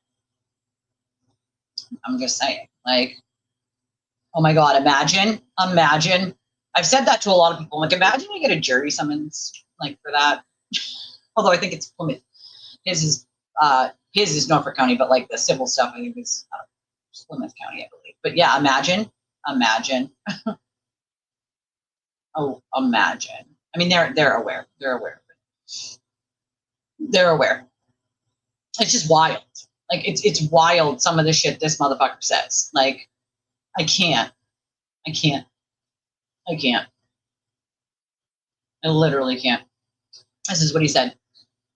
I'm just saying. Like, oh my God, imagine. I've said that to a lot of people. Like, imagine you get a jury summons, like, for that. Although I think it's Plymouth. His is Norfolk County, but like the civil stuff, I think is Plymouth County, I believe. But yeah, imagine. Oh, imagine. I mean, they're aware. They're aware. It's just wild. Like, it's wild, some of the shit this motherfucker says. Like, I can't. I literally can't. This is what he said.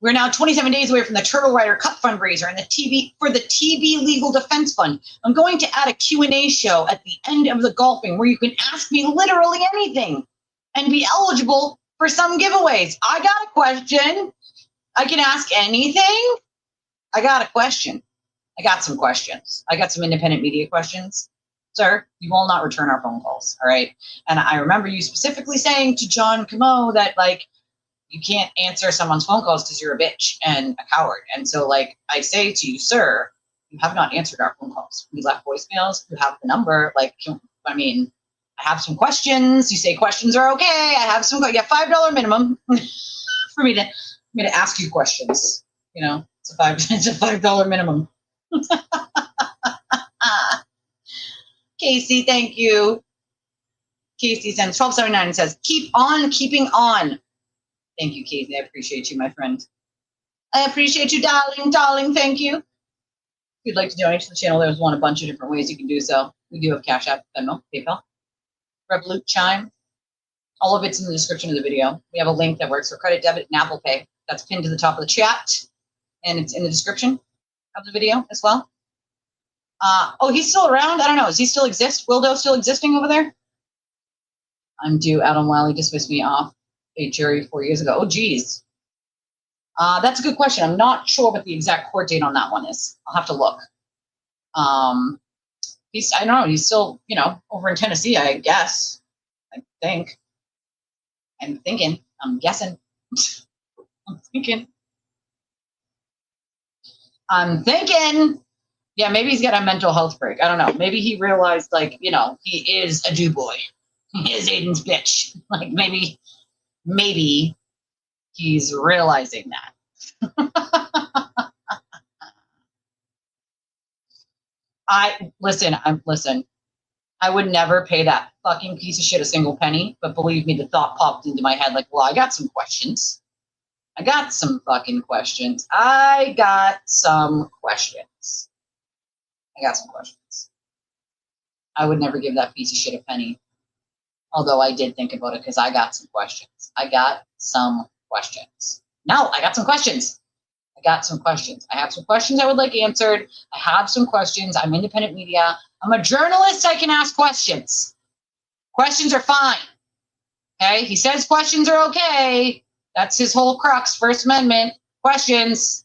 We're now 27 days away from the Turtle Rider Cup fundraiser and the TB Legal Defense Fund. I'm going to add a Q&A show at the end of the golfing where you can ask me literally anything and be eligible for some giveaways. I got a question. I can ask anything. I got a question. I got some questions. I got some independent media questions. Sir, you will not return our phone calls, all right? And I remember you specifically saying to John Camo that, like, you can't answer someone's phone calls because you're a bitch and a coward. And so, like, I say to you, sir, you have not answered our phone calls. We left voicemails. You have the number. Like, I have some questions. You say questions are okay. I have some. Yeah, $5 minimum for me to ask you questions. It's a $5 minimum. Casey, thank you. Casey sends 1279 and says, keep on keeping on. Thank you, Casey. I appreciate you, my friend. I appreciate you, darling. Thank you. If you'd like to donate to the channel, there's a bunch of different ways you can do so. We do have Cash App, Venmo, PayPal, Revolut, Chime. All of it's in the description of the video. We have a link that works for credit, debit, and Apple Pay. That's pinned to the top of the chat, and it's in the description of the video as well. Oh, he's still around? I don't know. Does he still exist? Wildo still existing over there? I'm due. Adam Wiley dismissed me off a jury 4 years ago. Oh, geez. That's a good question. I'm not sure what the exact court date on that one is. I'll have to look. I don't know. He's still, over in Tennessee, I guess. I think. I'm thinking. I'm guessing. I'm thinking. Yeah, maybe he's got a mental health break. I don't know. Maybe he realized, he is a do boy. He is Aiden's bitch. Maybe he's realizing that. Listen. I would never pay that fucking piece of shit a single penny, but believe me, the thought popped into my head well, I got some questions. I got some fucking questions. I got some questions. I would never give that piece of shit a penny. Although I did think about it because I got some questions. No, I got some questions. I have some questions I would like answered. I have some questions. I'm independent media. I'm a journalist. I can ask questions. Questions are fine. Okay? He says questions are okay. That's his whole crux, First Amendment. Questions.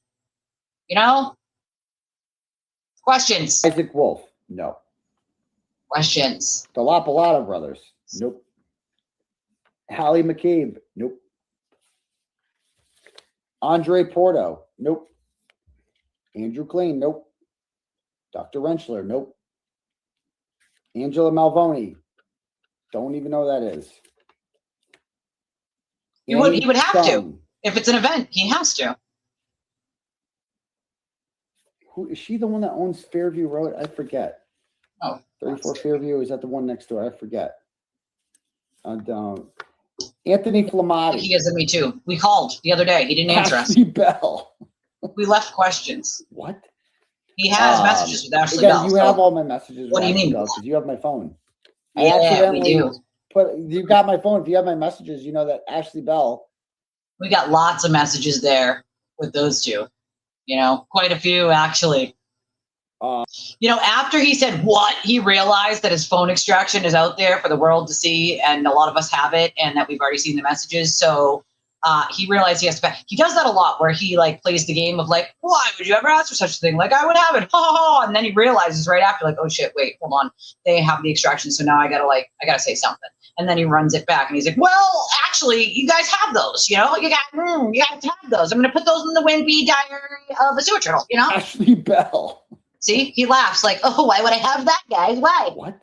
Questions. Isaac Wolf. No. Questions. The Lapalata brothers. Nope. Hallie McCabe. Nope. Andre Porto. Nope. Andrew Klein. Nope. Dr. Rentschler. Nope. Angela Malvoni. Don't even know who that is. He would have to. If it's an event, he has to. Who is she? The one that owns Fairview Road? I forget. Oh, 34 Fairview. Is that the one next door? I forget. Anthony Flamati. He is at me too. We called the other day. He didn't answer Ashley us. Bell. We left questions. What? He has messages with Ashley again, Bell. You have all my messages. What do you mean? Because you have my phone. Yeah, we do. You got my phone. If you have my messages, you know that Ashley Bell. We got lots of messages there with those two. Quite a few actually. After he said what, he realized that his phone extraction is out there for the world to see, and a lot of us have it, and that we've already seen the messages. So he realized he has to. He does that a lot, where he plays the game of why would you ever ask for such a thing? I would have it, and then he realizes right after, oh shit, wait, hold on, they have the extraction, so now I gotta say something, and then he runs it back, and he's like, well, actually, you guys have those, you guys have those. I'm gonna put those in the Wimpy Diary of a Sewer Turtle, Ashley Bell. See, he laughs oh, why would I have that, guys? Why? What?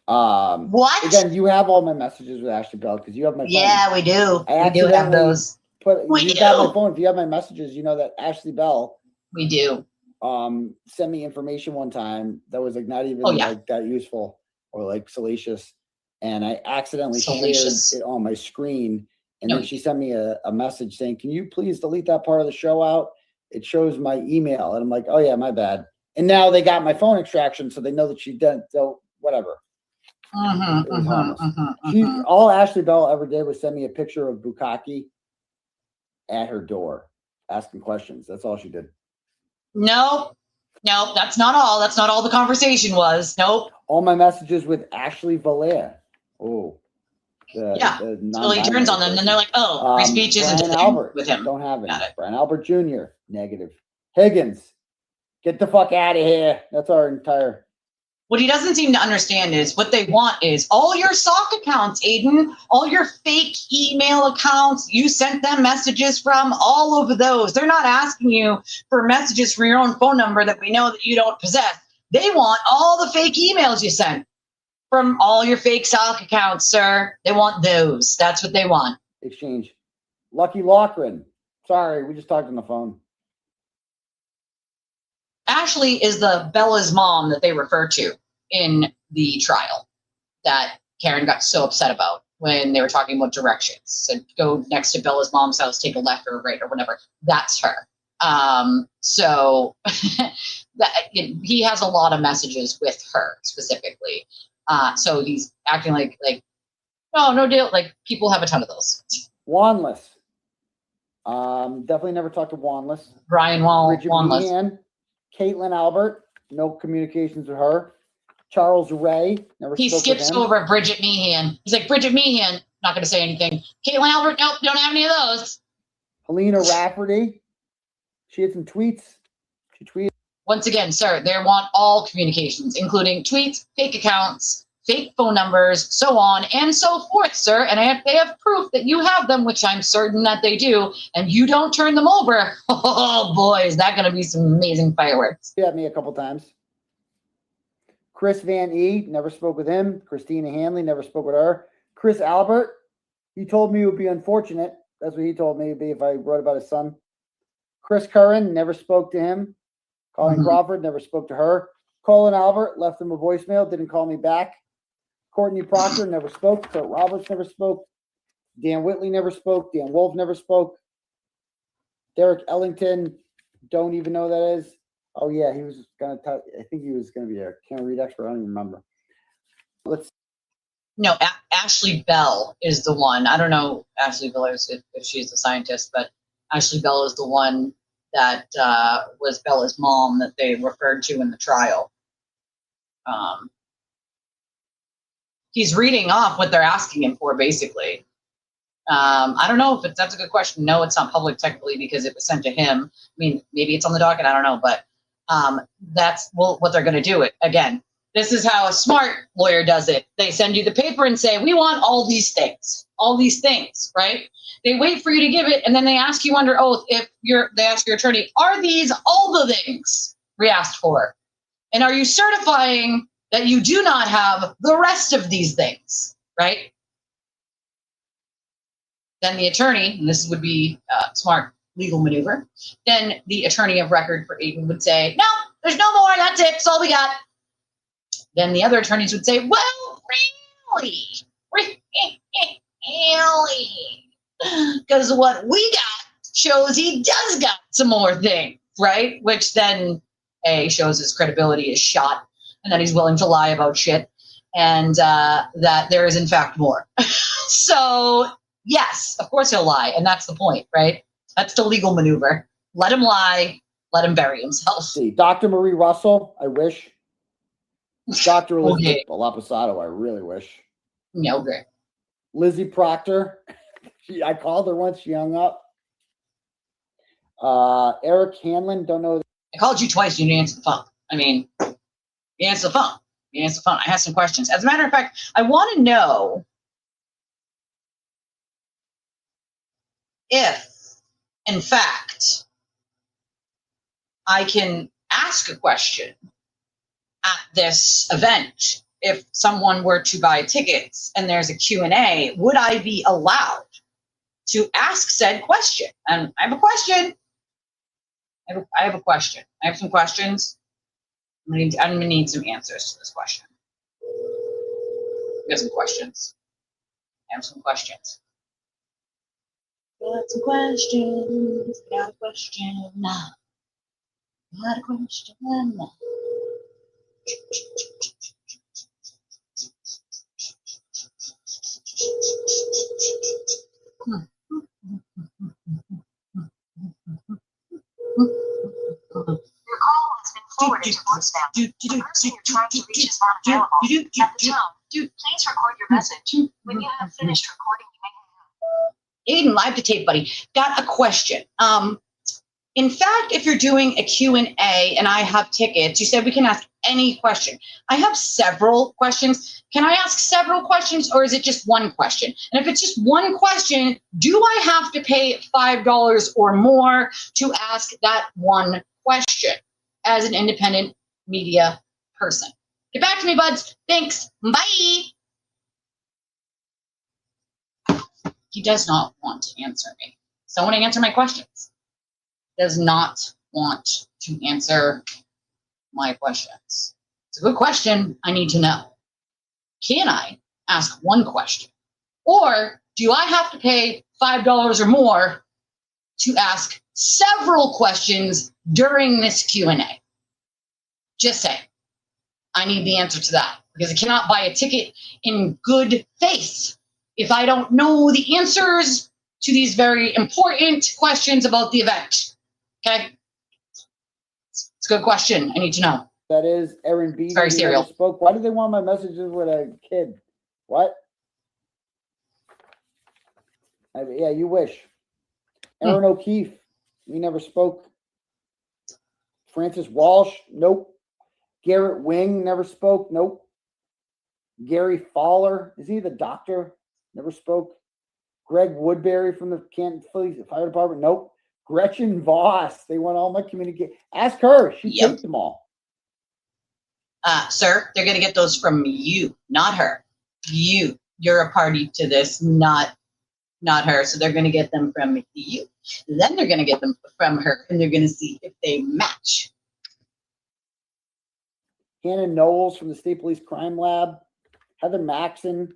What? Again, you have all my messages with Ashley Bell because you have my phone. Yeah, we do. We do have those. Got my phone. If you have my messages, you know that Ashley Bell. We do. Sent me information one time that was not even that useful or salacious, and I accidentally shared it on my screen, and then she sent me a message saying, "Can you please delete that part of the show out? It shows my email," and I'm like, "Oh yeah, my bad." And now they got my phone extraction, so they know that she did. So whatever. All Ashley Bell ever did was send me a picture of Bukkake at her door, asking questions. That's all she did. Nope, that's not all. That's not all the conversation was. Nope. All my messages with Ashley Valaire. Oh. So he turns on them, and then they're like, "Oh, free speech isn't Brian Albert with him." Don't have it. Brian Albert Jr. Negative. Higgins. Get the fuck out of here. That's our entire. What he doesn't seem to understand is what they want is all your sock accounts, Aiden, all your fake email accounts, you sent them messages from, all of those. They're not asking you for messages from your own phone number that we know that you don't possess. They want all the fake emails you sent from all your fake sock accounts, sir. They want those. That's what they want. Exchange. Lucky Loughran. Sorry, we just talked on the phone. Ashley is the Bella's mom that they refer to in the trial that Karen got so upset about when they were talking about directions. So go next to Bella's mom's house, take a left or a right or whatever. That's her. So he has a lot of messages with her specifically. So he's acting like No deal. Like, people have a ton of those. Wanless. Definitely never talked to Wanless. Brian Bridget Wanless. Meehan. Caitlin Albert. No communications with her. Charles Ray. Never He spoke with skips him. over Bridget Meehan. He's like, Bridget Meehan, not going to say anything. Caitlin Albert, nope, don't have any of those. Helena Rafferty. She had some tweets. She tweeted. Once again, sir, they want all communications, including tweets, fake accounts, fake phone numbers, so on and so forth, sir. And they have proof that you have them, which I'm certain that they do, and you don't turn them over. Oh, boy, is that going to be some amazing fireworks. She had me a couple times. Chris Van E, never spoke with him. Christina Hanley, never spoke with her. Chris Albert, he told me it would be unfortunate. That's what he told me it'd be if I wrote about his son. Chris Curran, never spoke to him. Colleen Crawford, never spoke to her. Colin Albert, left him a voicemail, didn't call me back. Courtney Proctor, never spoke. Kurt Roberts, never spoke. Dan Whitley, never spoke. Dan Wolf, never spoke. Derek Ellington, don't even know who that is. Oh, yeah, he was going to, I think he was going to be a camera read expert. I don't even remember. No, Ashley Bell is the one. I don't know Ashley Bell if she's the scientist, but Ashley Bell is the one that was Bella's mom that they referred to in the trial. He's reading off what they're asking him for, basically. I don't know if that's a good question. No, it's not public technically because it was sent to him. I mean, maybe it's on the docket. I don't know, but that's what they're going to do. It again. This is how a smart lawyer does it. They send you the paper and say, we want all these things, right? They wait for you to give it, and then they ask you under oath they ask your attorney, are these all the things we asked for? And are you certifying that you do not have the rest of these things, right? Then the attorney, and this would be a smart legal maneuver, then the attorney of record for Aiden would say, no, there's no more, that's it, that's all we got. Then the other attorneys would say, well, really? Because what we got shows he does got some more things, right? Which then, shows his credibility is shot, and that he's willing to lie about shit, and that there is, in fact, more. So, yes, of course he'll lie, and that's the point, right? That's the legal maneuver. Let him lie, let him bury himself. See, Dr. Marie Russell, I wish. Dr. Elizabeth Laposado, I really wish. No, great. Lizzie Proctor, I called her once, she hung up. Eric Hanlon, don't know. I called you twice, you didn't answer the phone. I mean, you answer the phone. I have some questions. As a matter of fact, I want to know if, in fact, I can ask a question at this event. If someone were to buy tickets and there's a Q&A, would I be allowed to ask said question? And I have a question. I have a question. I have some questions. I'm gonna need some answers to this question. I have some questions. Got some questions. Got a question. Your call has been forwarded to voicemail. The person you're trying to reach is not available. At the tone, please record your message. When you have finished recording, you may hang up. Aiden, live to tape, buddy. Got a question. In fact, if you're doing a Q&A and I have tickets, you said we can ask any question. I have several questions. Can I ask several questions, or is it just one question? And if it's just one question, do I have to pay $5 or more to ask that one question as an independent media person? Get back to me, buds. Thanks. Bye. He does not want to answer me. Someone answer my questions. Does not want to answer my questions. It's a good question. I need to know. Can I ask one question? Or do I have to pay $5 or more to ask several questions during this Q&A? Just say, I need the answer to that, because I cannot buy a ticket in good faith if I don't know the answers to these very important questions about the event. Okay? It's a good question. I need to know. That is Aaron B. Very serial. Spoke. Why do they want my messages with a kid? What? Yeah, you wish. Aaron O'Keefe, we never spoke. Francis Walsh, nope. Garrett Wing, never spoke, nope. Gary Fowler, is he the doctor? Never spoke. Greg Woodbury from the Canton Police Fire Department, nope. Gretchen Voss, they want all my communication. Ask her, she takes them all. Sir, they're going to get those from you, not her. You're a party to this, not her. So they're going to get them from you. Then they're going to get them from her, and they're going to see if they match. Hannah Knowles from the State Police Crime Lab. Heather Maxon.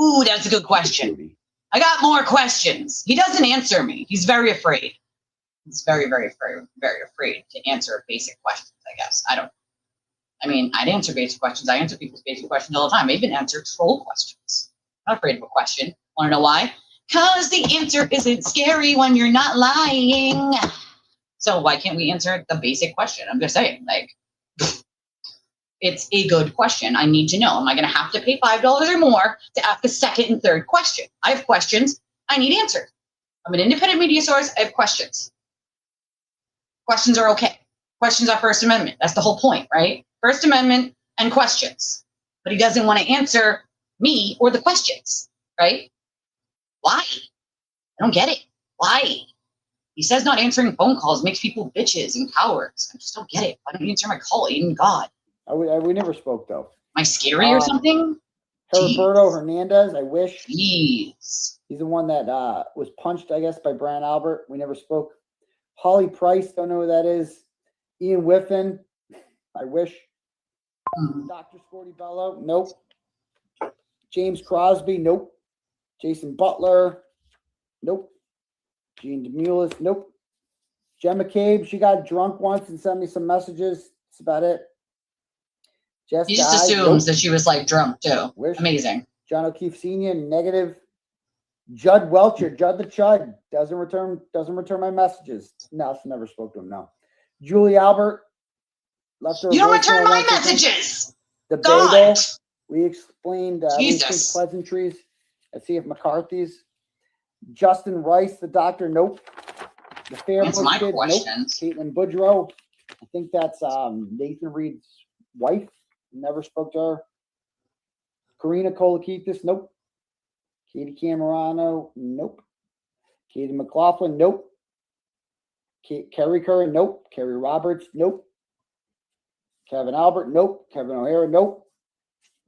Ooh, that's a good question. I got more questions. He doesn't answer me. He's very afraid. He's very, very, very, very afraid to answer basic questions, I guess. I'd answer basic questions. I answer people's basic questions all the time. I even answer troll questions. I'm not afraid of a question. Want to know why? Because the answer isn't scary when you're not lying. So why can't we answer the basic question? I'm just saying, it's a good question. I need to know. Am I going to have to pay $5 or more to ask a second and third question? I have questions. I need answers. I'm an independent media source. I have questions. Questions are okay. Questions are First Amendment. That's the whole point, right? First Amendment and questions. But he doesn't want to answer me or the questions, right? Why? I don't get it. Why? He says not answering phone calls makes people bitches and cowards. I just don't get it. Why don't you answer my call, Aiden God? We never spoke, though. Am I scary or something? Roberto Hernandez, I wish. Jeez. He's the one that was punched, I guess, by Brian Albert. We never spoke. Holly Price, don't know who that is. Ian Whiffen, I wish. Dr. Sporty Bello, nope. James Crosby, nope. Jason Butler, nope. Gene DeMulis, nope. Gemma McCabe, she got drunk once and sent me some messages. That's about it. Jess He just Guy, assumes nope. that she was drunk too. Wish. Amazing. John O'Keefe Sr., negative. Judd Welcher, Judd the Chud, doesn't return my messages. No, she never spoke to him. No. Julie Albert left her. You don't return my messages. The God. bagel. We explained Jesus. pleasantries. Let's see if McCarthy's. Justin Rice, the doctor. Nope. The That's my kid. questions. Nope. Caitlin Boudreaux. I think that's Nathan Reed's wife. Never spoke to her. Karina Kolakitis. Nope. Katie Camerano, nope. Katie McLaughlin, nope. Kerry Curran, nope. Kerry Roberts, nope. Kevin Albert, nope. Kevin O'Hara, nope.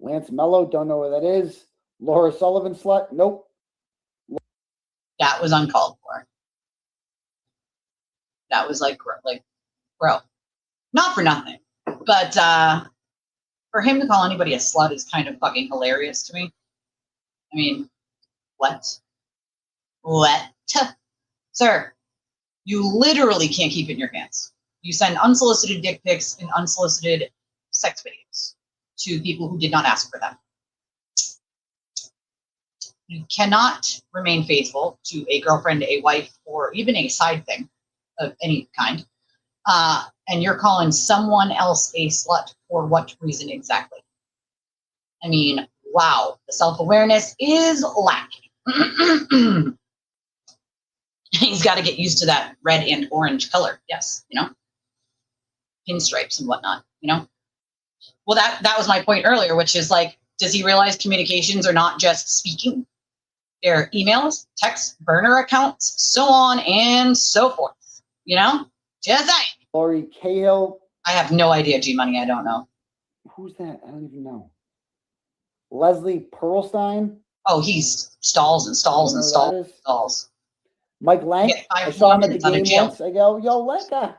Lance Mello, don't know what that is. Laura Sullivan, slut, nope. That was uncalled for. That was bro. Not for nothing, but for him to call anybody a slut is kind of fucking hilarious to me. I mean, what? Sir, you literally can't keep it in your pants. You send unsolicited dick pics and unsolicited sex videos to people who did not ask for them. You cannot remain faithful to a girlfriend, a wife, or even a side thing of any kind. And you're calling someone else a slut for what reason exactly? I mean, wow, the self-awareness is lacking. He's got to get used to that red and orange color. Yes, pinstripes and whatnot, Well, that was my point earlier, which is does he realize communications are not just speaking? They're emails, texts, burner accounts, so on and so forth. Just saying. Lori Cahill. I have no idea, G-Money. I don't know. Who's that? I don't even know. Leslie Perlstein. Oh, he's stalls and stalls and stalls. Mike Lang. I saw him at the game once. I go, yo, Lenka.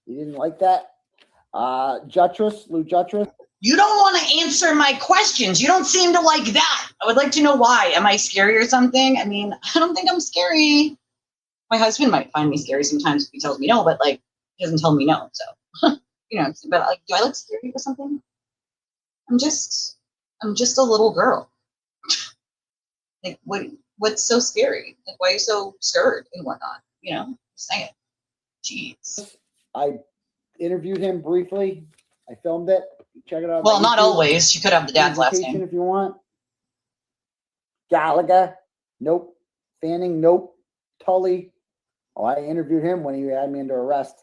You didn't like that? Lou Jutras. You don't want to answer my questions. You don't seem to like that. I would like to know why. Am I scary or something? I mean, I don't think I'm scary. My husband might find me scary sometimes if he tells me no, but he doesn't tell me no. So, but do I look scary or something? I'm just a little girl. Like, what's so scary? Like, why are you so scared and whatnot? You know, just saying. Jeez. I interviewed him briefly. I filmed it. Check it out. on Well, my not YouTube. always. You could have the dad's last Invitation name. if you want. Gallagher, nope. Fanning, nope. Tully, oh, I interviewed him when he had me under arrest.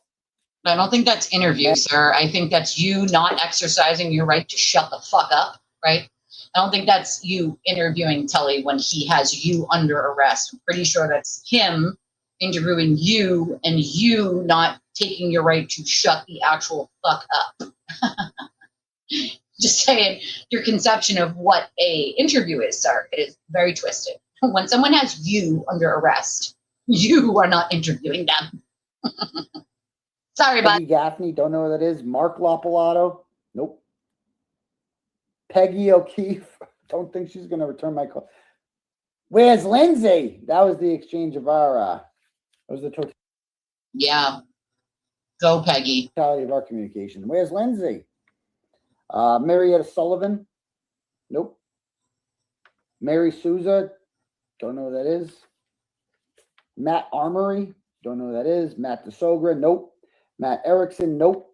I don't think that's interview, sir. I think that's you not exercising your right to shut the fuck up, right? I don't think that's you interviewing Tully when he has you under arrest. I'm pretty sure that's him interviewing you and you not taking your right to shut the actual fuck up. Just saying, your conception of what a interview is, sir, is very twisted. When someone has you under arrest, you are not interviewing them. Sorry, bud. Peggy Gaffney, don't know what that is. Mark Lopalato, nope. Peggy O'Keefe, don't think she's going to return my call. Where's Lindsay? That was the exchange of our, that was the totality Yeah. Go, Peggy. of our communication. Where's Lindsay? Marietta Sullivan, nope. Mary Souza, don't know who that is. Matt Armory, don't know who that is. Matt DeSogra, nope. Matt Erickson, nope.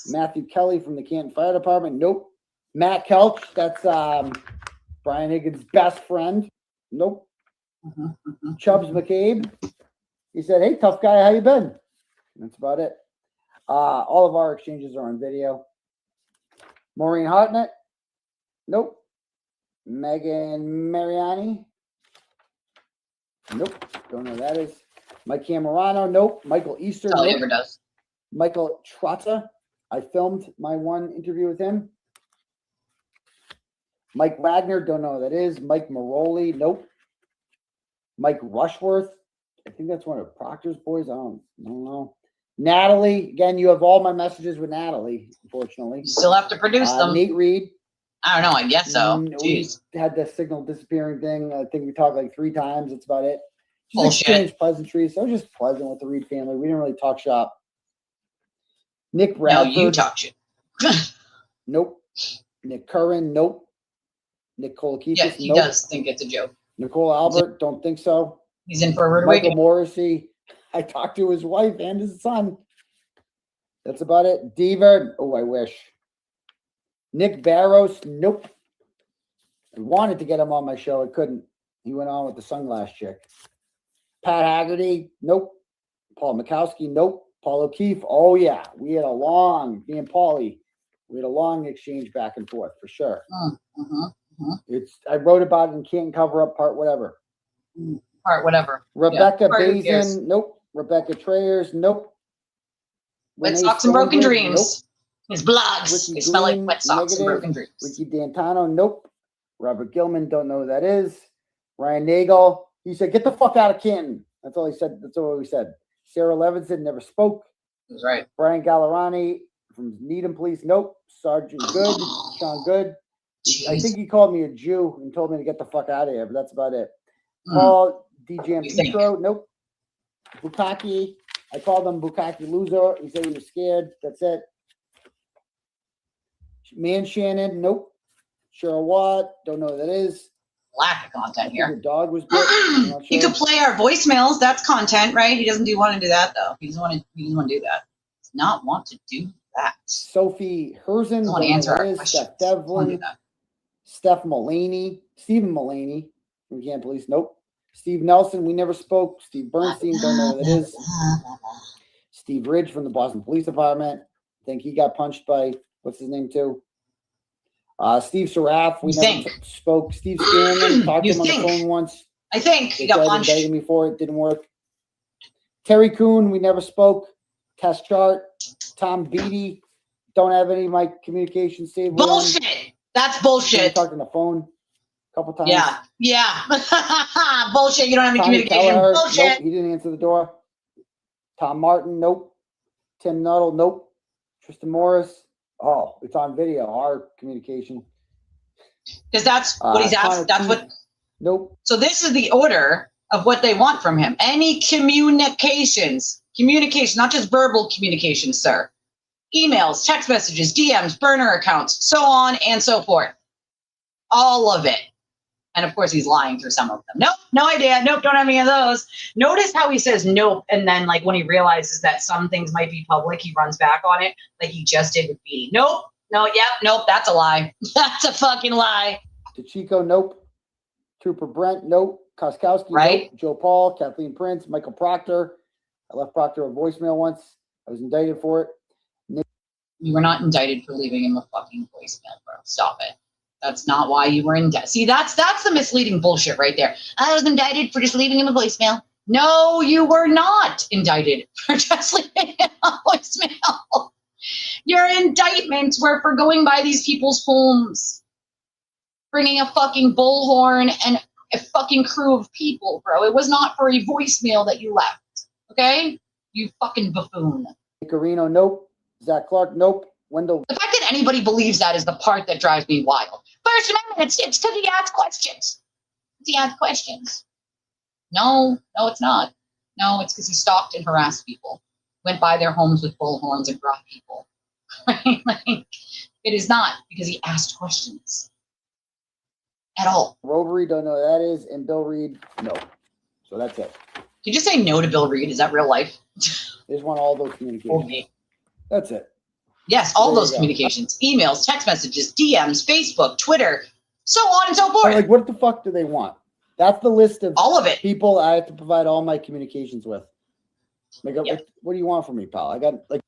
Matthew Kelly from the Canton Fire Department, nope. Matt Kelch, that's Brian Higgins' best friend, nope. Chubbs McCabe, he said, hey, tough guy, how you been? That's about it. All of our exchanges are on video. Maureen Hartnett, nope. Megan Mariani, nope. Don't know who that is. Mike Camerano, nope. Michael Easter, That's all he nope. ever does. Michael Trotta, I filmed my one interview with him. Mike Wagner, don't know who that is. Mike Maroli, nope. Mike Rushworth, I think that's one of Proctor's boys. I don't know. Natalie, again, you have all my messages with Natalie, unfortunately. You still have to produce them. Nate Reed. I don't know. I guess so. We Jeez. had the signal disappearing thing. I think we talked like 3 times. That's about it. Just Bullshit. exchanged pleasantries. So I was just pleasant with the Reed family. We didn't really talk shop. Nick No, Radford. you talk shit. Nope. Nick Curran. Nope. Nick Kolakis. Yeah, he nope. does think it's a joke. Nicole Albert. Don't think so. He's in for a rude Michael awakening. Morrissey. I talked to his wife and his son. That's about it. Deaver. Oh, I wish. Nick Barros. Nope. I wanted to get him on my show. I couldn't. He went on with the sunglass chick. Pat Haggerty. Nope. Paul Mikowski. Nope. Paul O'Keefe. Oh, yeah. We had a long, me and Paulie, we had a long exchange back and forth for sure. I wrote about it in Can't Cover Up part whatever. Part whatever. Rebecca Part who cares? Bazin. Nope. Rebecca Trayers. Nope. Wet Renee socks and broken Stonebridge, dreams. His bloods. Ricky They smell like Green, wet socks and negative. broken dreams. Ricky D'Antano, nope. Robert Gilman, don't know who that is. Ryan Nagel, he said, get the fuck out of Canton. That's all he said. That's all we said. Sarah Levinson never spoke. That's right. Brian Gallerani from Needham Police, nope. Sergeant Good, Sean Good. I think he called me a Jew and told me to get the fuck out of here, but that's about it. Paul DJM Petro, nope. Bukaki, I called him Bukaki loser. He said he was scared. That's it. Man Shannon, nope. Cheryl Watt, don't know who that is. Lack of content here. The dog was bit. I'm not He sure. could play our voicemails. That's content, right? He doesn't want to do that though. He doesn't want to do that. Does not want to do that. Sophie Herzen, Doesn't want to don't answer know who our that is. questions. Steph Doesn't want to do Devlin, that. Steph Mullaney, Stephen Mullaney from Camp Police, nope. Steve Nelson, we never spoke. Steve Bernstein, don't know who that is. Steve Ridge from the Boston Police Department. I think he got punched by, what's his name too? Steve Seraph, we never spoke. Steve Scanlon, talked to him on the phone once. I think They he got tried punched. indicting me for it, didn't work. Terry Kuhn, we never spoke. Test chart. Tom Beatty, don't have any of my communication saved. with him. Bullshit. That's bullshit. We talked on the phone a couple times. Yeah. Bullshit. You don't have any Tommy communication. Kelleher, Bullshit. nope, he didn't answer the door. Tom Martin, nope. Tim Nuttall, nope. Tristan Morris, oh, it's on video, our communication. Because that's what he's Connor asked. That's Keith, what. Nope. So this is the order of what they want from him. Any communications, not just verbal communications, sir. Emails, text messages, DMs, burner accounts, so on and so forth. All of it. And of course, he's lying through some of them. Nope, no idea. Nope, don't have any of those. Notice how he says nope. And then, like, when he realizes that some things might be public, he runs back on it, like he just did with Beanie. Nope, no, yep, nope, that's a lie. That's a fucking lie. DeChico, nope. Trooper Brent, nope. Koskowski, right? Nope. Joe Paul, Kathleen Prince, Michael Proctor. I left Proctor a voicemail once. I was indicted for it. You were not indicted for leaving him a fucking voicemail, bro. Stop it. That's not why you were indicted. See, that's the misleading bullshit right there. I was indicted for just leaving him a voicemail. No, you were not indicted for just leaving him a voicemail. Your indictments were for going by these people's homes, bringing a fucking bullhorn and a fucking crew of people, bro. It was not for a voicemail that you left. Okay? You fucking buffoon. Carino, nope. Zach Clark, nope. Wendell. The fact that anybody believes that is the part that drives me wild. First Amendment, it's because he asks questions. He asks questions. No, it's not. No, it's because he stalked and harassed people. Went by their homes with bullhorns and brought people. Right? Like, it is not because he asked questions. At all. Rotary, don't know who that is. And Bill Reed, no. So that's it. Did you say no to Bill Reed? Is that real life? They just want all those communications. Okay. That's it. Yes, all those communications, emails, text messages, DMs, Facebook, Twitter, so on and so forth. Like, what the fuck do they want? That's the list of all of it. People I have to provide all my communications with. Like, what do you want from me, pal? I got like.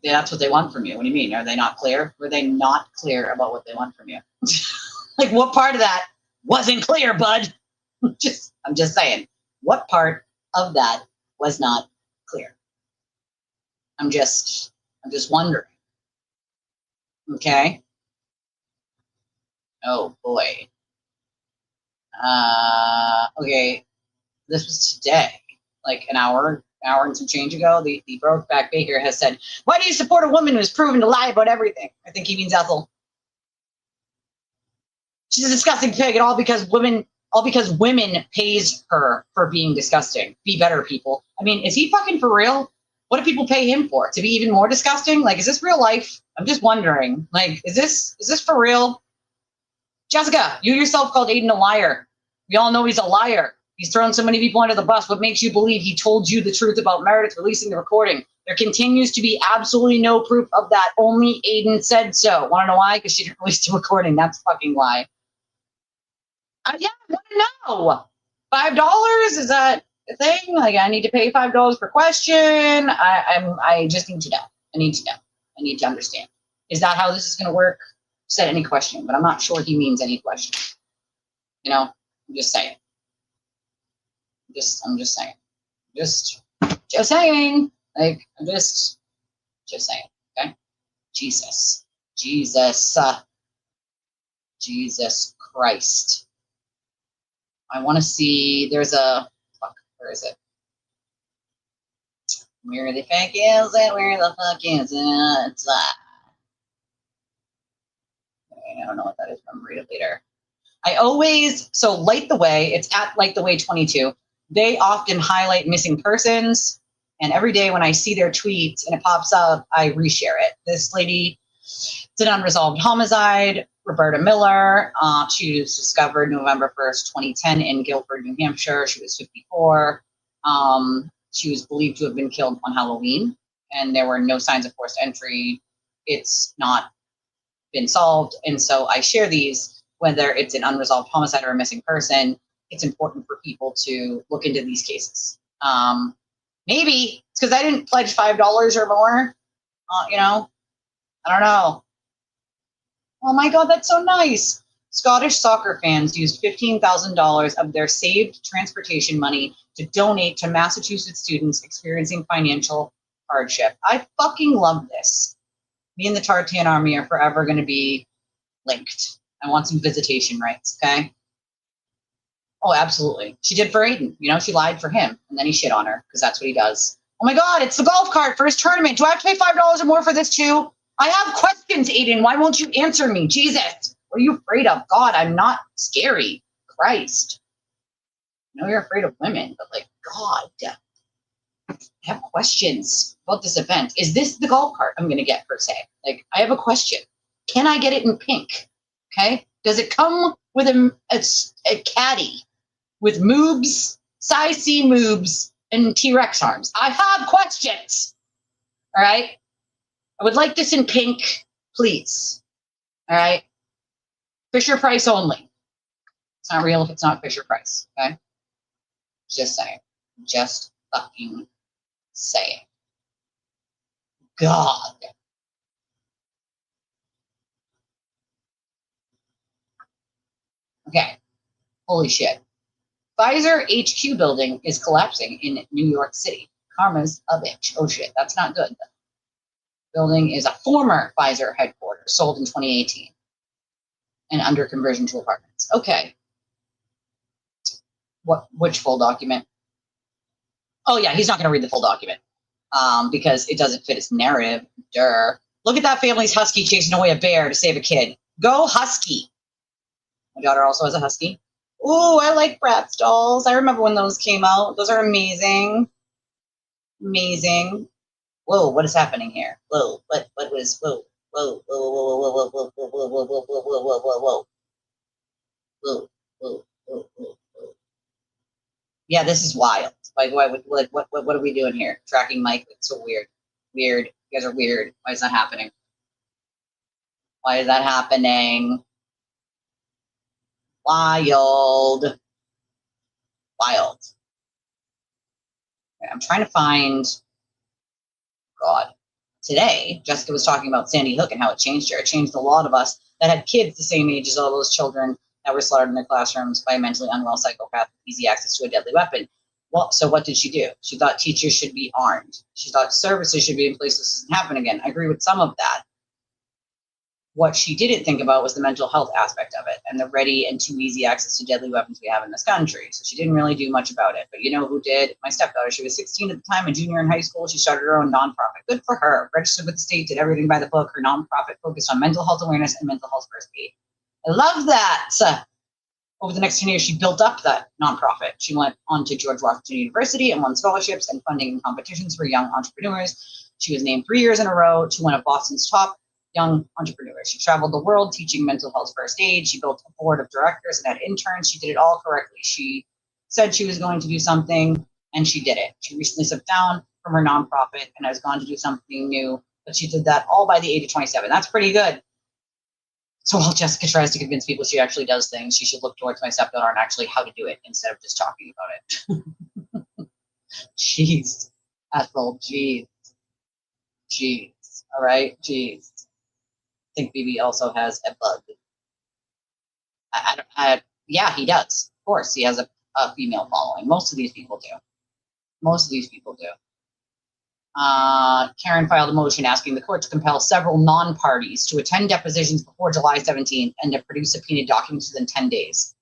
That's what they want from you. What do you mean? Are they not clear? Were they not clear about what they want from you? Like, what part of that wasn't clear, bud? I'm just saying. What part of that was not clear? I'm just wondering. Okay. Oh boy. Okay. This was today, like an hour and some change ago. The Brokeback Baker has said, "Why do you support a woman who is proven to lie about everything?" I think he means Ethel. She's a disgusting pig, and all because women pays her for being disgusting. Be better, people. I mean, is he fucking for real? What do people pay him for? To be even more disgusting? Like, is this real life? I'm just wondering. Like, is this for real? Jessica, you yourself called Aiden a liar. We all know he's a liar. He's thrown so many people under the bus. What makes you believe he told you the truth about Meredith releasing the recording? There continues to be absolutely no proof of that. Only Aiden said so. Want to know why? Because she didn't release the recording. That's a fucking lie. Yeah, I want to know. $5? Is that a thing? Like, I need to pay $5 per question. I just need to know. I need to know. I need to understand. Is that how this is going to work? Said any question, but I'm not sure he means any question. You know, I'm just saying. I'm just saying. Just saying. Like, I'm just saying. Okay. Jesus Christ. I want to see. There's a. Fuck. Where is it? Where the fuck is it? Where the fuck is it? I don't know what that is. I'm gonna read it later. Light the Way. It's at Light the Way 22. They often highlight missing persons, and every day when I see their tweets and it pops up, I reshare it. This lady, it's an unresolved homicide. Roberta Miller. She was discovered November 1st, 2010 in Guilford, New Hampshire. She was 54. She was believed to have been killed on Halloween, and there were no signs of forced entry. It's not been solved, and so I share these, whether it's an unresolved homicide or a missing person. It's important for people to look into these cases. Maybe it's because I didn't pledge $5 or more. You know, I don't know. Oh my God, that's so nice. Scottish soccer fans used $15,000 of their saved transportation money to donate to Massachusetts students experiencing financial hardship. I fucking love this. Me and the Tartan Army are forever going to be linked. I want some visitation rights, okay? Oh, absolutely. She did for Aiden. You know, she lied for him, and then he shit on her, because that's what he does. Oh my God, it's the golf cart for his tournament. Do I have to pay $5 or more for this too? I have questions, Aiden. Why won't you answer me? Jesus. What are you afraid of? God, I'm not scary. Christ. I know you're afraid of women, but like, God. I have questions about this event. Is this the golf cart I'm going to get, per se? Like, I have a question. Can I get it in pink? Okay. Does it come with a caddy with moobs, size C moobs, and T-Rex arms. I have questions. All right. I would like this in pink, please. All right. Fisher Price only. It's not real if it's not Fisher Price. Okay. Just saying. Just fucking saying. God. Okay. Holy shit. Pfizer HQ building is collapsing in New York City. Karma's a bitch. Oh shit. That's not good. Building is a former Pfizer headquarters, sold in 2018 and under conversion to apartments. Okay. Which full document? Oh yeah, he's not going to read the full document because it doesn't fit his narrative. Durr. Look at that family's husky chasing away a bear to save a kid. Go husky. My daughter also has a husky. Ooh, I like Bratz dolls. I remember when those came out. Those are amazing. Amazing. Whoa, what is happening here? Whoa, what was, whoa, whoa, whoa, whoa, whoa, whoa, whoa, whoa, whoa, whoa, whoa, whoa, whoa, whoa, whoa, whoa. Whoa, whoa, whoa, whoa, whoa. Yeah, this is wild. Like, what are we doing here? Tracking Mike, it's so weird. Weird. You guys are weird. Why is that happening? Why is that happening? Wild. Wild. Okay, I'm trying to find, God. Today, Jessica was talking about Sandy Hook and how it changed her. It changed a lot of us that had kids the same age as all those children that were slaughtered in their classrooms by a mentally unwell psychopath with easy access to a deadly weapon. Well, so what did she do? She thought teachers should be armed. She thought services should be in place so this doesn't happen again. I agree with some of that. What she didn't think about was the mental health aspect of it and the ready and too easy access to deadly weapons we have in this country. So she didn't really do much about it. But you know who did? My stepdaughter. She was 16 at the time, a junior in high school. She started her own nonprofit. Good for her. Registered with the state, did everything by the book. Her nonprofit focused on mental health awareness and mental health first aid. I love that. Over the next 10 years, she built up that nonprofit. She went on to George Washington University and won scholarships and funding and competitions for young entrepreneurs. She was named 3 years in a row to one of Boston's top young entrepreneurs. She traveled the world teaching mental health first aid. She built a board of directors and had interns. She did it all correctly. She said she was going to do something, and she did it. She recently stepped down from her nonprofit and has gone to do something new, but she did that all by the age of 27. That's pretty good. So while Jessica tries to convince people she actually does things, she should look towards my stepdaughter and actually how to do it instead of just talking about it. Jeez. Ethel, jeez. Jeez. All right? Jeez. I think BB also has a bug. Yeah, he does. Of course, he has a female following. Most of these people do. Most of these people do. Karen filed a motion asking the court to compel several non-parties to attend depositions before July 17th and to produce subpoenaed documents within 10 days.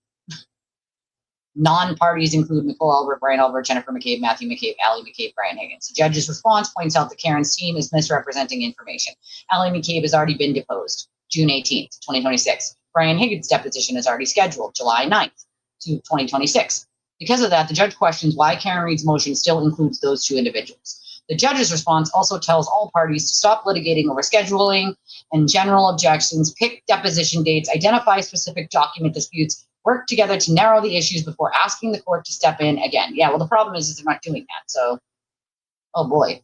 Non-parties include Nicole Albert, Brian Albert, Jennifer McCabe, Matthew McCabe, Allie McCabe, Brian Higgins. The judge's response points out that Karen's team is misrepresenting information. Allie McCabe has already been deposed, June 18th, 2026. Brian Higgins' deposition is already scheduled, July 9th, 2026. Because of that, the judge questions why Karen Reed's motion still includes those two individuals. The judge's response also tells all parties to stop litigating over scheduling and general objections, pick deposition dates, identify specific document disputes, work together to narrow the issues before asking the court to step in again. Yeah, well, the problem is they're not doing that. So, oh boy.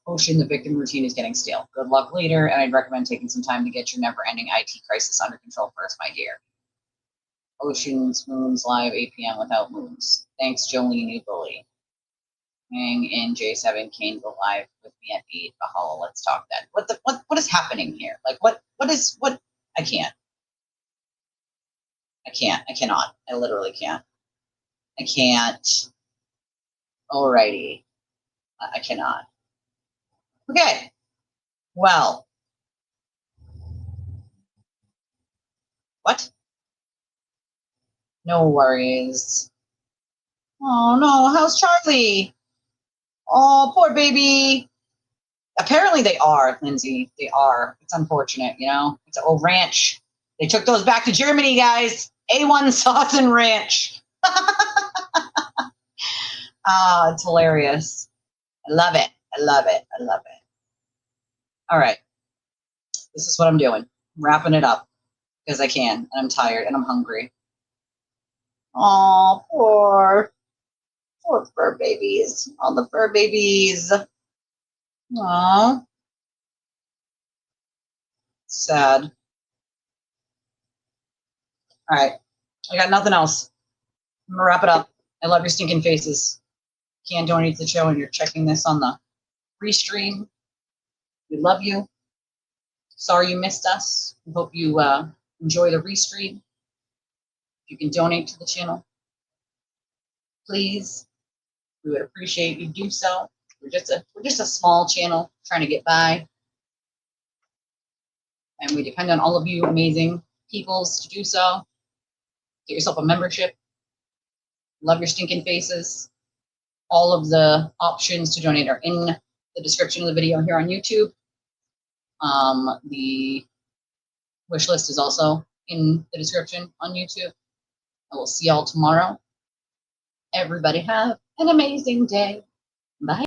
Ocean, the victim routine is getting stale. Good luck later, and I'd recommend taking some time to get your never-ending IT crisis under control first, my dear. Ocean's Moons live 8 p.m. without moons. Thanks, Jolene, you bully. Hang in J7, Kane go live with me at 8. Baha'u'llah, let's talk then. What is happening here? Like what I can't. I cannot. I literally can't. I can't. Alrighty. I cannot. Okay. Well. What? No worries. Oh no, how's Charlie? Oh, poor baby. Apparently they are, Lindsay. They are. It's unfortunate, you know? It's an old ranch. They took those back to Germany, guys. A1 sauce and ranch. It's hilarious. I love it. I love it. I love it. All right. This is what I'm doing. I'm wrapping it up. because I can, and I'm tired and I'm hungry. Oh, poor fur babies. All the fur babies. Aw. Sad. All right. I got nothing else. I'm gonna wrap it up. I love your stinking faces. Can't donate to the show and you're checking this on the restream. We love you. Sorry you missed us. We hope you enjoy the restream. If you can donate to the channel, please. We would appreciate you do so. We're just a small channel trying to get by. And we depend on all of you amazing peoples to do so. Get yourself a membership. Love your stinking faces. All of the options to donate are in the description of the video here on YouTube. The wish list is also in the description on YouTube. I will see y'all tomorrow. Everybody have an amazing day. Bye.